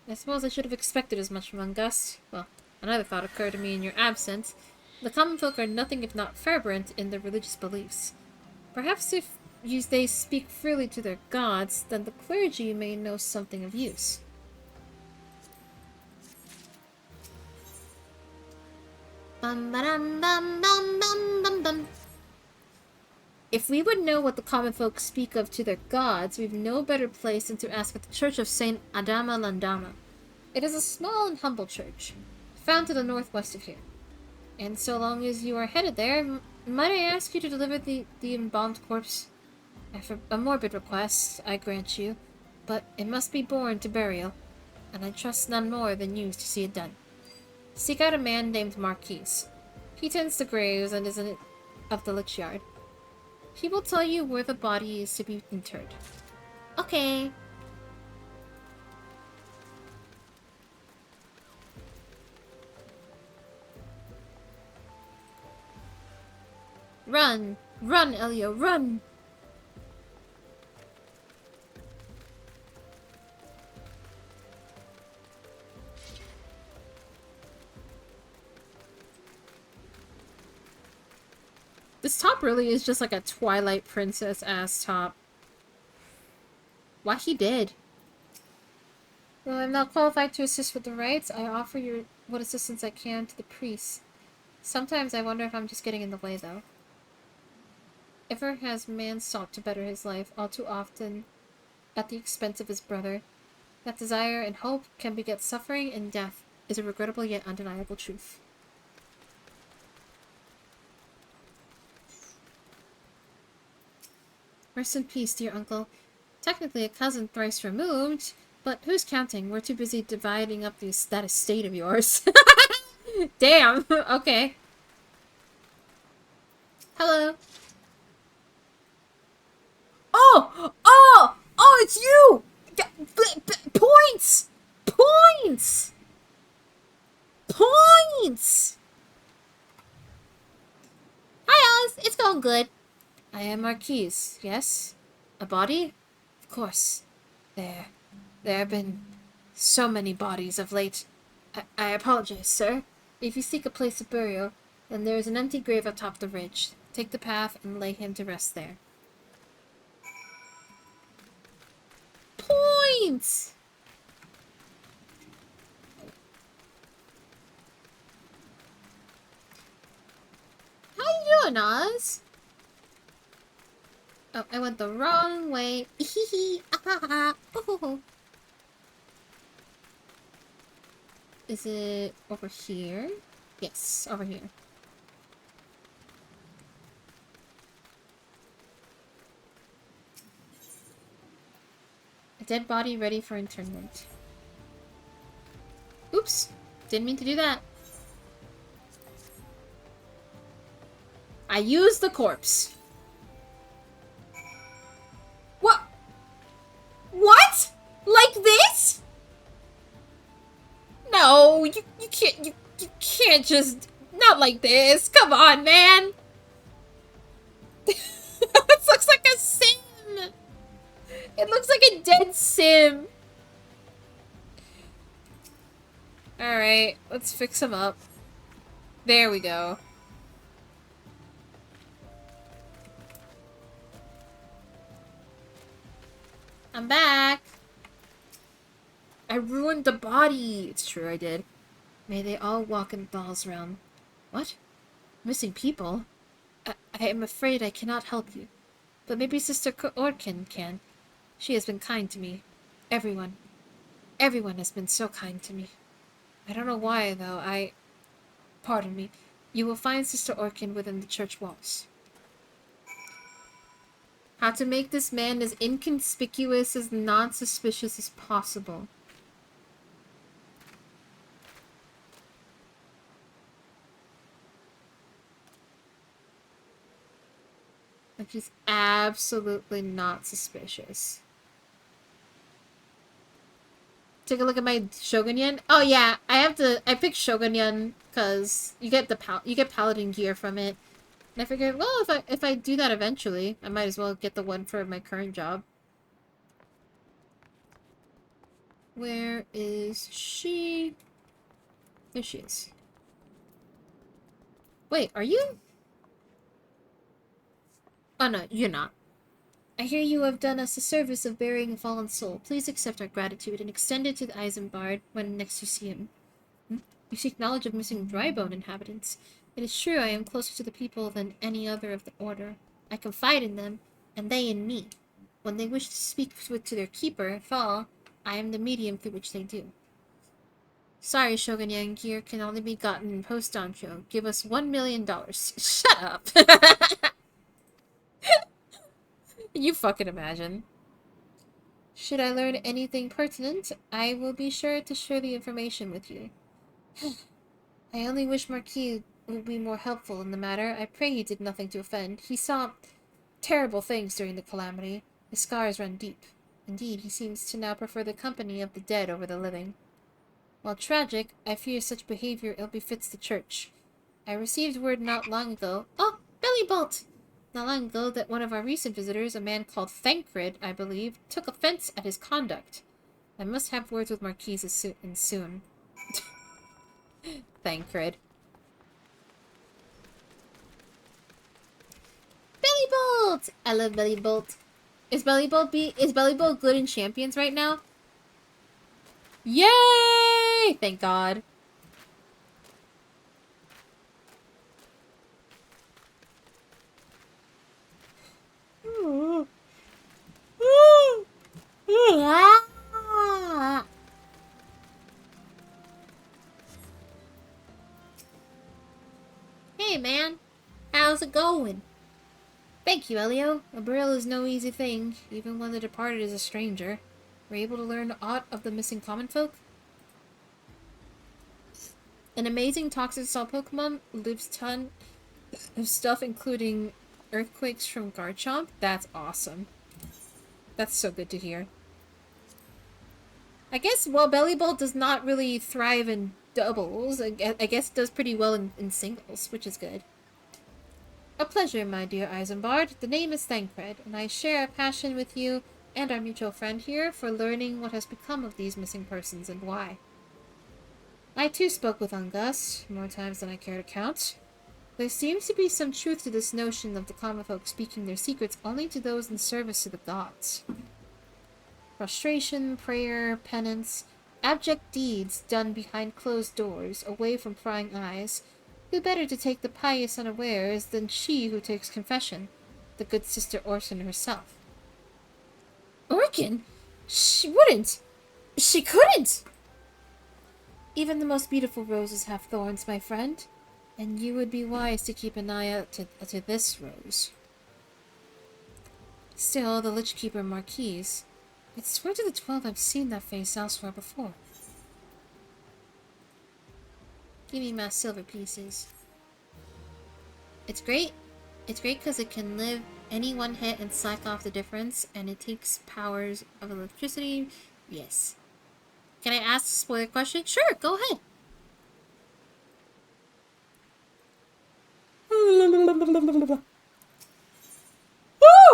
I suppose I should have expected as much from Ungus. Well, another thought occurred to me in your absence. The common folk are nothing if not fervent in their religious beliefs. Perhaps if they speak freely to their gods, then the clergy may know something of use. Bum ba dum bum bum bum bum bum. If we would know what the common folk speak of to their gods, we've no better place than to ask at the Church of Saint Adama Landama. It is a small and humble church, found to the northwest of here. And so long as you are headed there, might I ask you to deliver the embalmed corpse? A morbid request, I grant you, but it must be borne to burial, and I trust none more than you to see it done. Seek out a man named Marquise. He tends the graves and is of the lich yard. He will tell you where the body is to be interred. Okay. Run! Run, Elio, run! This top really is just like a Twilight Princess-ass top. Why he did. Well, I'm not qualified to assist with the rites. I offer what assistance I can to the priests. Sometimes I wonder if I'm just getting in the way, though. Ever has man sought to better his life, all too often at the expense of his brother. That desire and hope can beget suffering and death is a regrettable yet undeniable truth. Rest in peace, dear uncle. Technically a cousin thrice removed, but who's counting? We're too busy dividing up that estate of yours. Damn, okay. Hello. Oh! Oh! Oh, it's you! Points! Points! Points! Hi, Oz. It's going good. I am Marquise, yes? A body? Of course. There have been so many bodies of late. I apologize, sir. If you seek a place of burial, then there is an empty grave atop the ridge. Take the path and lay him to rest there. Points! How you doing, Oz? Oh, I went the wrong way. Is it over here? Yes, over here. A dead body ready for internment. Oops! Didn't mean to do that. I used the corpse. What? What? Like this? No, you can't just... Not like this. Come on, man. This looks like a sim. It looks like a dead sim. Alright, let's fix him up. There we go. I'm back. I ruined the body. It's true, I did. May they all walk in Thal's realm. What? Missing people? I am afraid I cannot help you. But maybe Sister Orkin can. She has been kind to me. Everyone. Everyone has been so kind to me. I don't know why, though. Pardon me. You will find Sister Orkin within the church walls. How to make this man as inconspicuous, as non-suspicious as possible. Like, he's absolutely not suspicious. Take a look at my Shogunyan. Oh yeah, I picked Shogunyan because you get paladin gear from it. And I figured, well, if I do that eventually, I might as well get the one for my current job. Where is she? There she is. Wait, are you? Oh no, you're not. I hear you have done us the service of burying a fallen soul. Please accept our gratitude and extend it to the Eisenbard when next you see him. You seek knowledge of missing Drybone inhabitants. It is true I am closer to the people than any other of the Order. I confide in them, and they in me. When they wish to speak to their keeper, Thal, I am the medium through which they do. Sorry, Shogun Yang, gear can only be gotten in post-donjo. Give us $1 million. Shut up! You fucking imagine. Should I learn anything pertinent, I will be sure to share the information with you. I only wish Marquis would be more helpful in the matter. I pray he did nothing to offend. He saw terrible things during the calamity. His scars run deep. Indeed, he seems to now prefer the company of the dead over the living. While tragic, I fear such behavior ill befits the church. I received word not long ago... Oh! Bellybolt! Not long ago that one of our recent visitors, a man called Thancred, I believe, took offense at his conduct. I must have words with Marquis soon. Thancred. Bellybolt! I love Bellybolt. Is Bellybolt good in Champions right now? Yay! Thank God. man. How's it going? Thank you, Elio. A burial is no easy thing, even when the departed is a stranger. Were you able to learn aught of the missing common folk? An amazing toxic cell Pokemon lives ton of stuff, including earthquakes from Garchomp. That's awesome. That's so good to hear. I guess, well, Bellibolt does not really thrive in doubles. I guess it does pretty well in singles, which is good. A pleasure, my dear Isambard. The name is Thancred, and I share a passion with you and our mutual friend here for learning what has become of these missing persons and why. I too spoke with Ungus, more times than I care to count. There seems to be some truth to this notion of the common folk speaking their secrets only to those in service to the gods. Frustration, prayer, penance, abject deeds done behind closed doors, away from prying eyes. Who better to take the pious unawares than she who takes confession, the good sister Orson herself? Orkin? She wouldn't! She couldn't! Even the most beautiful roses have thorns, my friend, and you would be wise to keep an eye out to this rose. Still, the Lich Keeper Marquise. I'd swear to the 12 I've seen that face elsewhere before. Give me my silver pieces. It's great. It's great because it can live any one hit and slack off the difference, and it takes powers of electricity. Yes. Can I ask a spoiler question? Sure, go ahead. Oh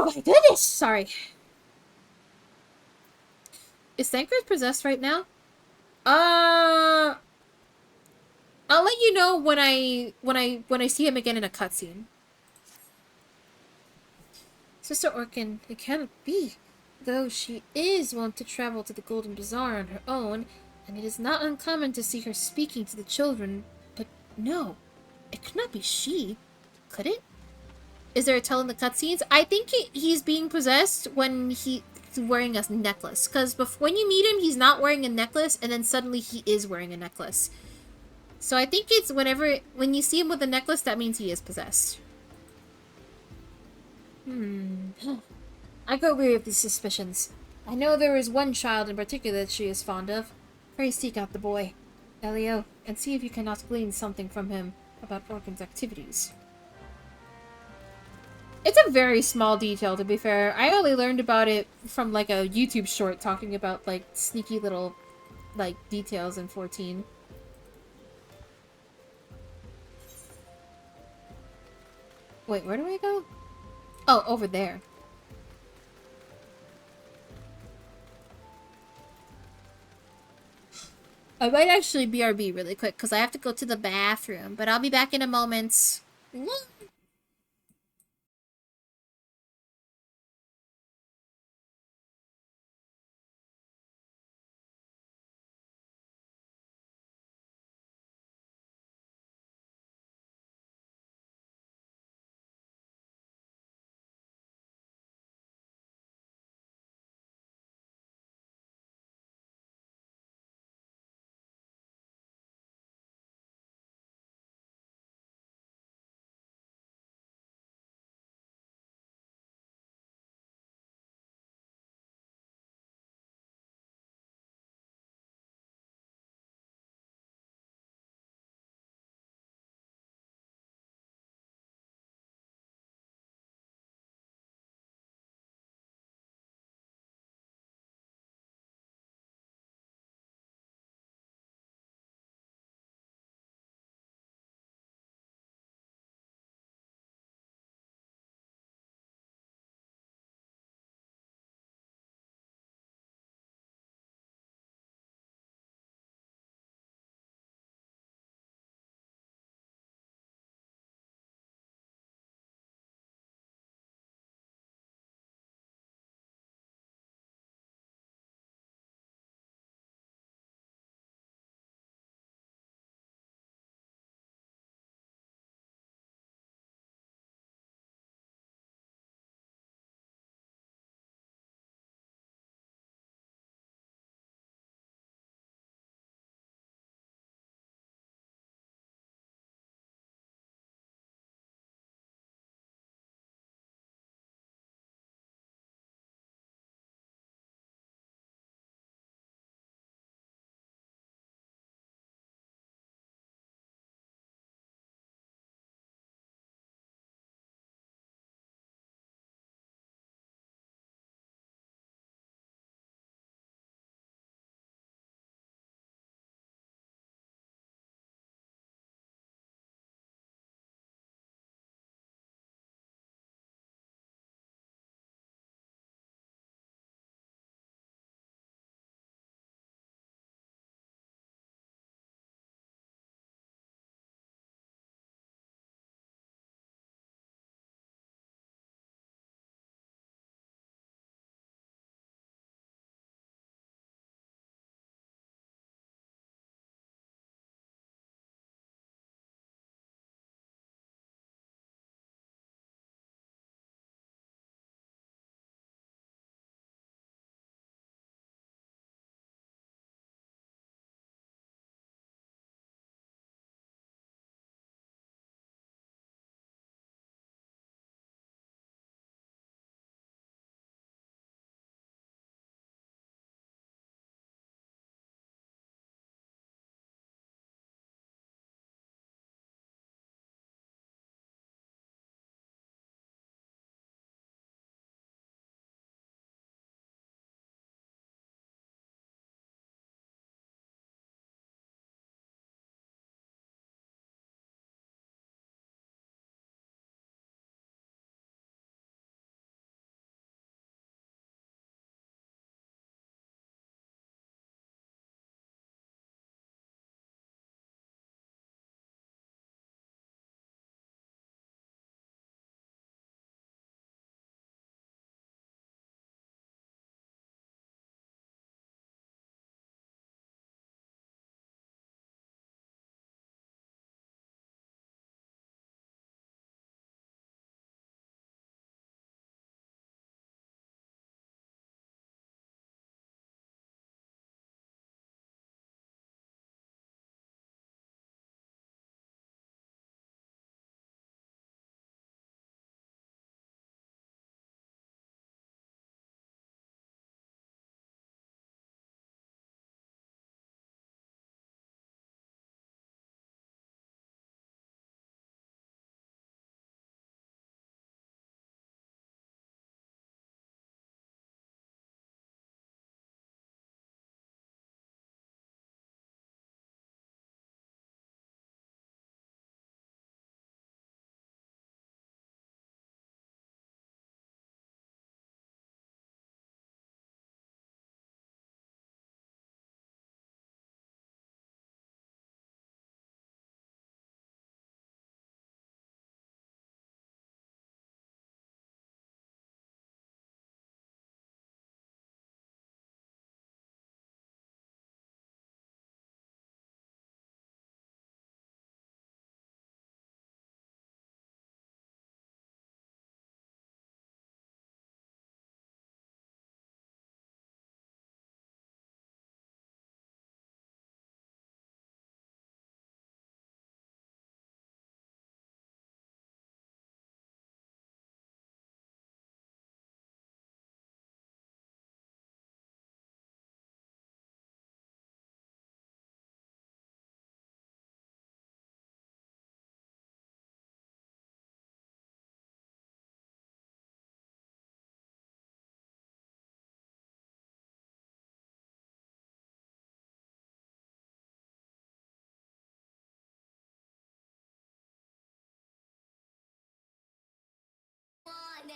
my goodness! Sorry. Is Thancred possessed right now? I'll let you know when I see him again in a cutscene. Sister Orkin, it cannot be. Though she is wont to travel to the Golden Bazaar on her own, and it is not uncommon to see her speaking to the children, but no, it could not be she. Could it? Is there a tell in the cutscenes? I think he's being possessed when he's wearing a necklace. Because when you meet him, he's not wearing a necklace, and then suddenly he is wearing a necklace. So I think it's when you see him with a necklace, that means he is possessed. I grow weary of these suspicions. I know there is one child in particular that she is fond of. Pray seek out the boy, Elio, and see if you cannot glean something from him about Orkin's activities. It's a very small detail, to be fair. I only learned about it from, like, a YouTube short talking about, like, sneaky little, like, details in 14. Wait, where do I go? Oh, over there. I might actually BRB really quick, because I have to go to the bathroom, but I'll be back in a moment.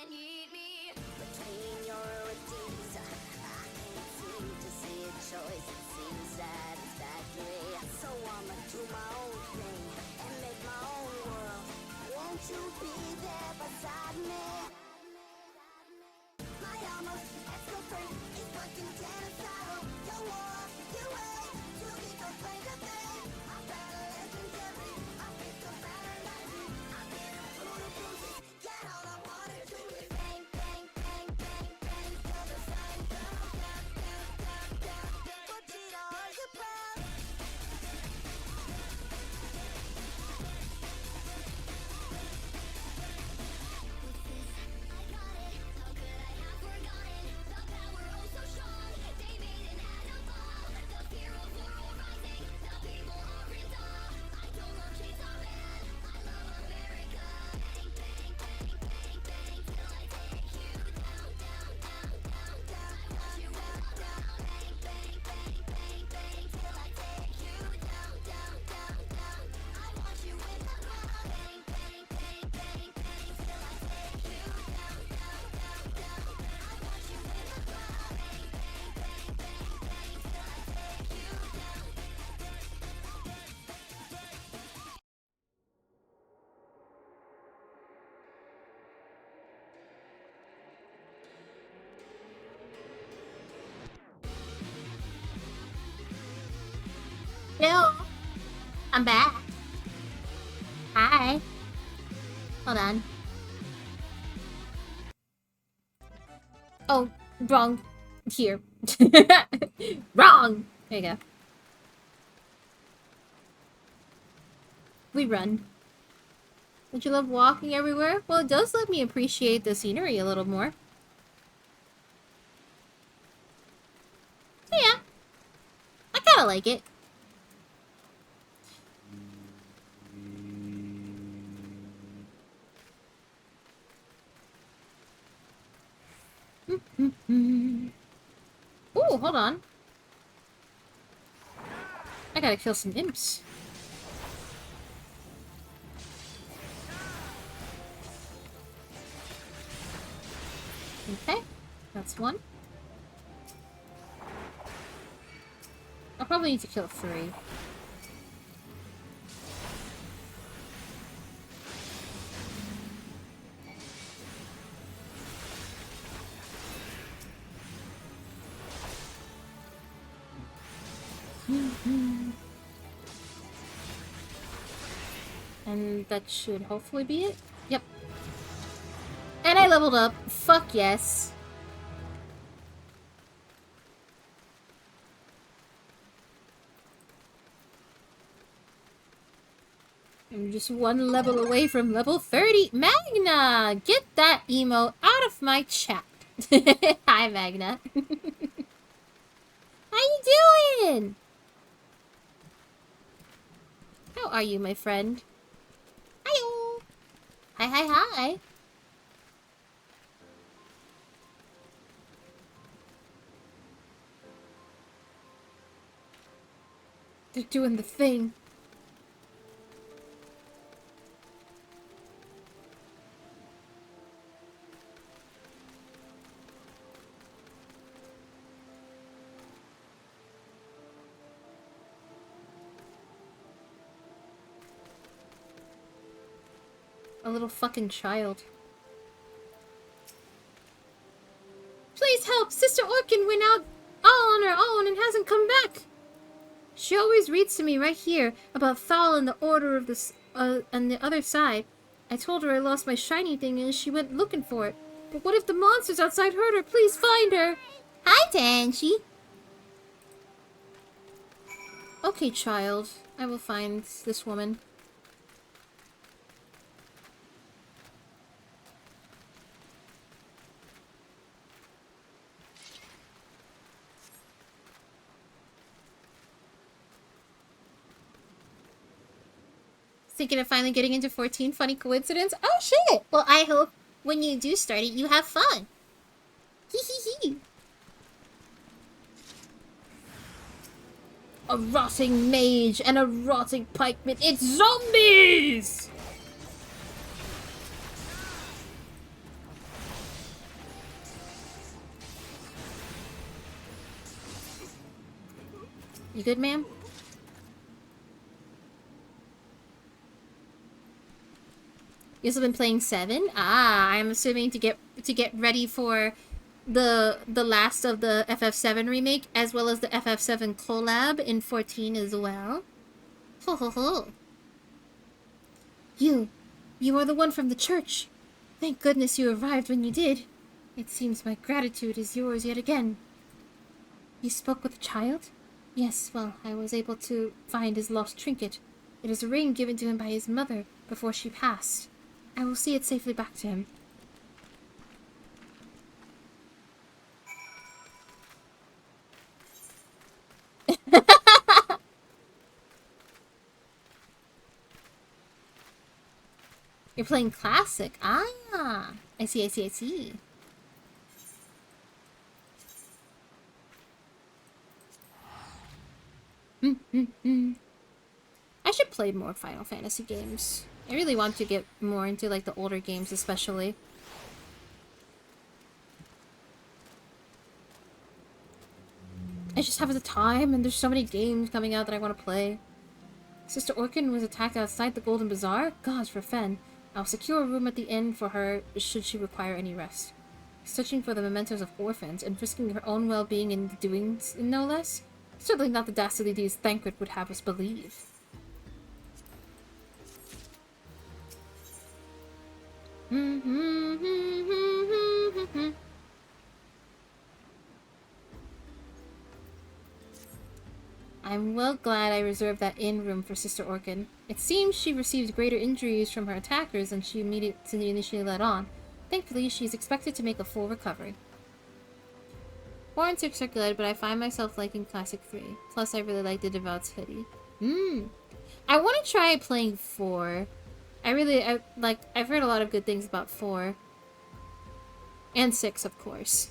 Between your teeth, I can't seem to see a choice. It seems satisfactory. So I'ma do my own thing and make my own world. Won't you be there beside me? My almost ex-girlfriend is working genocidal. You want, you hate, to be complained of me. I'm better legendary. I feel so paralyzing. I've been a fool of bruises. Get all I wanted to is bang, bang, bang, bang, bang. Till the sun goes down, down, down, down. Vegeta, are you proud? Hello. I'm back. Hi. Hold on. Oh, wrong. Here. Wrong! There you go. We run. Don't you love walking everywhere? Well, it does let me appreciate the scenery a little more. So yeah. I kinda like it. Ooh, hold on. I gotta kill some imps. Okay, that's one. I'll probably need to kill 3. And that should hopefully be it. Yep. And I leveled up. Fuck yes. I'm just one level away from level 30. Magna! Get that emo out of my chat. Hi, Magna. How you doing? How are you, my friend? Hi-yo! Hi, hi, hi! They're doing the thing. A little fucking child. Please help! Sister Orkin went out all on her own and hasn't come back! She always reads to me right here about Thal and the Order of the on the other side. I told her I lost my shiny thing and she went looking for it. But what if the monsters outside hurt her? Please find her! Hi, Tanshi! Okay, child. I will find this woman. Thinking of finally getting into 14. Funny coincidence? Oh shit! Well, I hope when you do start it, you have fun. Hee hee hee. A rotting mage and a rotting pikeman. It's zombies! You good, ma'am? You also been playing 7? Ah, I'm assuming to get ready for the last of the FF7 remake, as well as the FF7 collab in 14 as well. Ho ho ho. You are the one from the church. Thank goodness you arrived when you did. It seems my gratitude is yours yet again. You spoke with a child? Yes, well, I was able to find his lost trinket. It is a ring given to him by his mother before she passed. I will see it safely back to him. You're playing classic. Ah, I see, I see, I see. I should play more Final Fantasy games. I really want to get more into like the older games especially. I just haven't the time, and there's so many games coming out that I want to play. Sister Orkin was attacked outside the Golden Bazaar? Gods for Fen. I'll secure a room at the inn for her should she require any rest. Searching for the mementos of orphans and risking her own well-being in doing no less? Certainly not the dastardly deeds Thancred would have us believe. I'm well glad I reserved that inn room for Sister Orkin. It seems she received greater injuries from her attackers than she initially let on. Thankfully, she is expected to make a full recovery. 4 and 6 are good, but I find myself liking Classic 3. Plus, I really like the Devout's hoodie. I want to try playing 4. I've heard a lot of good things about 4. And 6, of course.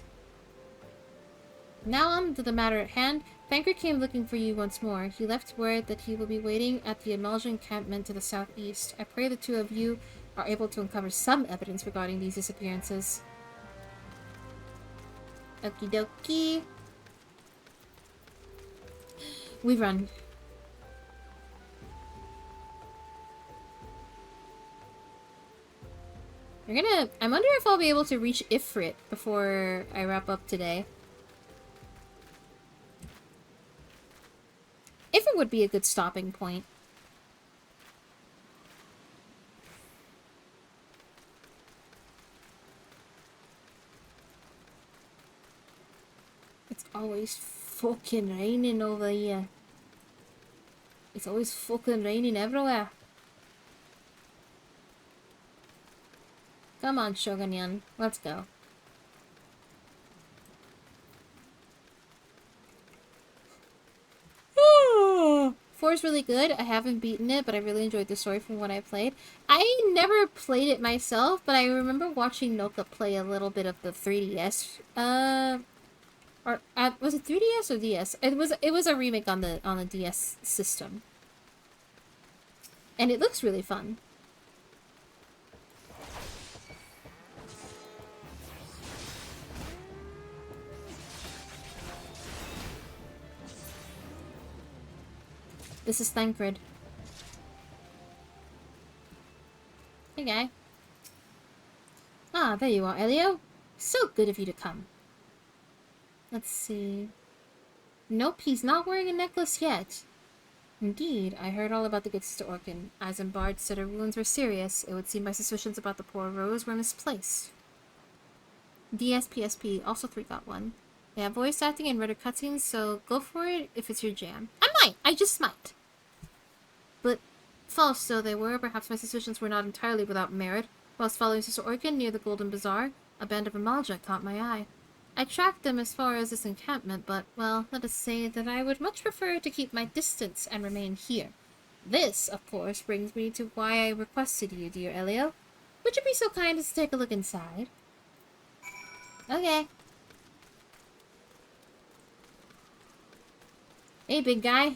Now on to the matter at hand. Thancred came looking for you once more. He left word that he will be waiting at the Amalja encampment to the southeast. I pray the two of you are able to uncover some evidence regarding these disappearances. Okie dokie. We run. I wonder if I'll be able to reach Ifrit before I wrap up today. Ifrit would be a good stopping point. It's always fucking raining over here. It's always fucking raining everywhere. Come on, Shogunyan. Let's go. Four is really good. I haven't beaten it, but I really enjoyed the story from what I played. I never played it myself, but I remember watching Noka play a little bit of the 3DS. Was it 3DS or DS? It was a remake on the DS system, and it looks really fun. This is Thancred. Hey, guy. Ah, there you are, Elio. So good of you to come. Let's see. Nope, he's not wearing a necklace yet. Indeed, I heard all about the good Sister Orkin. Isambard said her wounds were serious. It would seem my suspicions about the poor Rose were misplaced. DSPSP, also 3 got one. They have voice acting and reader cutscenes, so go for it if it's your jam. I just might. But false though they were, perhaps my suspicions were not entirely without merit. Whilst following Sister Orkin near the Golden Bazaar, a band of Amalja caught my eye. I tracked them as far as this encampment, but, well, let us say that I would much prefer to keep my distance and remain here. This, of course, brings me to why I requested you, dear Elio. Would you be so kind as to take a look inside? Okay. Hey, big guy.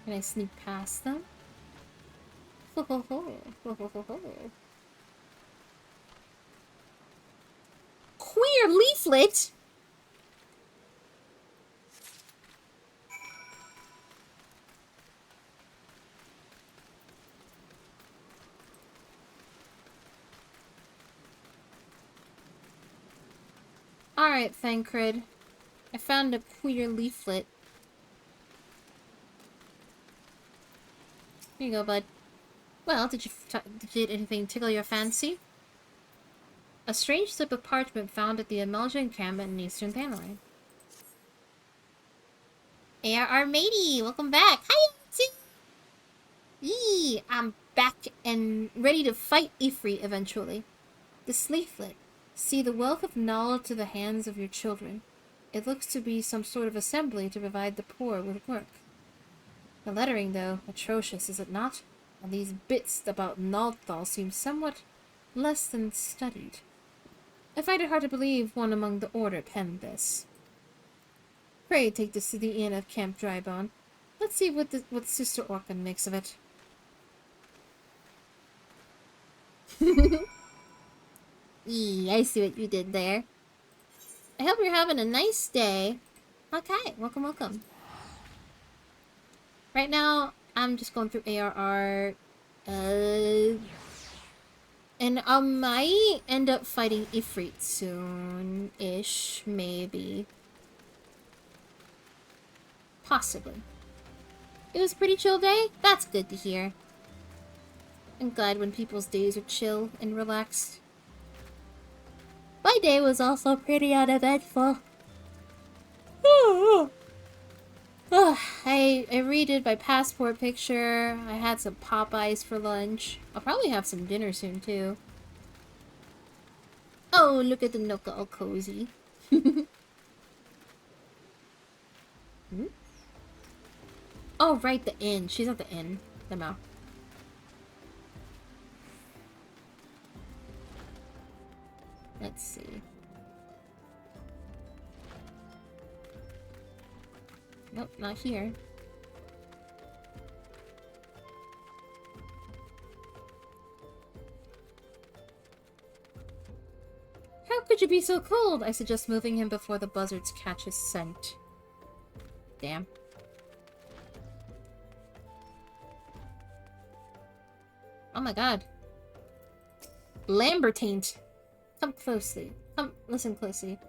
Can I sneak past them? Queer leaflet? Alright, Thancred. I found a queer leaflet. Here you go, bud. Well, did anything tickle your fancy? A strange slip of parchment found at the Amalja encampment in Eastern Thanline. ARR matey, welcome back. Hi, Yee, I'm back and ready to fight Ifrit eventually. This leaflet. See the wealth of knowledge to the hands of your children. It looks to be some sort of assembly to provide the poor with work. The lettering, though, atrocious, is it not? And these bits about Naldthal seem somewhat less than studied. I find it hard to believe one among the Order penned this. Pray take this to the inn of Camp Drybone. Let's see what Sister Orcan makes of it. Eee, I see what you did there. I hope you're having a nice day. Okay, welcome, welcome. Right now, I'm just going through ARR. And I might end up fighting Ifrit soon-ish, maybe. Possibly. It was a pretty chill day? That's good to hear. I'm glad when people's days are chill and relaxed. My day was also pretty uneventful. I redid my passport picture. I had some Popeyes for lunch. I'll probably have some dinner soon, too. Oh, look at the Nook all cozy. Hmm? Oh, right, the inn. She's at the inn. Somehow. Let's see. Nope, not here. How could you be so cold? I suggest moving him before the buzzards catch his scent. Damn. Oh my god. Lambertaint! Come closely. Come, listen closely.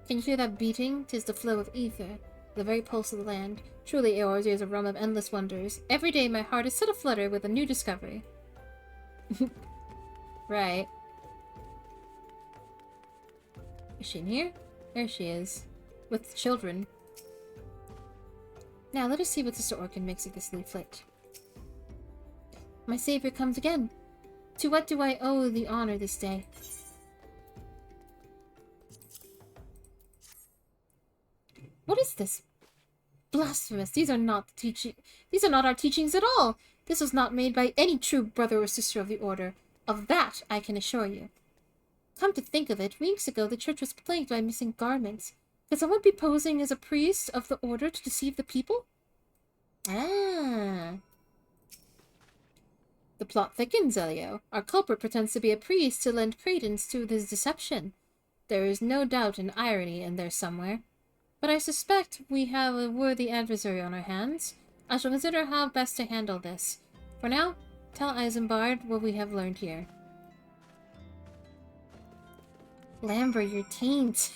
Can you hear that beating? 'Tis the flow of ether, the very pulse of the land. Truly, Eorzea is a realm of endless wonders. Every day my heart is set aflutter with a new discovery. Right. Is she in here? There she is. With the children. Now let us see what Sister Orcan makes of this leaflet. My savior comes again. To what do I owe the honor this day? What is this? Blasphemous! These are not our teachings at all. This was not made by any true brother or sister of the Order. Of that I can assure you. Come to think of it, weeks ago the church was plagued by missing garments. Could someone be posing as a priest of the Order to deceive the people? Ah. The plot thickens, Elio. Our culprit pretends to be a priest to lend credence to his deception. There is no doubt an irony in there somewhere. But I suspect we have a worthy adversary on our hands. I shall consider how best to handle this. For now, tell Isambard what we have learned here. Lamber, your taint.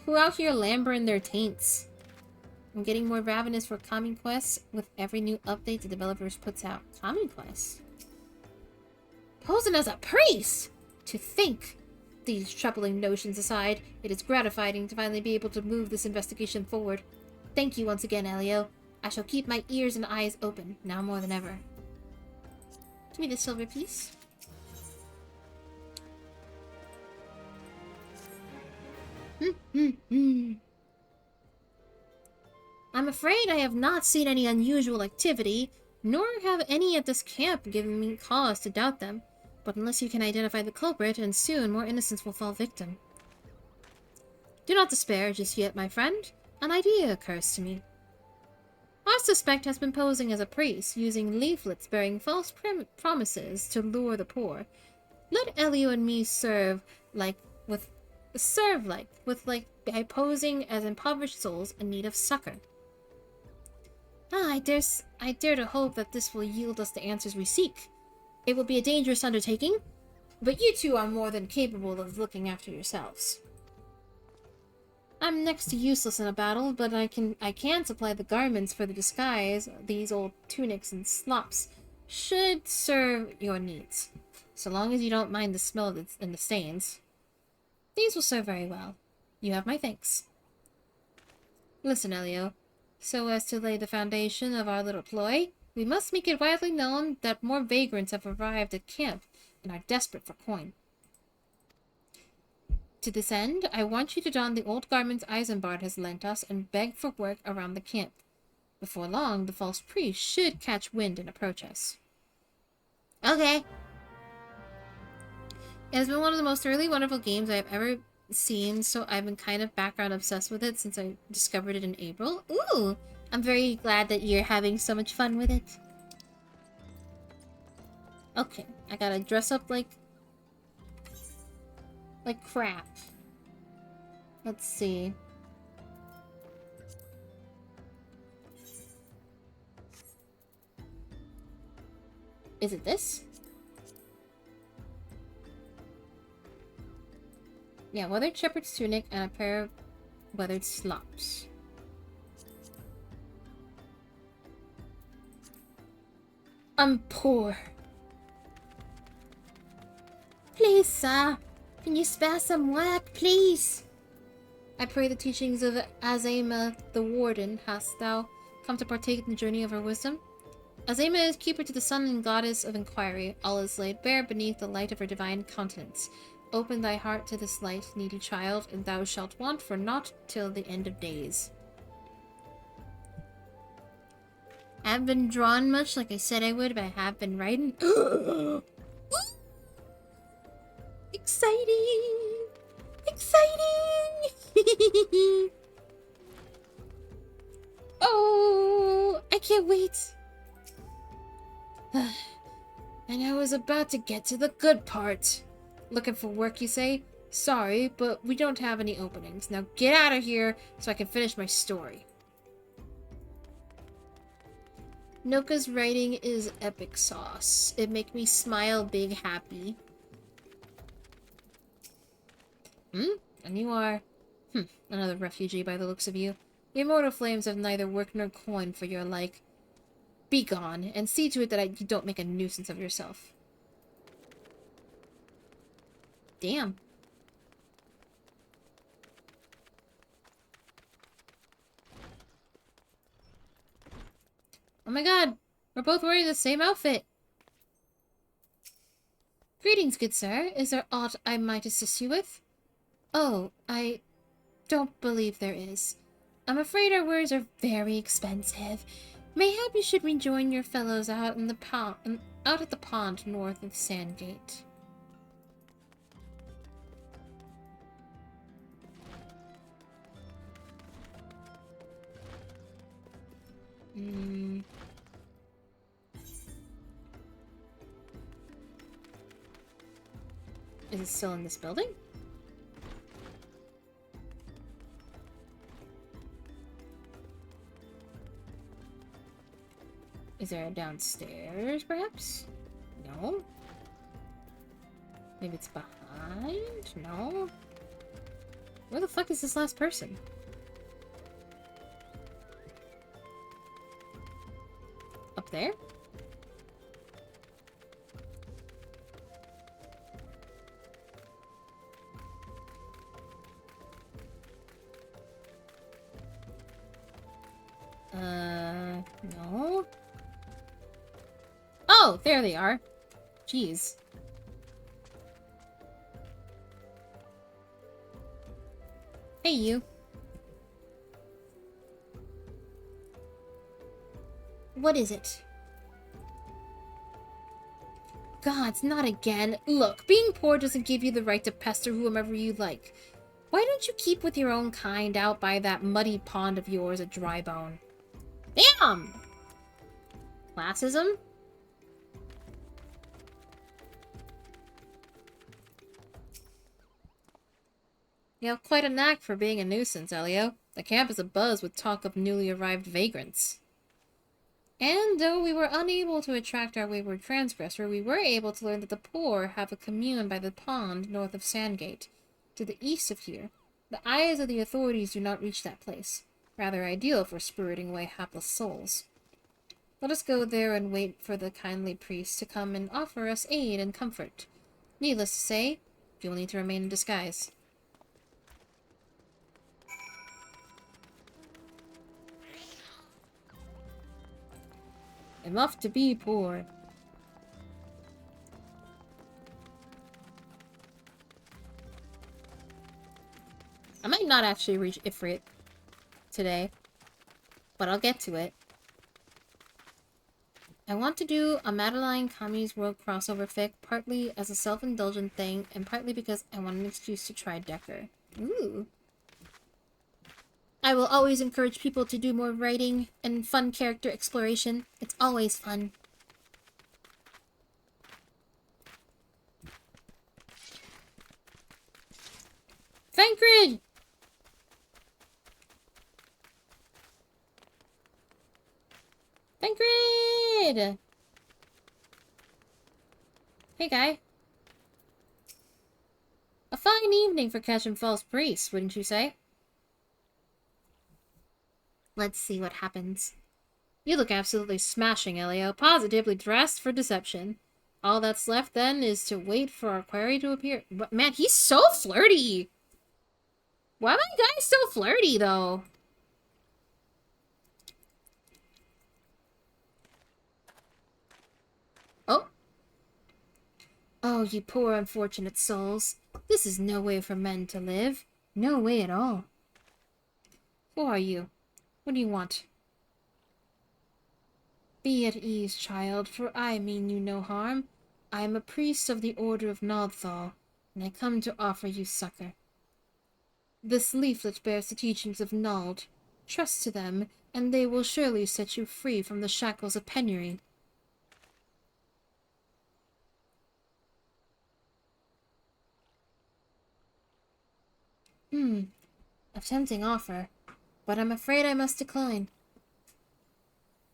Who out here lambering their taints? I'm getting more ravenous for common quests with every new update the developers puts out. Common quests? Posing as a priest! To think! These troubling notions aside, it is gratifying to finally be able to move this investigation forward. Thank you once again, Elio. I shall keep my ears and eyes open, now more than ever. Give me the silver piece. I'm afraid I have not seen any unusual activity, nor have any at this camp given me cause to doubt them. But unless you can identify the culprit, and soon more innocents will fall victim. Do not despair just yet, my friend. An idea occurs to me. Our suspect has been posing as a priest, using leaflets bearing false promises to lure the poor. Let Elio and me serve by posing as impoverished souls in need of succor. I dare to hope that this will yield us the answers we seek. It will be a dangerous undertaking, but you two are more than capable of looking after yourselves. I'm next to useless in a battle, but I can supply the garments for the disguise. These old tunics and slops should serve your needs, so long as you don't mind the smell and the stains. These will serve very well. You have my thanks. Listen, Elio. So as to lay the foundation of our little ploy, we must make it widely known that more vagrants have arrived at camp and are desperate for coin. To this end, I want you to don the old garments Eisenbart has lent us and beg for work around the camp. Before long, the false priest should catch wind and approach us. Okay. It has been one of the most really wonderful games I've ever seen, so I've been kind of background obsessed with it since I discovered it in April. Ooh! I'm very glad that you're having so much fun with it. Okay, I gotta dress up like crap. Let's see. Is it this? Yeah, weathered shepherd's tunic and a pair of weathered slops. I'm poor. Please, sir. Can you spare some work, please? I pray the teachings of Azema the Warden. Hast thou come to partake in the journey of her wisdom? Azema is keeper to the sun and goddess of inquiry. All is laid bare beneath the light of her divine countenance. Open thy heart to this light, needy child, and thou shalt want for naught till the end of days. I haven't been drawn much like I said I would, but I have been writing. Exciting! Exciting! Oh, I can't wait. And I was about to get to the good part. Looking for work, you say? Sorry, but we don't have any openings. Now get out of here so I can finish my story. Noka's writing is epic sauce. It make me smile big happy. And you are... another refugee by the looks of you. Your mortal flames have neither work nor coin for your like. Be gone, and see to it that you don't make a nuisance of yourself. Damn. Oh my god, we're both wearing the same outfit. Greetings, good sir. Is there aught I might assist you with? Oh, I don't believe there is. I'm afraid our wares are very expensive. Mayhap you should rejoin your fellows out in the pond, out at the pond north of Sandgate. Is it still in this building? Is there a downstairs, perhaps? No. Maybe it's behind? No. Where the fuck is this last person? Up there? No. Oh, there they are. Jeez. Hey, you. What is it? Gods, not again. Look, being poor doesn't give you the right to pester whomever you like. Why don't you keep with your own kind out by that muddy pond of yours at Drybone? Damn! Classism? You have quite a knack for being a nuisance, Elio. The camp is abuzz with talk of newly arrived vagrants. And though we were unable to attract our wayward transgressor, we were able to learn that the poor have a commune by the pond north of Sandgate, to the east of here. The eyes of the authorities do not reach that place. Rather ideal for spiriting away hapless souls. Let us go there and wait for the kindly priest to come and offer us aid and comfort. Needless to say, you will need to remain in disguise. I'm off to be poor. I might not actually reach Ifrit today, but I'll get to it. I want to do a Madeline Kami's World crossover fic, partly as a self-indulgent thing, and partly because I want an excuse to try Decker. Ooh. I will always encourage people to do more writing and fun character exploration. It's always fun. Thancred! Thancred! Hey, guy. A fine evening for catching false priests, wouldn't you say? Let's see what happens. You look absolutely smashing, Elio. Positively dressed for deception. All that's left, then, is to wait for our quarry to appear. But, man, he's so flirty! Why are my guys so flirty, though? Oh. Oh, you poor unfortunate souls. This is no way for men to live. No way at all. Who are you? What do you want? Be at ease, child, for I mean you no harm. I am a priest of the Order of Nodthal, and I come to offer you succor. This leaflet bears the teachings of Nald. Trust to them, and they will surely set you free from the shackles of penury. A tempting offer, but I'm afraid I must decline.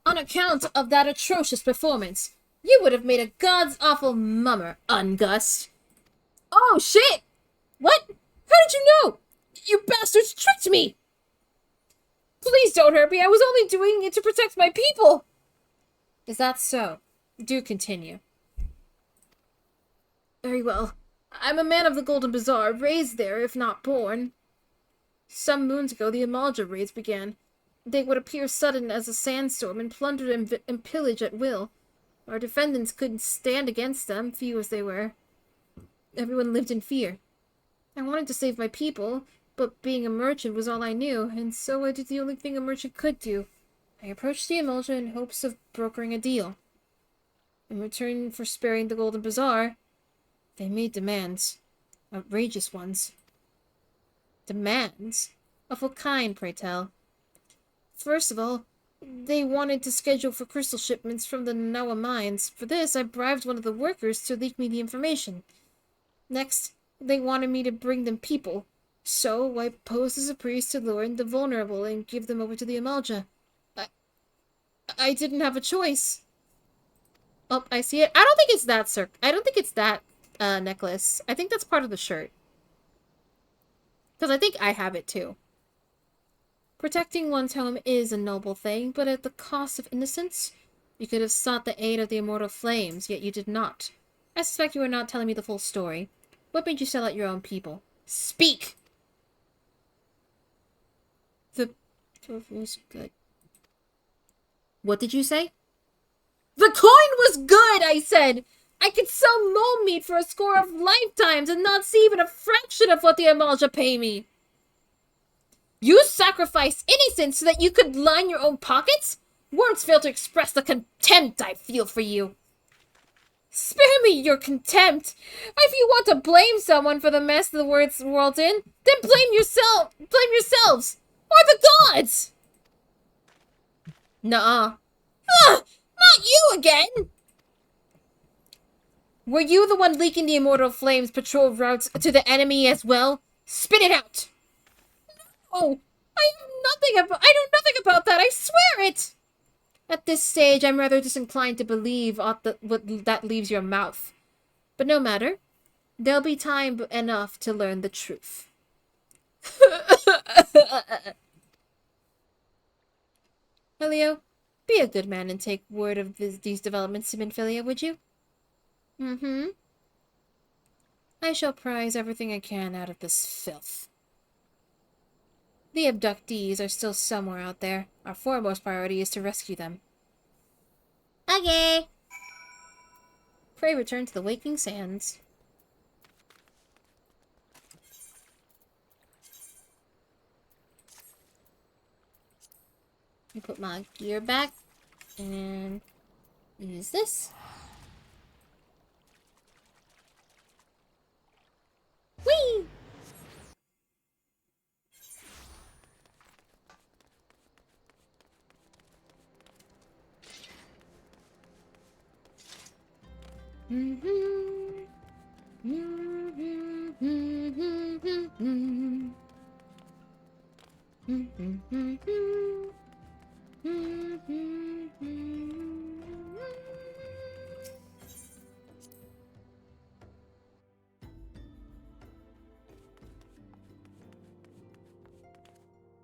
On account of that atrocious performance, you would have made a god's-awful mummer, Ungust. Oh, shit! What? How did you know? You bastards tricked me! Please don't hurt me, I was only doing it to protect my people! Is that so? Do continue. Very well. I'm a man of the Golden Bazaar, raised there, if not born. Some moons ago, the Amalja raids began. They would appear sudden as a sandstorm and plunder and pillage at will. Our defendants couldn't stand against them, few as they were. Everyone lived in fear. I wanted to save my people, but being a merchant was all I knew, and so I did the only thing a merchant could do. I approached the Amalja in hopes of brokering a deal. In return for sparing the Golden Bazaar, they made demands. Outrageous ones. Demands? Of what kind, pray tell? First of all, they wanted to schedule for crystal shipments from the Nawa mines. For this, I bribed one of the workers to leak me the information. Next, they wanted me to bring them people. So, I posed as a priest to lure in the vulnerable and give them over to the Amalja. I didn't have a choice. Oh, I see it. I don't think it's that I don't think it's that necklace. I think that's part of the shirt. Because I think I have it too. Protecting one's home is a noble thing, but at the cost of innocence? You could have sought the aid of the immortal flames, yet you did not. I suspect you are not telling me the full story. What made you sell out your own people? Speak! The proof was good. What did you say? The coin was good, I said! I could sell mole meat for a score of lifetimes and not see even a fraction of what the Amalja pay me. You sacrificed innocence so that you could line your own pockets? Words fail to express the contempt I feel for you. Spare me your contempt! If you want to blame someone for the mess the world's in, then blame yourself! Blame yourselves! Or the gods! Nuh-uh. Ah! Not you again! Were you the one leaking the Immortal Flames patrol routes to the enemy as well? Spit it out! Oh, I know nothing about that, I swear it! At this stage, I'm rather disinclined to believe what that leaves your mouth. But no matter. There'll be time enough to learn the truth. Helio, be a good man and take word of these developments to Minfilia, would you? Mm-hmm. I shall prize everything I can out of this filth. The abductees are still somewhere out there. Our foremost priority is to rescue them. Okay. Pray return to the waking sands. I put my gear back and use this. Whee!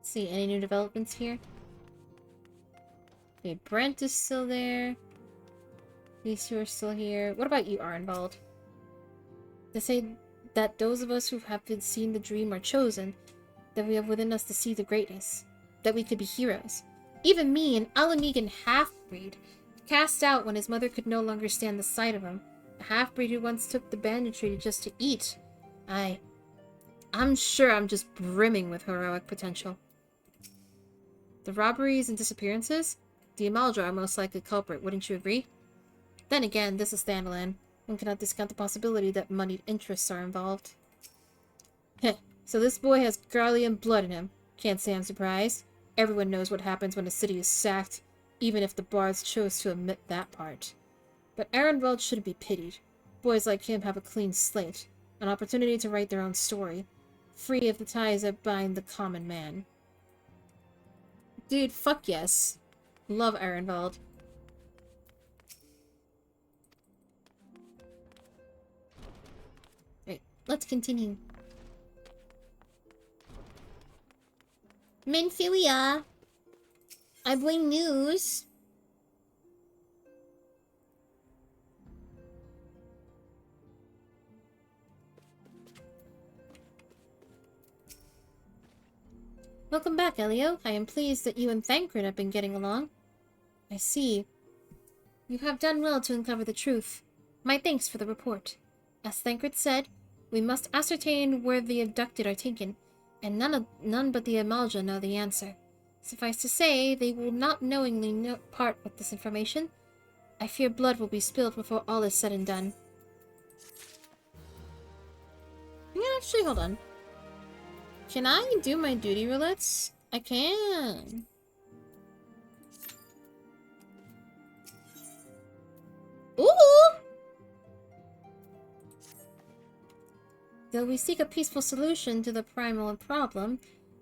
See, any new developments here? Okay, Brent is still there. These two are still here. What about you, Arnvald? They say that those of us who have been seen the dream are chosen, that we have within us to see the greatness, that we could be heroes. Even me, an Alamegan half-breed, cast out when his mother could no longer stand the sight of him. A half-breed who once took the banditry just to eat. I'm sure I'm just brimming with heroic potential. The robberies and disappearances? The Amalja are most likely culprit, wouldn't you agree? Then again, this is standalone. One cannot discount the possibility that moneyed interests are involved. Heh, so this boy has Garlean blood in him. Can't say I'm surprised. Everyone knows what happens when a city is sacked, even if the bards chose to omit that part. But Arenveld shouldn't be pitied. Boys like him have a clean slate, an opportunity to write their own story, free of the ties that bind the common man. Dude, fuck yes. Love Arenveld. Right, let's continue. Minfilia! I bring news. Welcome back, Elio. I am pleased that you and Thancred have been getting along. I see. You have done well to uncover the truth. My thanks for the report. As Thancred said, we must ascertain where the abducted are taken, and none but the Amalja know the answer. Suffice to say, they will not knowingly part with this information. I fear blood will be spilled before all is said and done. Yeah, actually, hold on. Can I do my duty roulettes? I can. Ooh! Though we seek a peaceful solution to the primal problem,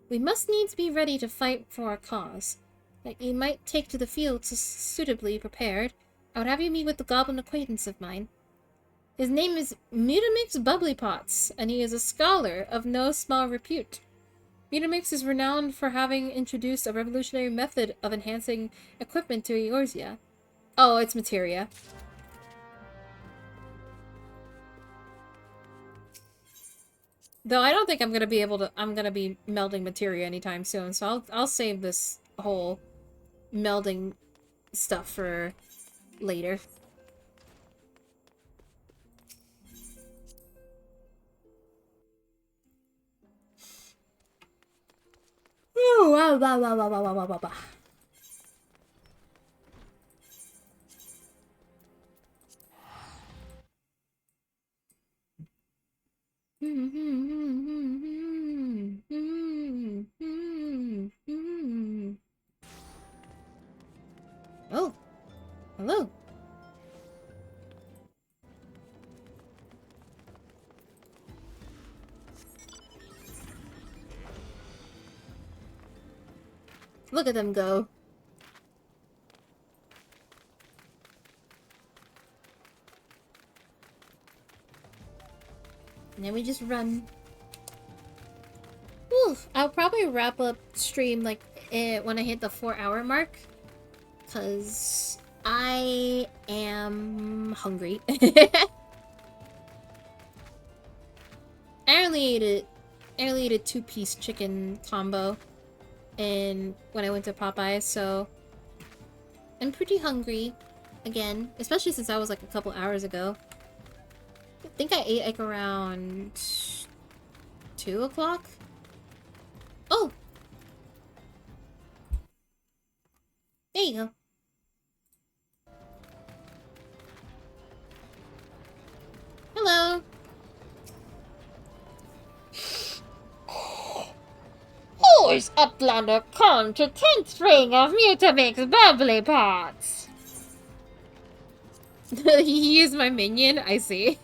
we must needs be ready to fight for our cause. That you might take to the field suitably prepared, I would have you meet with the goblin acquaintance of mine. His name is Mutamix Bubblypots, and he is a scholar of no small repute. Mutamix is renowned for having introduced a revolutionary method of enhancing equipment to Eorzea. Oh, it's materia. Though I don't think I'm gonna be melding materia anytime soon, so I'll save this whole melding stuff for later. Ooh, wow, wow, wow, wow, wow, wow, wow, wow. Oh, hello. Look at them go. And then we just run. Oof, I'll probably wrap up stream like when I hit the 4-hour mark. Cause I am hungry. I only ate a 2-piece chicken combo and when I went to Popeyes, so I'm pretty hungry again, especially since that was like a couple hours ago. I think I ate like around 2 o'clock. Oh! There you go. Hello! Who is Uplander come to 10th ring of Mutamix bubbly pots? He is my minion, I see.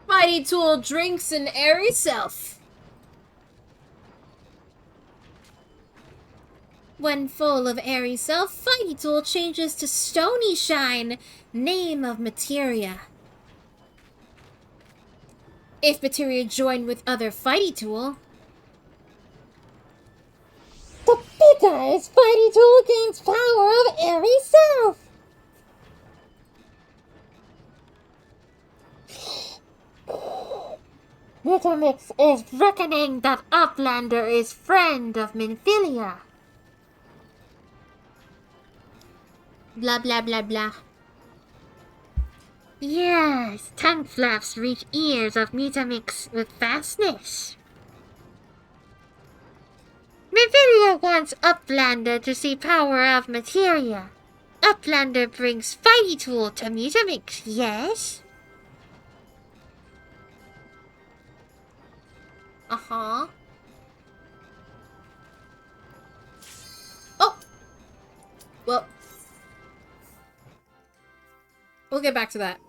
Mighty Tool drinks an airy self. When full of airy self, Fighty Tool changes to Stony Shine, name of materia. If materia join with other Fighty Tool, the biggest Fighty Tool gains power of airy self. Mutamix is reckoning that Uplander is friend of Minfilia. Blah blah blah blah. Yes, tongue flaps reach ears of Mutamix with fastness. Minfilia wants Uplander to see power of materia. Uplander brings Fighty Tool to Mutamix, yes? Uh-huh. Oh! Well. We'll get back to that.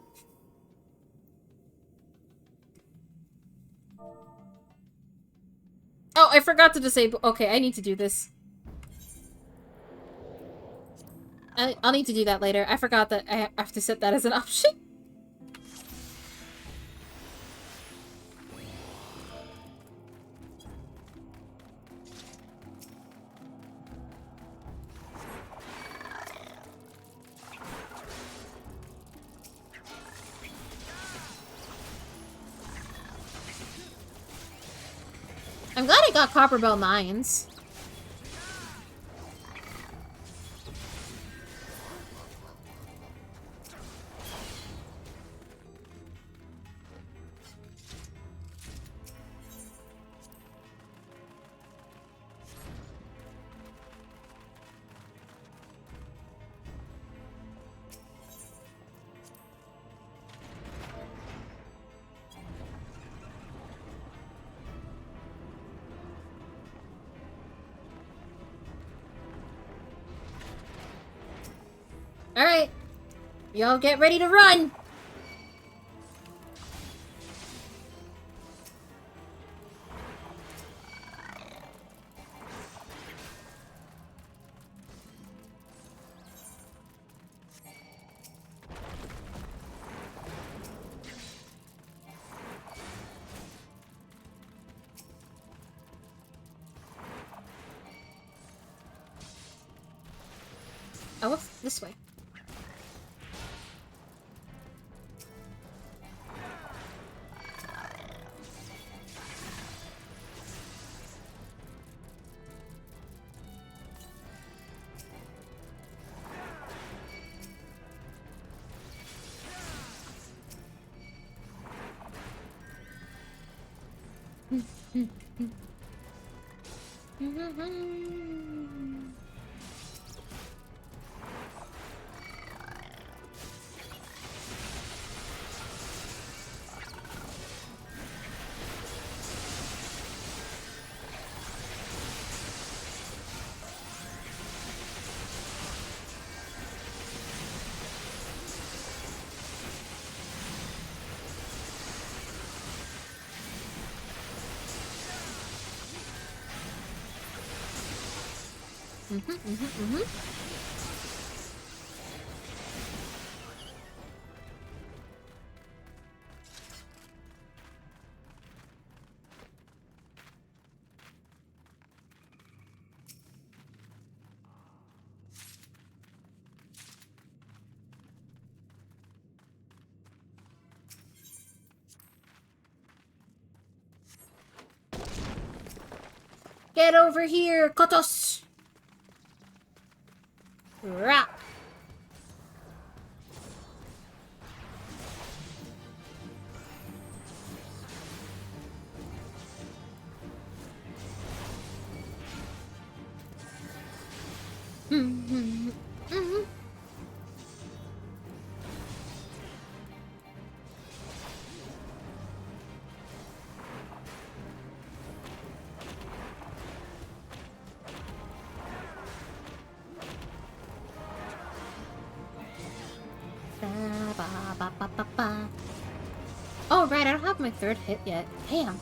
Oh, I forgot to disable. Okay, I need to do this. I'll need to do that later. I forgot that I have to set that as an option. I'm glad I got Copperbell Mines. Alright. Y'all get ready to run! Oh, what's this way? Get over here, Kotos! Rah! Oh, right, I don't have my third hit yet. Damn.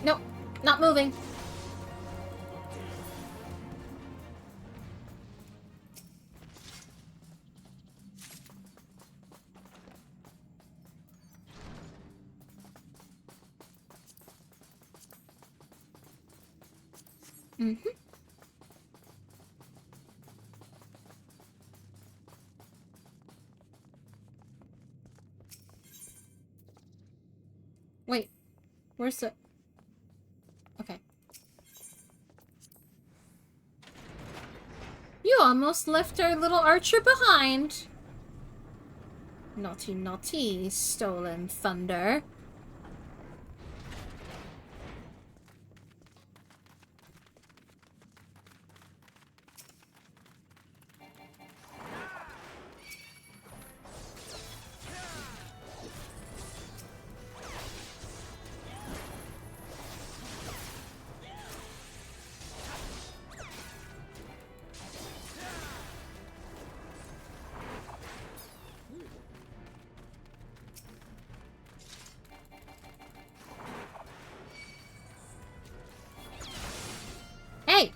Nope, not moving. Wait, where's the... Okay. You almost left our little archer behind. Naughty, naughty, stolen thunder. Hey!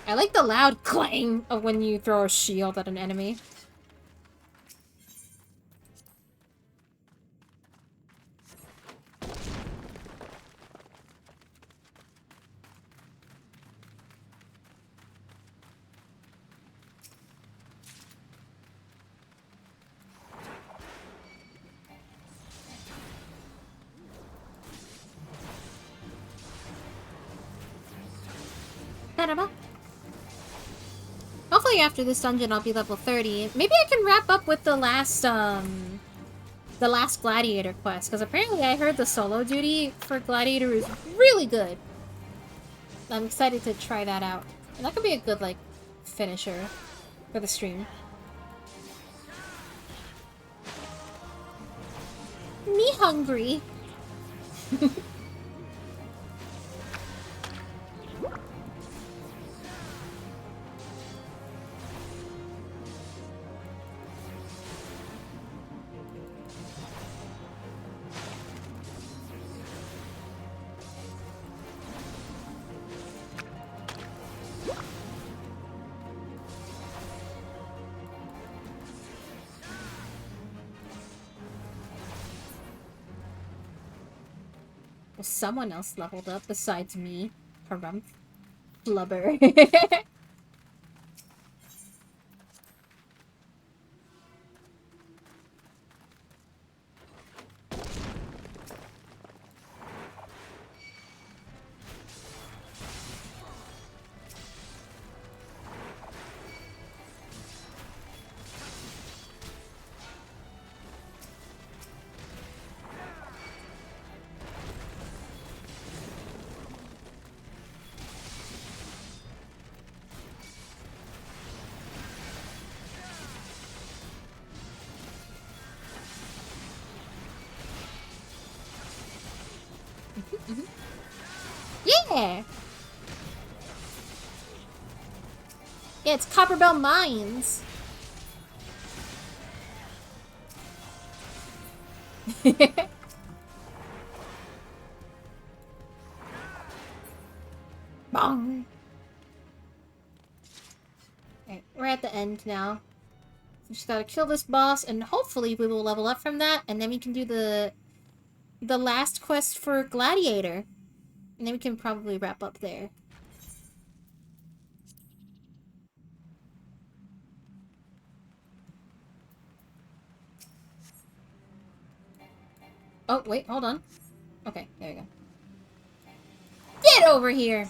I like the loud clang of when you throw a shield at an enemy. Hopefully after this dungeon I'll be level 30. Maybe I can wrap up with the last Gladiator quest, because apparently I heard the solo duty for Gladiator is really good. I'm excited to try that out. And that could be a good, like, finisher for the stream. Me hungry. Well, someone else leveled up besides me. Harumph. Flubber. Yeah! Yeah, it's Copperbell Mines! Bong! Alright, we're at the end now. We just gotta kill this boss, and hopefully we will level up from that, and then we can do the last quest for Gladiator. And then we can probably wrap up there. Oh, wait, hold on. Okay, there you go. Get over here!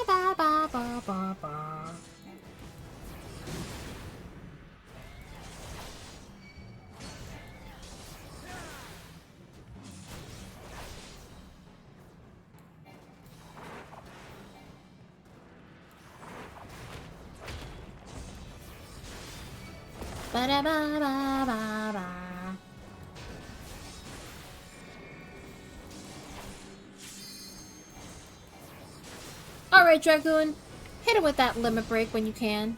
Ba-da-ba-ba-ba-ba. Alright, Dragoon. Hit it with that limit break when you can.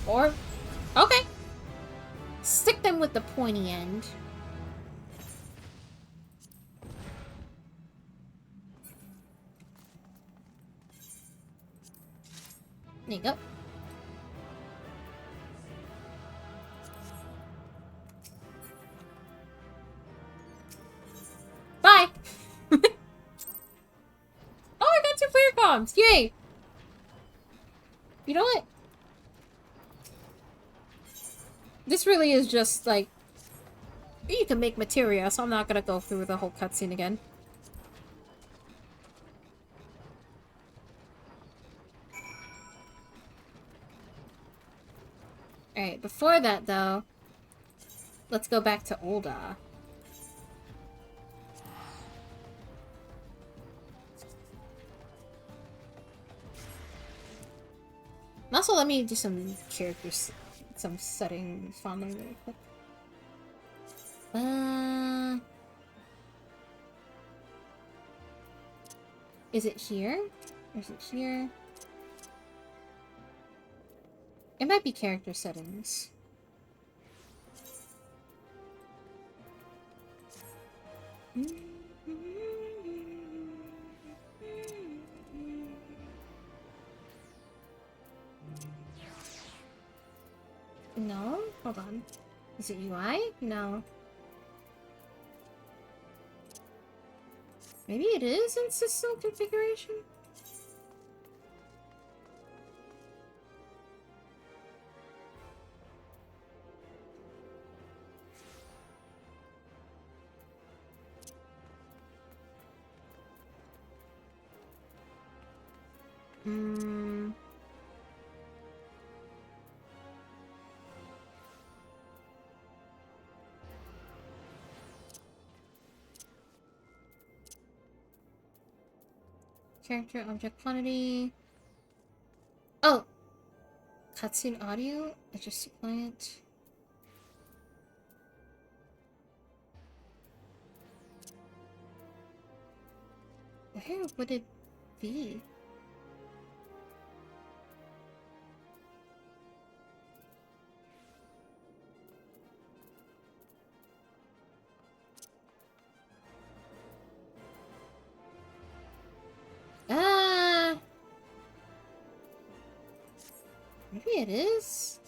Or... okay. Stick them with the pointy end. There you go. Bye! Oh, I got 2 player comms! Yay! You know what? This really is just, like... you can make materia, so I'm not gonna go through the whole cutscene again. Alright, before that, though... let's go back to Ul'dah. And also, let me do some characters... some setting fondling really quick. Is it here? Or is it here? It might be character settings. No? Hold on. Is it UI? No. Maybe it is in system configuration? Character object quantity. Oh! Cutscene audio? Adjust to client. Where would it be? Maybe it is?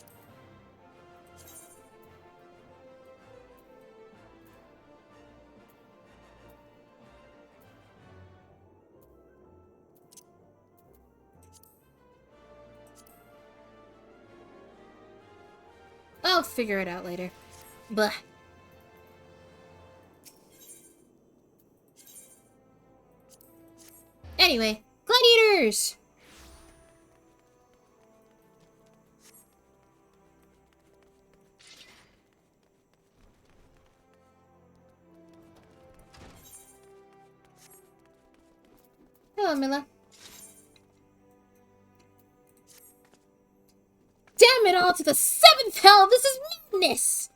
I'll figure it out later. Blah. Anyway, Gladiators! on, Milla. Damn it all to the 7th hell! This is madness!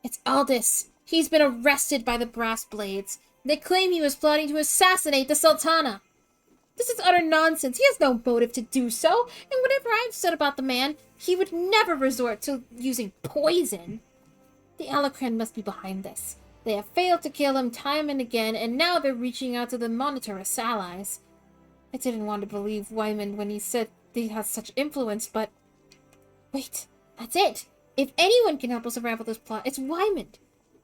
It's Aldous. He's been arrested by the Brass Blades. They claim he was plotting to assassinate the Sultana. This is utter nonsense. He has no motive to do so, and whatever I've said about the man, he would never resort to using poison. The Alacran must be behind this. They have failed to kill him time and again, and now they're reaching out to the Monitorous allies. I didn't want to believe Wyman when he said he has such influence, but... Wait, that's it! If anyone can help us unravel this plot, it's Wyman.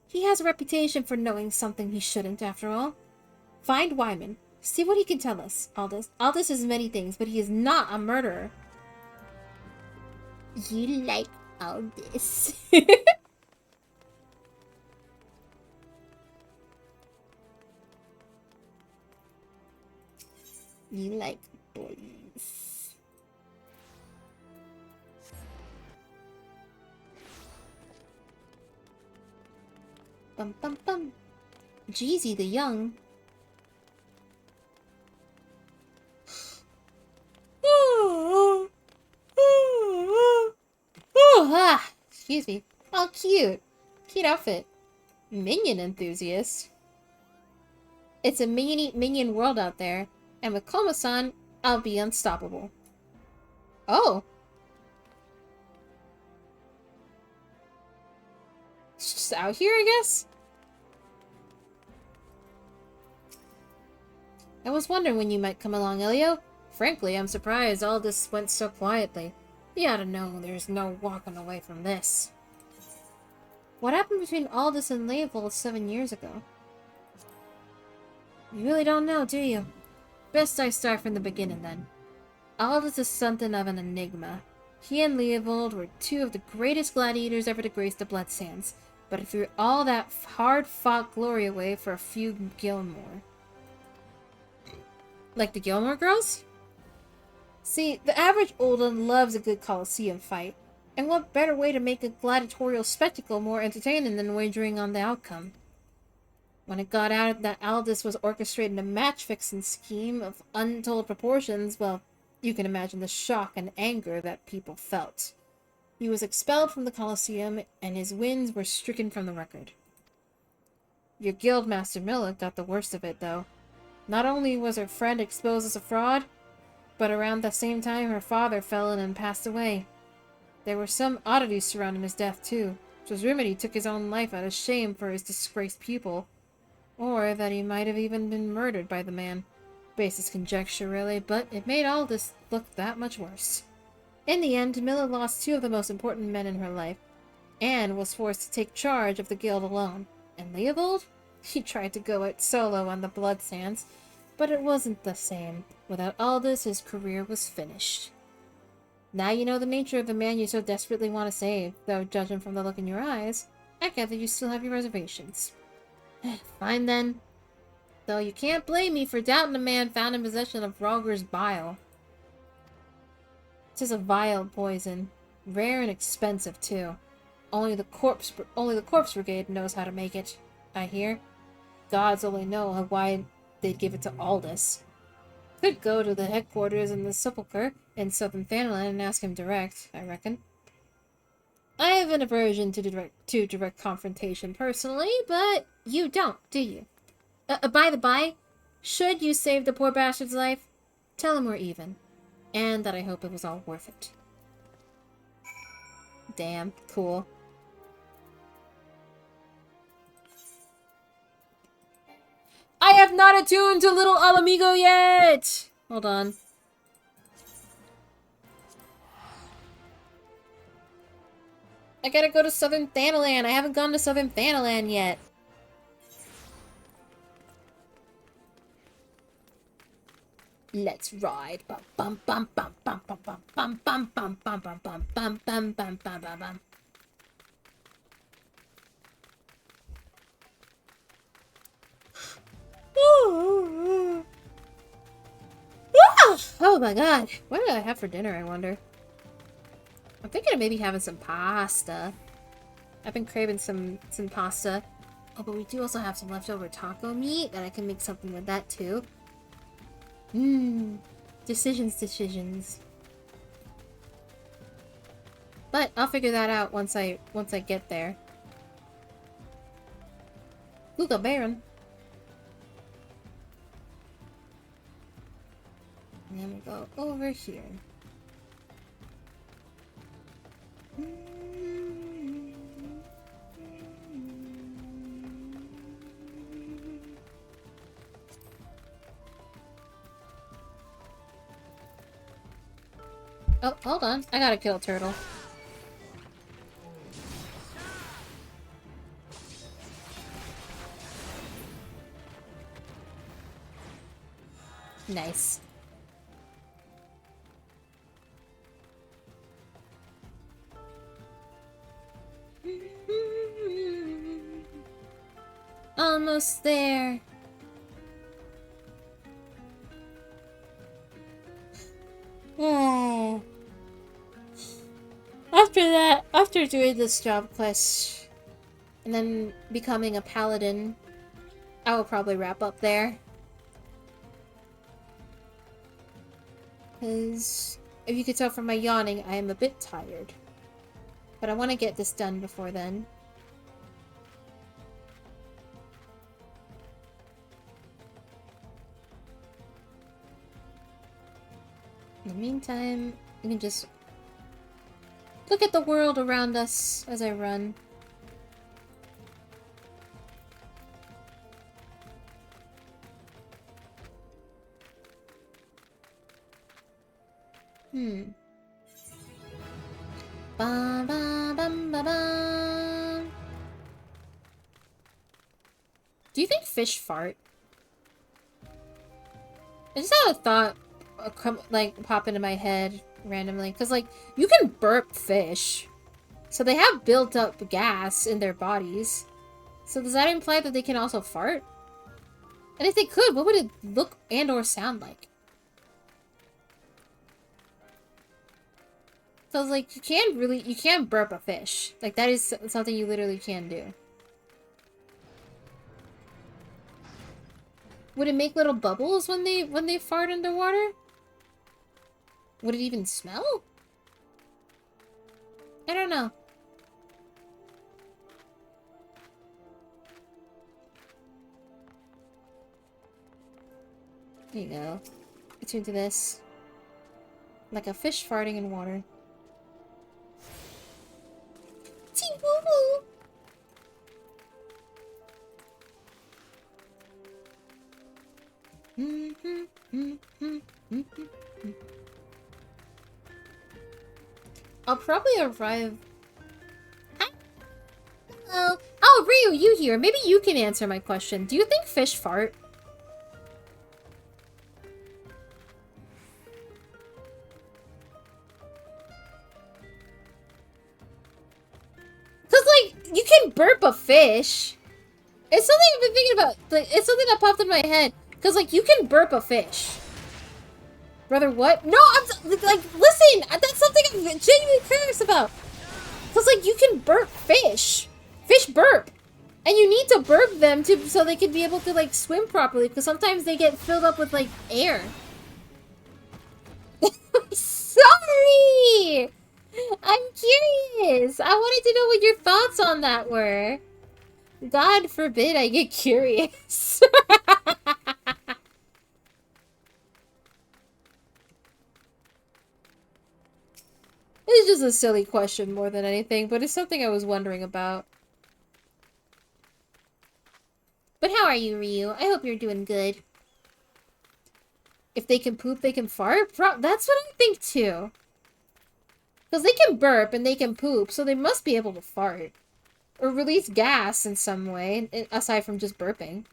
He has a reputation for knowing something he shouldn't, after all. Find Wyman. See what he can tell us, Aldous. Aldous is many things, but he is not a murderer. You like Aldous. You like boys. Bum bum bum. Jeezy the Young. Excuse me. Oh, cute. Cute outfit. Minion enthusiast. It's a minion world out there, and with Koma-san, I'll be unstoppable. Oh. It's just out here, I guess? I was wondering when you might come along, Elio. Frankly, I'm surprised all this went so quietly. You ought to know there's no walking away from this. What happened between Aldous and Leopold 7 years ago? You really don't know, do you? Best I start from the beginning, then. Aldous is something of an enigma. He and Leopold were two of the greatest gladiators ever to grace the Blood Sands, but he threw all that hard-fought glory away for a few Gilmore. Like the Gilmore Girls? See, the average Olden loves a good Colosseum fight, and what better way to make a gladiatorial spectacle more entertaining than wagering on the outcome? When it got out that Aldous was orchestrating a match-fixing scheme of untold proportions, well, you can imagine the shock and anger that people felt. He was expelled from the Colosseum, and his wins were stricken from the record. Your guildmaster Milla got the worst of it, though. Not only was her friend exposed as a fraud, but around the same time her father fell in and passed away. There were some oddities surrounding his death, too. It was rumored he took his own life out of shame for his disgraced pupil, or that he might have even been murdered by the man. Baseless conjecture, really, but it made all this look that much worse. In the end, Milla lost two of the most important men in her life, and was forced to take charge of the guild alone. And Leopold? He tried to go out solo on the Blood Sands, but it wasn't the same. Without Aldous, his career was finished. Now you know the nature of the man you so desperately want to save, though judging from the look in your eyes, I gather you still have your reservations. Fine then. Though you can't blame me for doubting a man found in possession of Rogger's bile. 'Tis a vile poison. Rare and expensive, too. Only the corpse brigade knows how to make it, I hear. Gods only know why they'd give it to Aldous. Could go to the headquarters in the Sepulchre in southern Thanalan and ask him direct, I reckon. I have an aversion to direct confrontation personally, but you don't, do you? By the by, should you save the poor bastard's life, tell him we're even, and that I hope it was all worth it. Damn, cool. I have not attuned to Little Alamigo yet! Hold on. I gotta go to Southern Thanalan. I haven't gone to Southern Thanalan yet. Let's ride. Bum bum bum bum bum bum bum bum bum bum bum bum bum bum bum bum bum bum. Oh my god. What did I have for dinner, I wonder? I'm thinking of maybe having some pasta. I've been craving some pasta. Oh, but we do also have some leftover taco meat, and I can make something with that too. Decisions. But I'll figure that out once I get there. Google Baron. And then we go over here. Oh, hold on. I gotta kill a turtle. Nice. Almost there. After that, after doing this job quest and then becoming a paladin, I will probably wrap up there. Because if you could tell from my yawning, I am a bit tired. But I want to get this done before then. In the meantime, we can just look at the world around us as I run. Ba ba bum ba bum. Do you think fish fart? I just had a thought like pop into my head randomly, because like you can burp fish, so they have built up gas in their bodies. So does that imply that they can also fart? And if they could, what would it look and or sound like? So like you can burp a fish. Like that is something you literally can do. Would it make little bubbles when they fart underwater? Would it even smell? I don't know. There you go. Let's into this. Like a fish farting in water. Tee woo woo! I'll probably arrive... Hello. Oh, Ryu, you here. Maybe you can answer my question. Do you think fish fart? Because, like, you can burp a fish. It's something I've been thinking about. Like, it's something that popped in my head. Because, like, you can burp a fish. Brother, what? No, I'm like, listen, that's something I'm genuinely curious about. Because, like, you can burp fish. Fish burp. And you need to burp them so they can be able to, like, swim properly. Because sometimes they get filled up with, like, air. Sorry! I'm curious. I wanted to know what your thoughts on that were. God forbid I get curious. It's just a silly question more than anything, but it's something I was wondering about. But how are you, Ryu? I hope you're doing good. If they can poop, they can fart? That's what I think too. Because they can burp and they can poop, so they must be able to fart. Or release gas in some way, aside from just burping.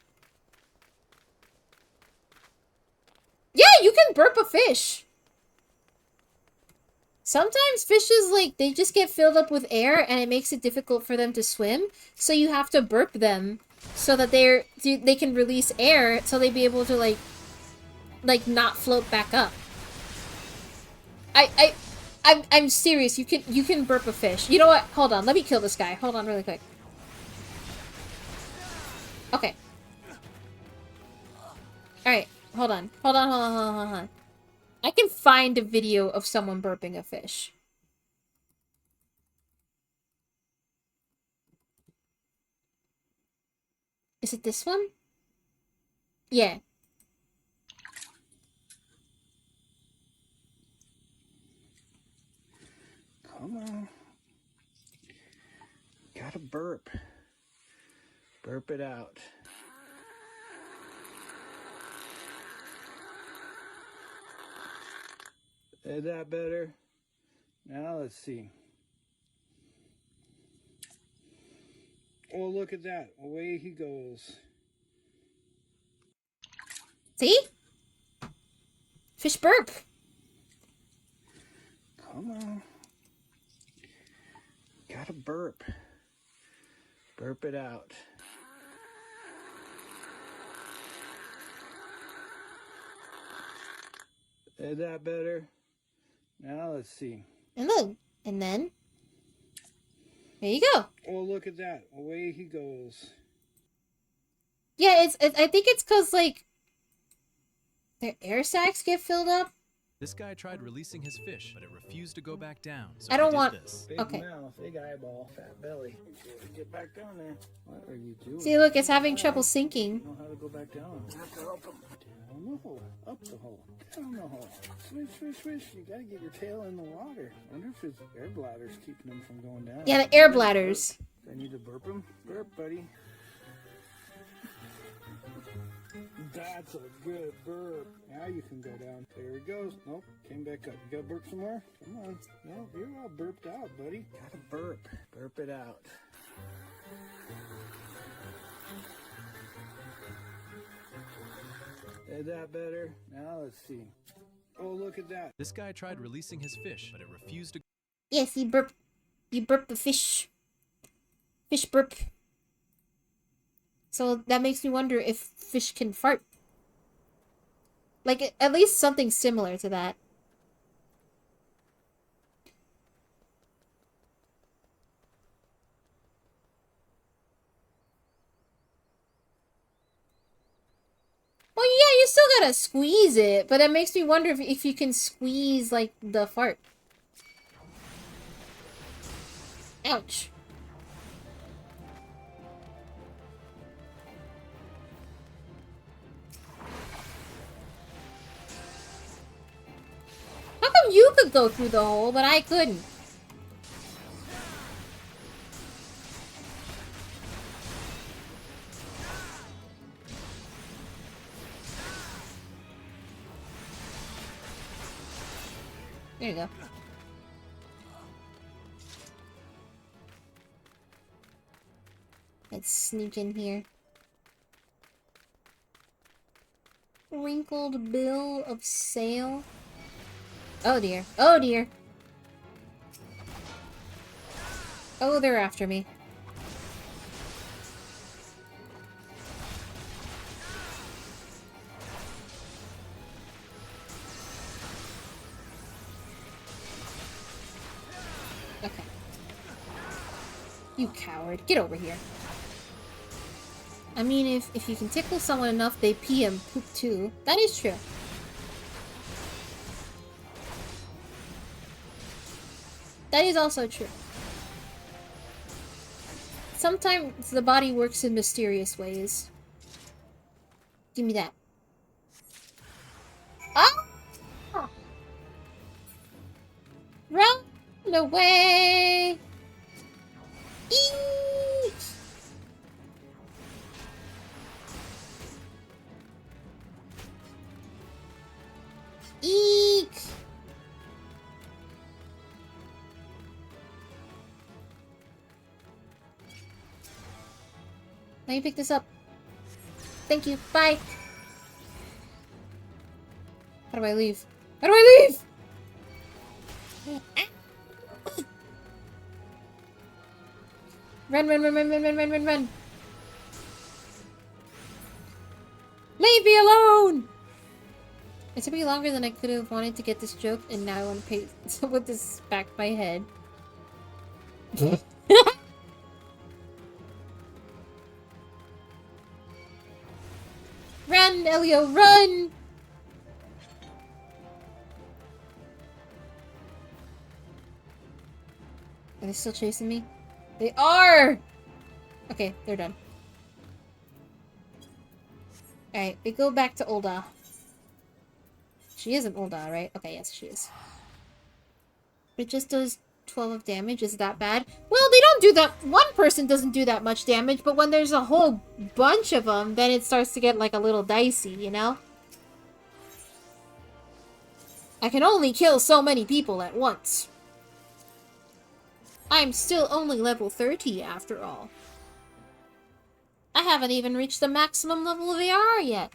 Yeah, you can burp a fish! Sometimes fishes, like, they just get filled up with air and it makes it difficult for them to swim. So you have to burp them so that they can release air so they be able to, like not float back up. I'm serious. You can burp a fish. You know what? Hold on. Let me kill this guy. Hold on really quick. Okay. Alright. Hold on. Hold on, hold on, hold on, hold on. I can find a video of someone burping a fish. Is it this one? Yeah. Come on. Gotta burp. Burp it out. Is that better? Now let's see. Oh, look at that. Away he goes. See? Fish burp. Come on. Gotta burp. Burp it out. Is that better? Now let's see. And look. And then... there you go. Oh, look at that. Away he goes. Yeah, I think it's because, like, their air sacs get filled up. This guy tried releasing his fish, but it refused to go back down. So I don't he did want- this. Big Okay. mouth, big eyeball, fat belly. Get back down there. What are you doing? See, look, it's having trouble sinking. You know how to go back down. You have to help him. Down the hole, up the hole, down the hole. Swish, swish, swish. You gotta get your tail in the water. I wonder if his air bladder's keeping him from going down. Yeah, the air bladders. I need to burp him. Burp, buddy. That's a good burp. Now you can go down. There he goes. Nope, came back up. You gotta burp some more? Come on. No, you're all burped out, buddy. Gotta burp. Burp it out. Is that better? Now let's see. Oh, look at that. This guy tried releasing his fish, but it refused to. Yes, you burp the fish. Fish burp. So that makes me wonder if fish can fart. Like, at least something similar to that. Well, yeah, you still gotta squeeze it, but that makes me wonder if you can squeeze, like, the fart. Ouch. How come you could go through the hole, but I couldn't? There you go. Let's sneak in here. Wrinkled bill of sail. Oh dear. Oh dear. Oh, they're after me. Okay. You coward. Get over here. I mean, if you can tickle someone enough, they pee and poop too. That is true. That is also true. Sometimes the body works in mysterious ways. Give me that. Ah! Run away! Eat! Eek! Let me pick this up. Thank you. Bye. How do I leave? How do I leave? Run, run, run, run, run, run, run, run, run. Leave me alone! It took me longer than I could have wanted to get this joke, and now I want to pay with this back of my head. Run, Elio, run! they still chasing me? They are! Okay, they're done. Alright, we go back to Ulda. She isn't Ulda, right? Okay, yes, she is. It just does 12 of damage. Is that bad? Well, they don't do that. One person doesn't do that much damage, but when there's a whole bunch of them, then it starts to get like a little dicey, you know? I can only kill so many people at once. I'm still only level 30 after all. I haven't even reached the maximum level of AR yet.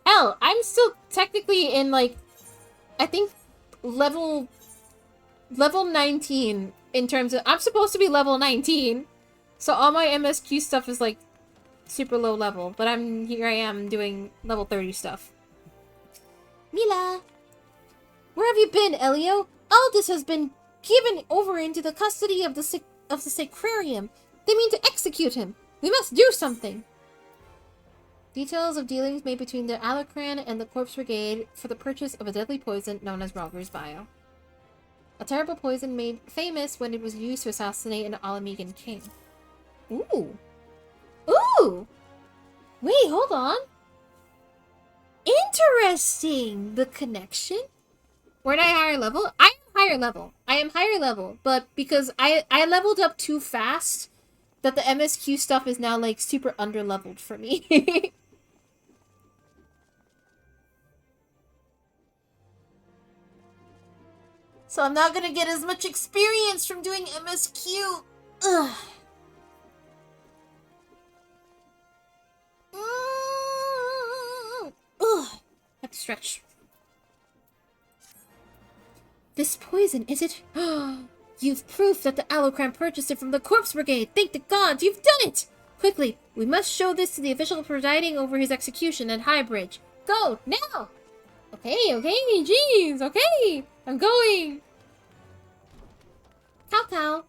Hell, I'm still technically in like, I think level 19 in terms of, I'm supposed to be level 19. So all my MSQ stuff is like super low level, but here I am doing level 30 stuff. Mila! Where have you been, Elio? Aldous has been given over into the custody of the Sacrarium. They mean to execute him. We must do something. Details of dealings made between the Alacran and the Corpse Brigade for the purchase of a deadly poison known as Rogger's Bile. A terrible poison made famous when it was used to assassinate an Alamegan king. Ooh. Ooh! Wait, hold on. Interesting! The connection? Weren't I higher level? I am higher level. I am higher level, but because I leveled up too fast, that the MSQ stuff is now, like, super under-leveled for me. So I'm not gonna get as much experience from doing MSQ. Ugh. Ugh. Have to stretch. This poison, is it? You've proof that the Alocran purchased it from the Corpse Brigade! Thank the gods, you've done it! Quickly, we must show this to the official presiding over his execution at Highbridge. Go, now! Okay, jeez, okay! I'm going! Cow Cow.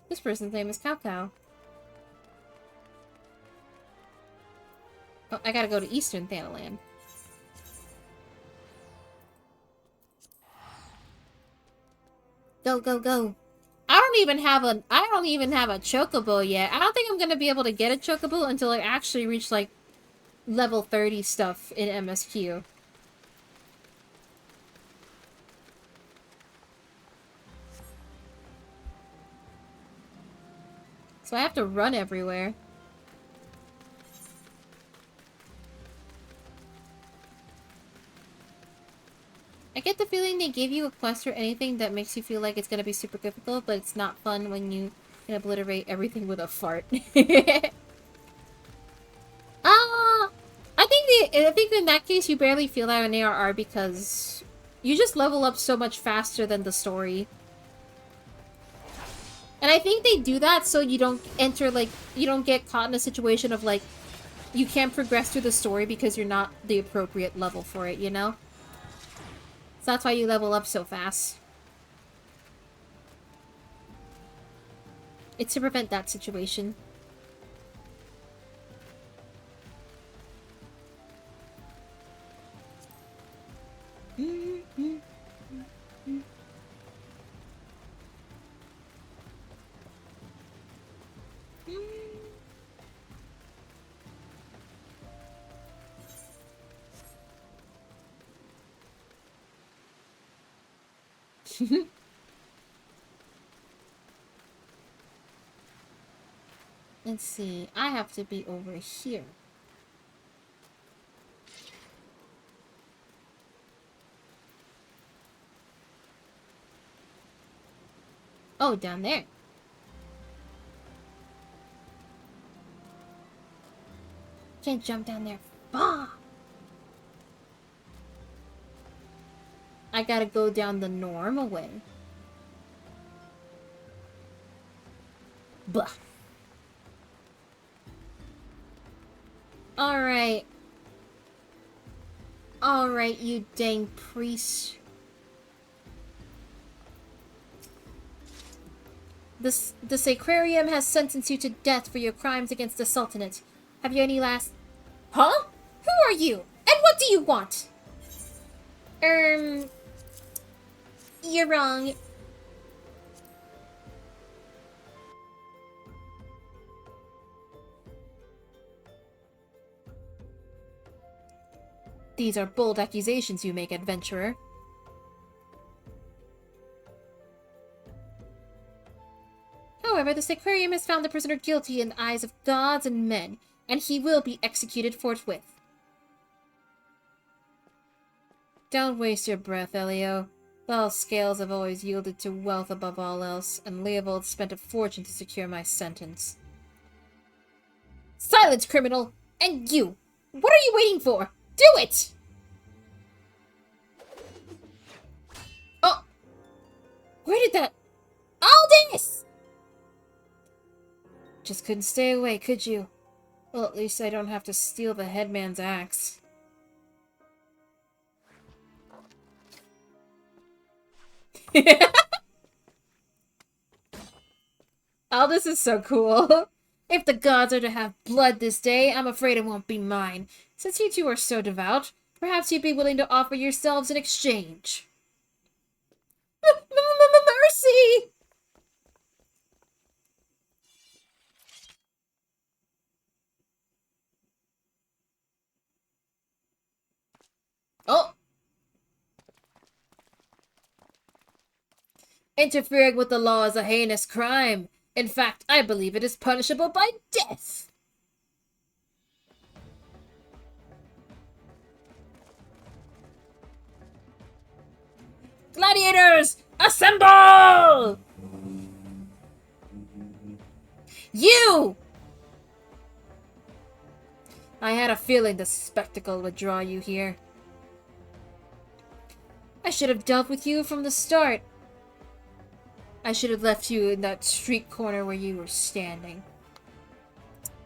This person's name is Cow Cow. Oh, I gotta go to Eastern Thanalan. Go, go, go. I don't even have a chocobo yet. I don't think I'm gonna be able to get a chocobo until I actually reach like level 30 stuff in MSQ. So I have to run everywhere. I get the feeling they give you a quest or anything that makes you feel like it's gonna be super difficult, but it's not fun when you can obliterate everything with a fart. I think in that case you barely feel that in ARR because you just level up so much faster than the story. And I think they do that so you don't enter, like, you don't get caught in a situation of, like, you can't progress through the story because you're not the appropriate level for it, you know? So that's why you level up so fast. It's to prevent that situation. Let's see. I have to be over here. Oh, down there. Can't jump down there. Bah! I gotta go down the normal way. Blah. Alright. Alright, you dang priest. The Sacrarium has sentenced you to death for your crimes against the Sultanate. Have you any last... Huh? Who are you? And what do you want? You're wrong. These are bold accusations you make, adventurer. However, this aquarium has found the prisoner guilty in the eyes of gods and men, and he will be executed forthwith. Don't waste your breath, Elio. Bell's scales have always yielded to wealth above all else, and Leopold spent a fortune to secure my sentence. Silence, criminal! And you! What are you waiting for? Do it! Oh! Where did that... Aldous! Just couldn't stay away, could you? Well, at least I don't have to steal the headman's axe. Aldous is so cool. If the gods are to have blood this day, I'm afraid it won't be mine. Since you two are so devout, perhaps you'd be willing to offer yourselves in exchange. Mercy! Oh! Interfering with the law is a heinous crime. In fact, I believe it is punishable by death. Gladiators, assemble! You! I had a feeling the spectacle would draw you here. I should have dealt with you from the start. I should have left you in that street corner where you were standing.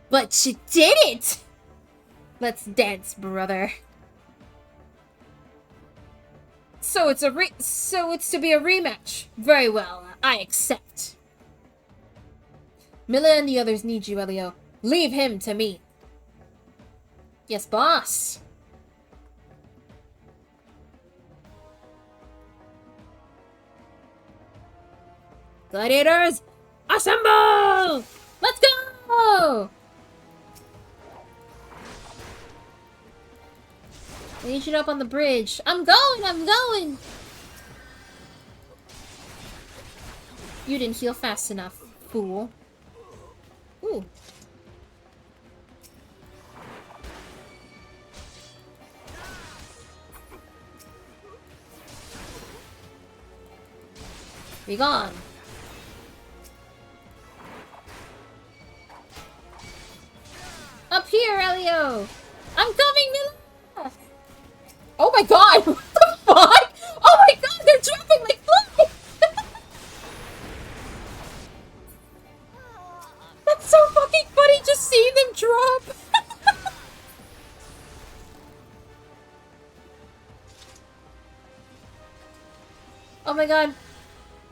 But you didn't! Let's dance, brother. So it's to be a rematch. Very well, I accept. Milla and the others need you, Elio. Leave him to me. Yes, boss. Gladiators, assemble! Let's go! Leash it up on the bridge. I'm going! You didn't heal fast enough, fool. Ooh. Be gone. Up here, Elio! I'm coming, Milla! Oh my god! What the fuck? Oh my god, they're dropping like flies! That's so fucking funny just seeing them drop! Oh my god.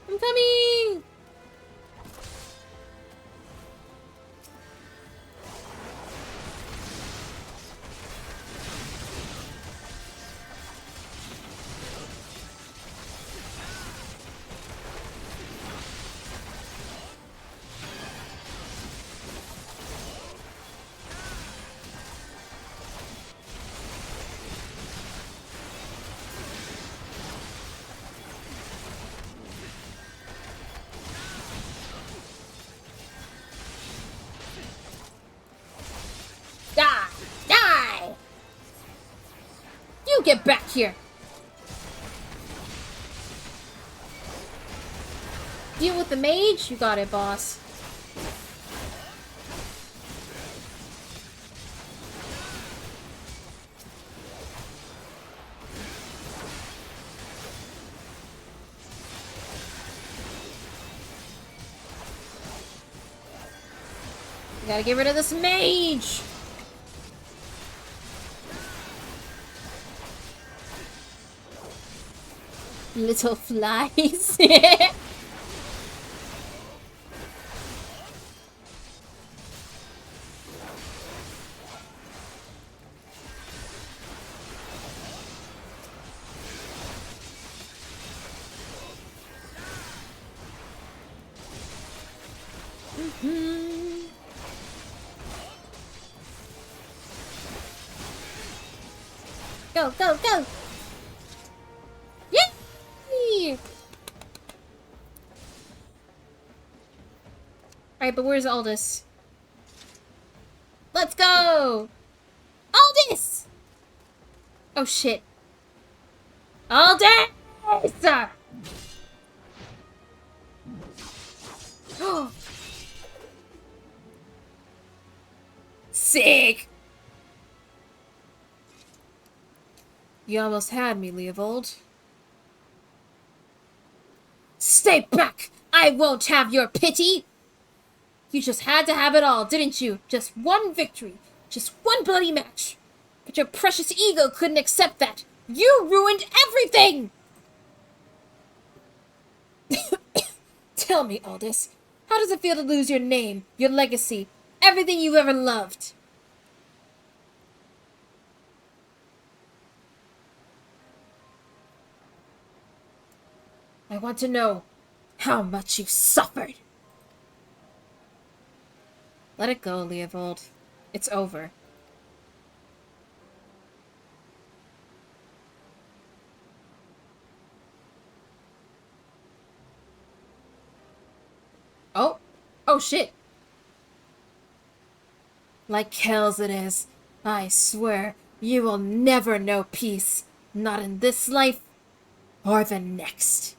I'm coming! Die! You get back here! Deal with the mage? You got it, boss. We gotta get rid of this mage! Little flies. Go, go, go! Yay! Alright, but where's Aldous? Let's go! Aldous! Oh shit. Aldous! Oh. Sick! You almost had me, Leovold. Stay back! I won't have your pity! You just had to have it all, didn't you? Just one victory. Just one bloody match. But your precious ego couldn't accept that. You ruined everything! Tell me, Aldous, how does it feel to lose your name, your legacy, everything you ever loved? I want to know how much you've suffered. Let it go, Leovold. It's over. Oh! Oh shit! Like hell's it is. I swear, you will never know peace. Not in this life, or the next.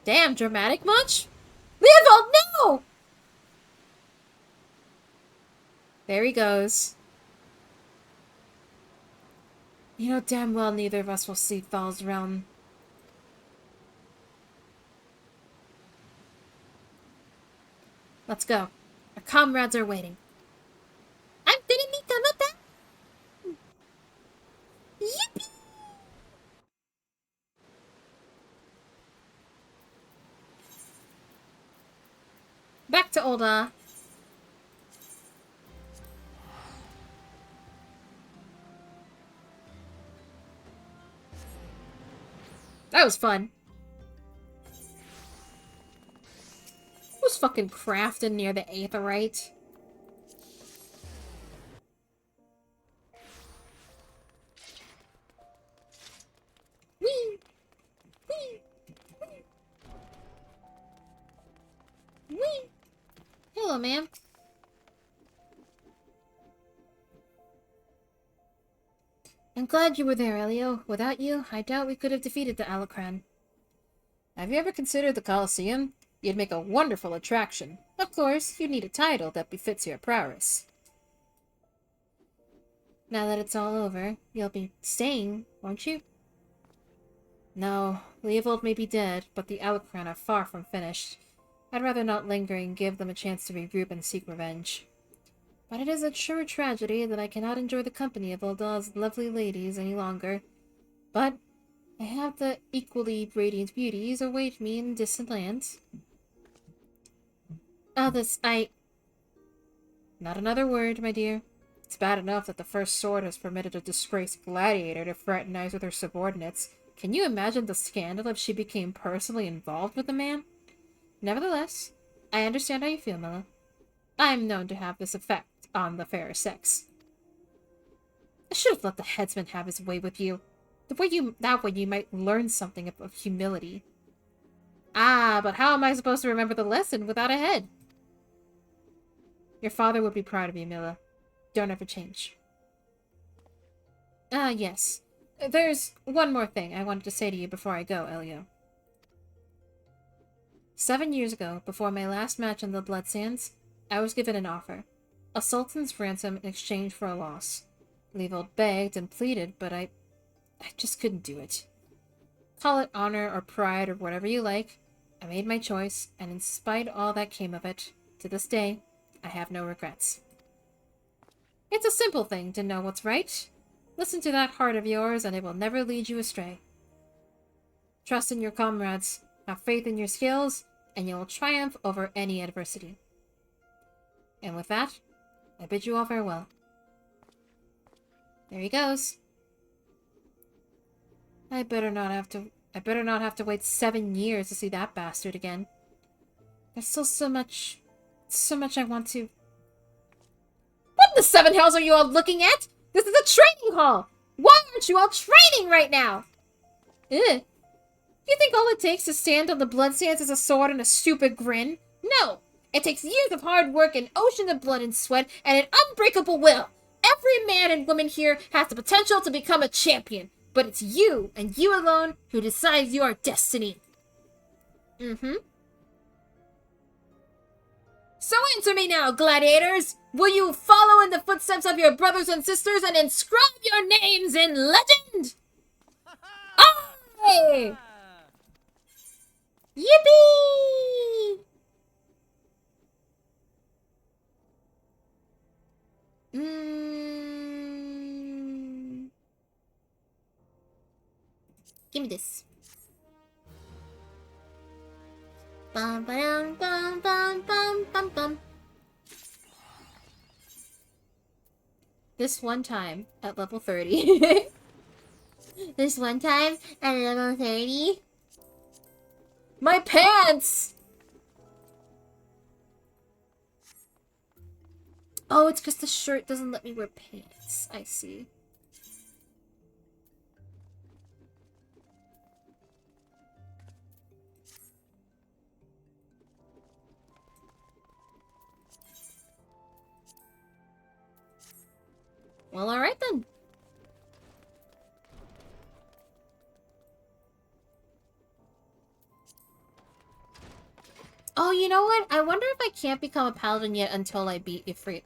Damn, dramatic much? Leovold, no! There he goes. You know damn well neither of us will see Thal's realm. Let's go. Our comrades are waiting. I'm didn't need come up there. Yippee! Back to Ul'dah. That was fun. Who's fucking crafting near the Aetheryte? Whee! Whee! Whee! Whee! Hello, ma'am. I'm glad you were there, Elio. Without you, I doubt we could have defeated the Alacran. Have you ever considered the Colosseum? You'd make a wonderful attraction. Of course, you need a title that befits your prowess. Now that it's all over, you'll be staying, won't you? No, Leovold may be dead, but the Alacran are far from finished. I'd rather not linger and give them a chance to regroup and seek revenge. But it is a sure tragedy that I cannot enjoy the company of Uldah's lovely ladies any longer. But I have the equally radiant beauties await me in distant lands. Not another word, my dear. It's bad enough that the First Sword has permitted a disgraced gladiator to fraternize with her subordinates. Can you imagine the scandal if she became personally involved with the man? Nevertheless, I understand how you feel, Milla. I am known to have this effect on the fairer sex. I should have let the headsman have his way with you. That way you might learn something of humility. Ah, but how am I supposed to remember the lesson without a head? Your father would be proud of you, Milla. Don't ever change. Ah, yes. There's one more thing I wanted to say to you before I go, Elio. 7 years ago, before my last match on the Blood Sands, I was given an offer. A sultan's ransom in exchange for a loss. Leovold begged and pleaded, but I just couldn't do it. Call it honor or pride or whatever you like. I made my choice, and in spite of all that came of it, to this day, I have no regrets. It's a simple thing to know what's right. Listen to that heart of yours, and it will never lead you astray. Trust in your comrades, have faith in your skills, and you will triumph over any adversity. And with that, I bid you all farewell. There he goes. I better not have to wait 7 years to see that bastard again. There's still so much I want to... What the seven hells are you all looking at? This is a training hall! Why aren't you all training right now? Ugh. You think all it takes to stand on the bloodstands is a sword and a stupid grin? No! It takes years of hard work, an ocean of blood and sweat, and an unbreakable will! Every man and woman here has the potential to become a champion, but it's you, and you alone, who decides your destiny. So answer me now, gladiators! Will you follow in the footsteps of your brothers and sisters and inscribe your names in legend? Aye! Yippee! Give me this. Bum bum bum bum bum bum bum. This one time at level 30. This one time at level 30. My pants! Oh, it's because the shirt doesn't let me wear pants. I see. Well, alright then. Oh, you know what? I wonder if I can't become a paladin yet until I beat Ifrit.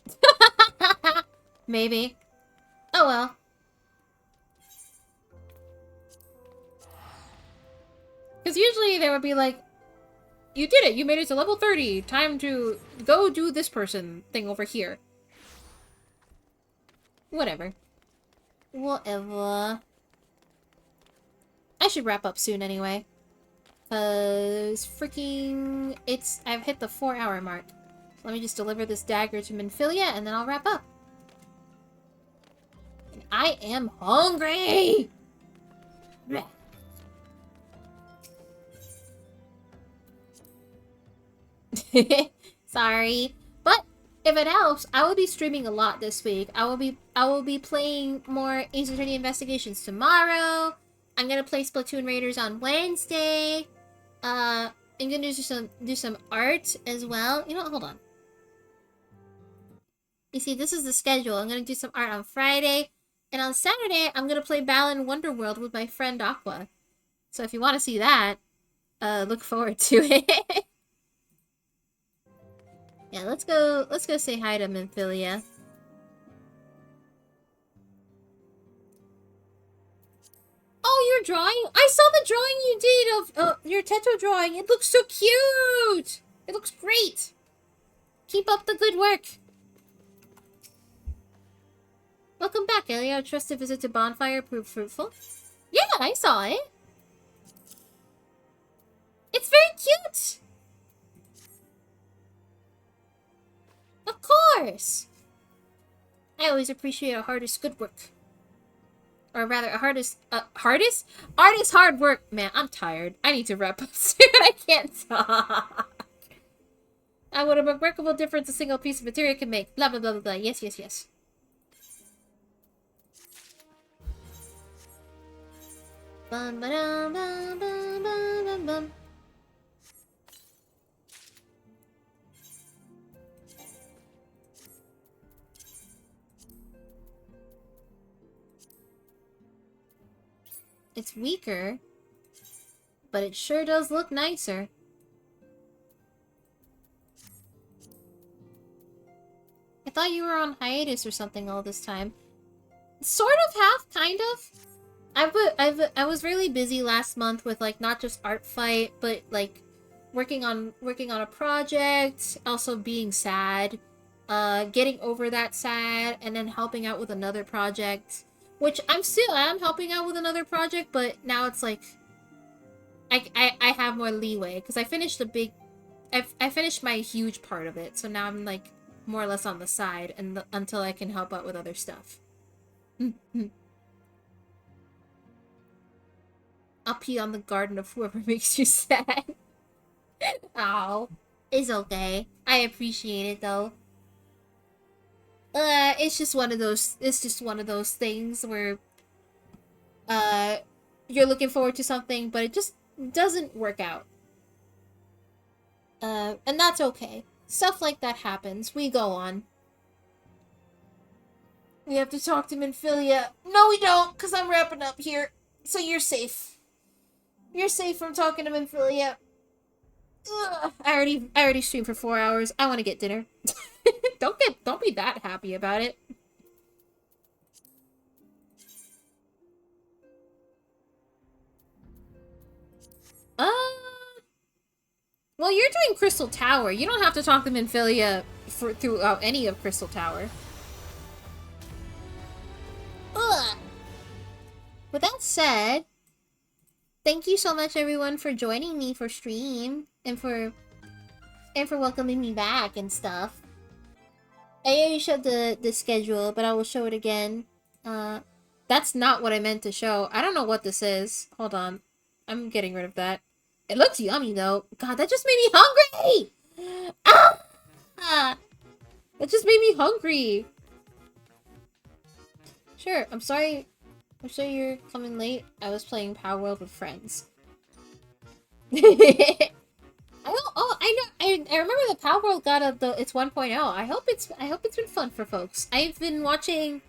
Maybe. Oh well. Because usually there would be like, you did it! You made it to level 30! Time to go do this person thing over here. Whatever. Whatever. I should wrap up soon anyway. Cause freaking I've hit the 4-hour mark. Let me just deliver this dagger to Minfilia and then I'll wrap up. And I am hungry! Blech. Sorry. But if it helps, I will be streaming a lot this week. I will be playing more Ace Attorney Investigations tomorrow. I'm gonna play Splatoon Raiders on Wednesday. I'm gonna do some art as well. You know what? Hold on. You see, this is the schedule. I'm gonna do some art on Friday, and on Saturday, I'm gonna play Balan Wonderworld with my friend Aqua. So if you want to see that, look forward to it. Yeah, let's go say hi to Minfilia. Oh, you're drawing? I saw the drawing you did of your Teto drawing. It looks so cute. It looks great. Keep up the good work. Welcome back, Elia. I trust the visit to Bonfire proved fruitful. Yeah, I saw it. It's very cute. Of course. I always appreciate a artist's good work. Or rather, a artist hard work. Man, I'm tired. I need to wrap up soon. I can't talk. What a remarkable difference a single piece of material can make. Blah, blah, blah, blah, blah. Yes, yes, yes. Bum, ba-dum, bum, bum, bum, bum, bum. It's weaker, but it sure does look nicer. I thought you were on hiatus or something all this time. Sort of, half, kind of. I was really busy last month with like not just art fight, but like working on a project, also being sad, getting over that sad, and then helping out with another project. Which I am helping out with another project, but now it's like I have more leeway because I finished I finished my huge part of it, so now I'm like more or less on the side and until I can help out with other stuff. I'll pee on the garden of whoever makes you sad. Ow, it's okay. I appreciate it though. It's just one of those. It's just one of those things where you're looking forward to something, but it just doesn't work out. And that's okay. Stuff like that happens. We go on. We have to talk to Minfilia. No, we don't, because I'm wrapping up here. So you're safe. You're safe from talking to Minfilia. Ugh, I already streamed for 4 hours. I want to get dinner. Don't be that happy about it. Well, you're doing Crystal Tower. You don't have to talk to Minfilia throughout any of Crystal Tower. Ugh. With that said, thank you so much everyone for joining me for stream and for welcoming me back and stuff. I already showed the schedule, but I will show it again. That's not what I meant to show. I don't know what this is. Hold on. I'm getting rid of that. It looks yummy though. God, that just made me hungry! Ah! That just made me hungry. Sure, I'm sorry you're coming late. I was playing Power World with friends. I remember the Power World got its 1.0. I hope it's been fun for folks. I've been watching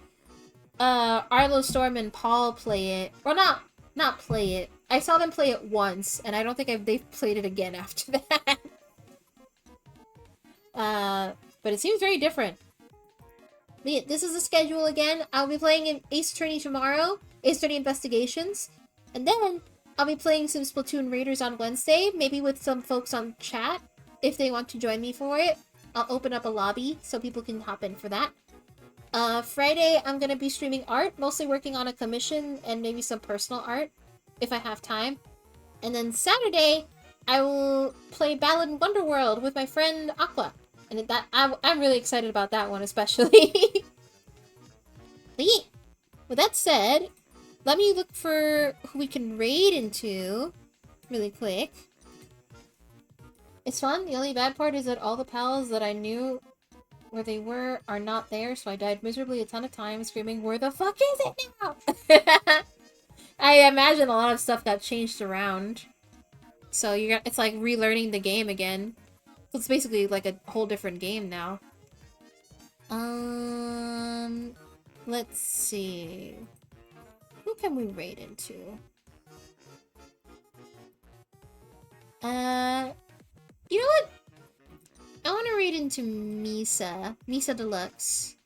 Arlo Storm and Paul play it. Or not play it. I saw them play it once, and I don't think they've played it again after that. But it seems very different. This is the schedule again. I'll be playing in Ace Attorney tomorrow, Ace Attorney Investigations, and then I'll be playing some Splatoon Raiders on Wednesday, maybe with some folks on chat, if they want to join me for it. I'll open up a lobby so people can hop in for that. Friday, I'm gonna be streaming art, mostly working on a commission and maybe some personal art, if I have time. And then Saturday, I will play Ballad in Wonderworld with my friend Aqua. And I'm really excited about that one, especially. But yeah, with that said, let me look for who we can raid into really quick. It's fun. The only bad part is that all the pals that I knew where they were are not there, so I died miserably a ton of times screaming, "Where the fuck is it now?" I imagine a lot of stuff got changed around. So it's like relearning the game again. It's basically like a whole different game now. Let's see. Who can we raid into? You know what? I want to raid into Misa Deluxe.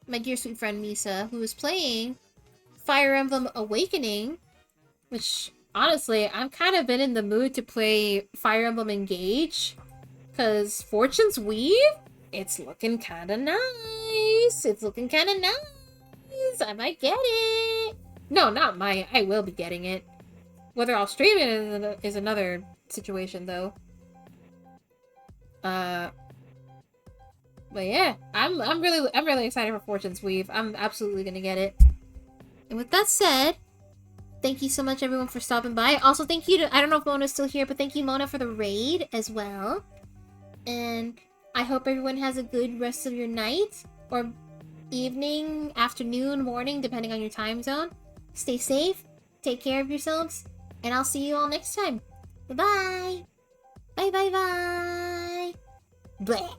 My dear sweet friend Misa, who is playing Fire Emblem Awakening, which, honestly, I'm kind of been in the mood to play Fire Emblem Engage. Because Fortune's Weave, it's looking kind of nice. It's looking kind of nice. I might get it. No, not might. I will be getting it. Whether I'll stream it is another situation, though. But yeah, I'm really excited for Fortune's Weave. I'm absolutely gonna get it. And with that said, thank you so much everyone for stopping by. Also, thank you to, I don't know if Mona's still here, but thank you Mona for the raid as well. And I hope everyone has a good rest of your night, or evening, afternoon, morning, depending on your time zone. Stay safe, take care of yourselves, and I'll see you all next time. Bye-bye! Bye-bye-bye! Bleh!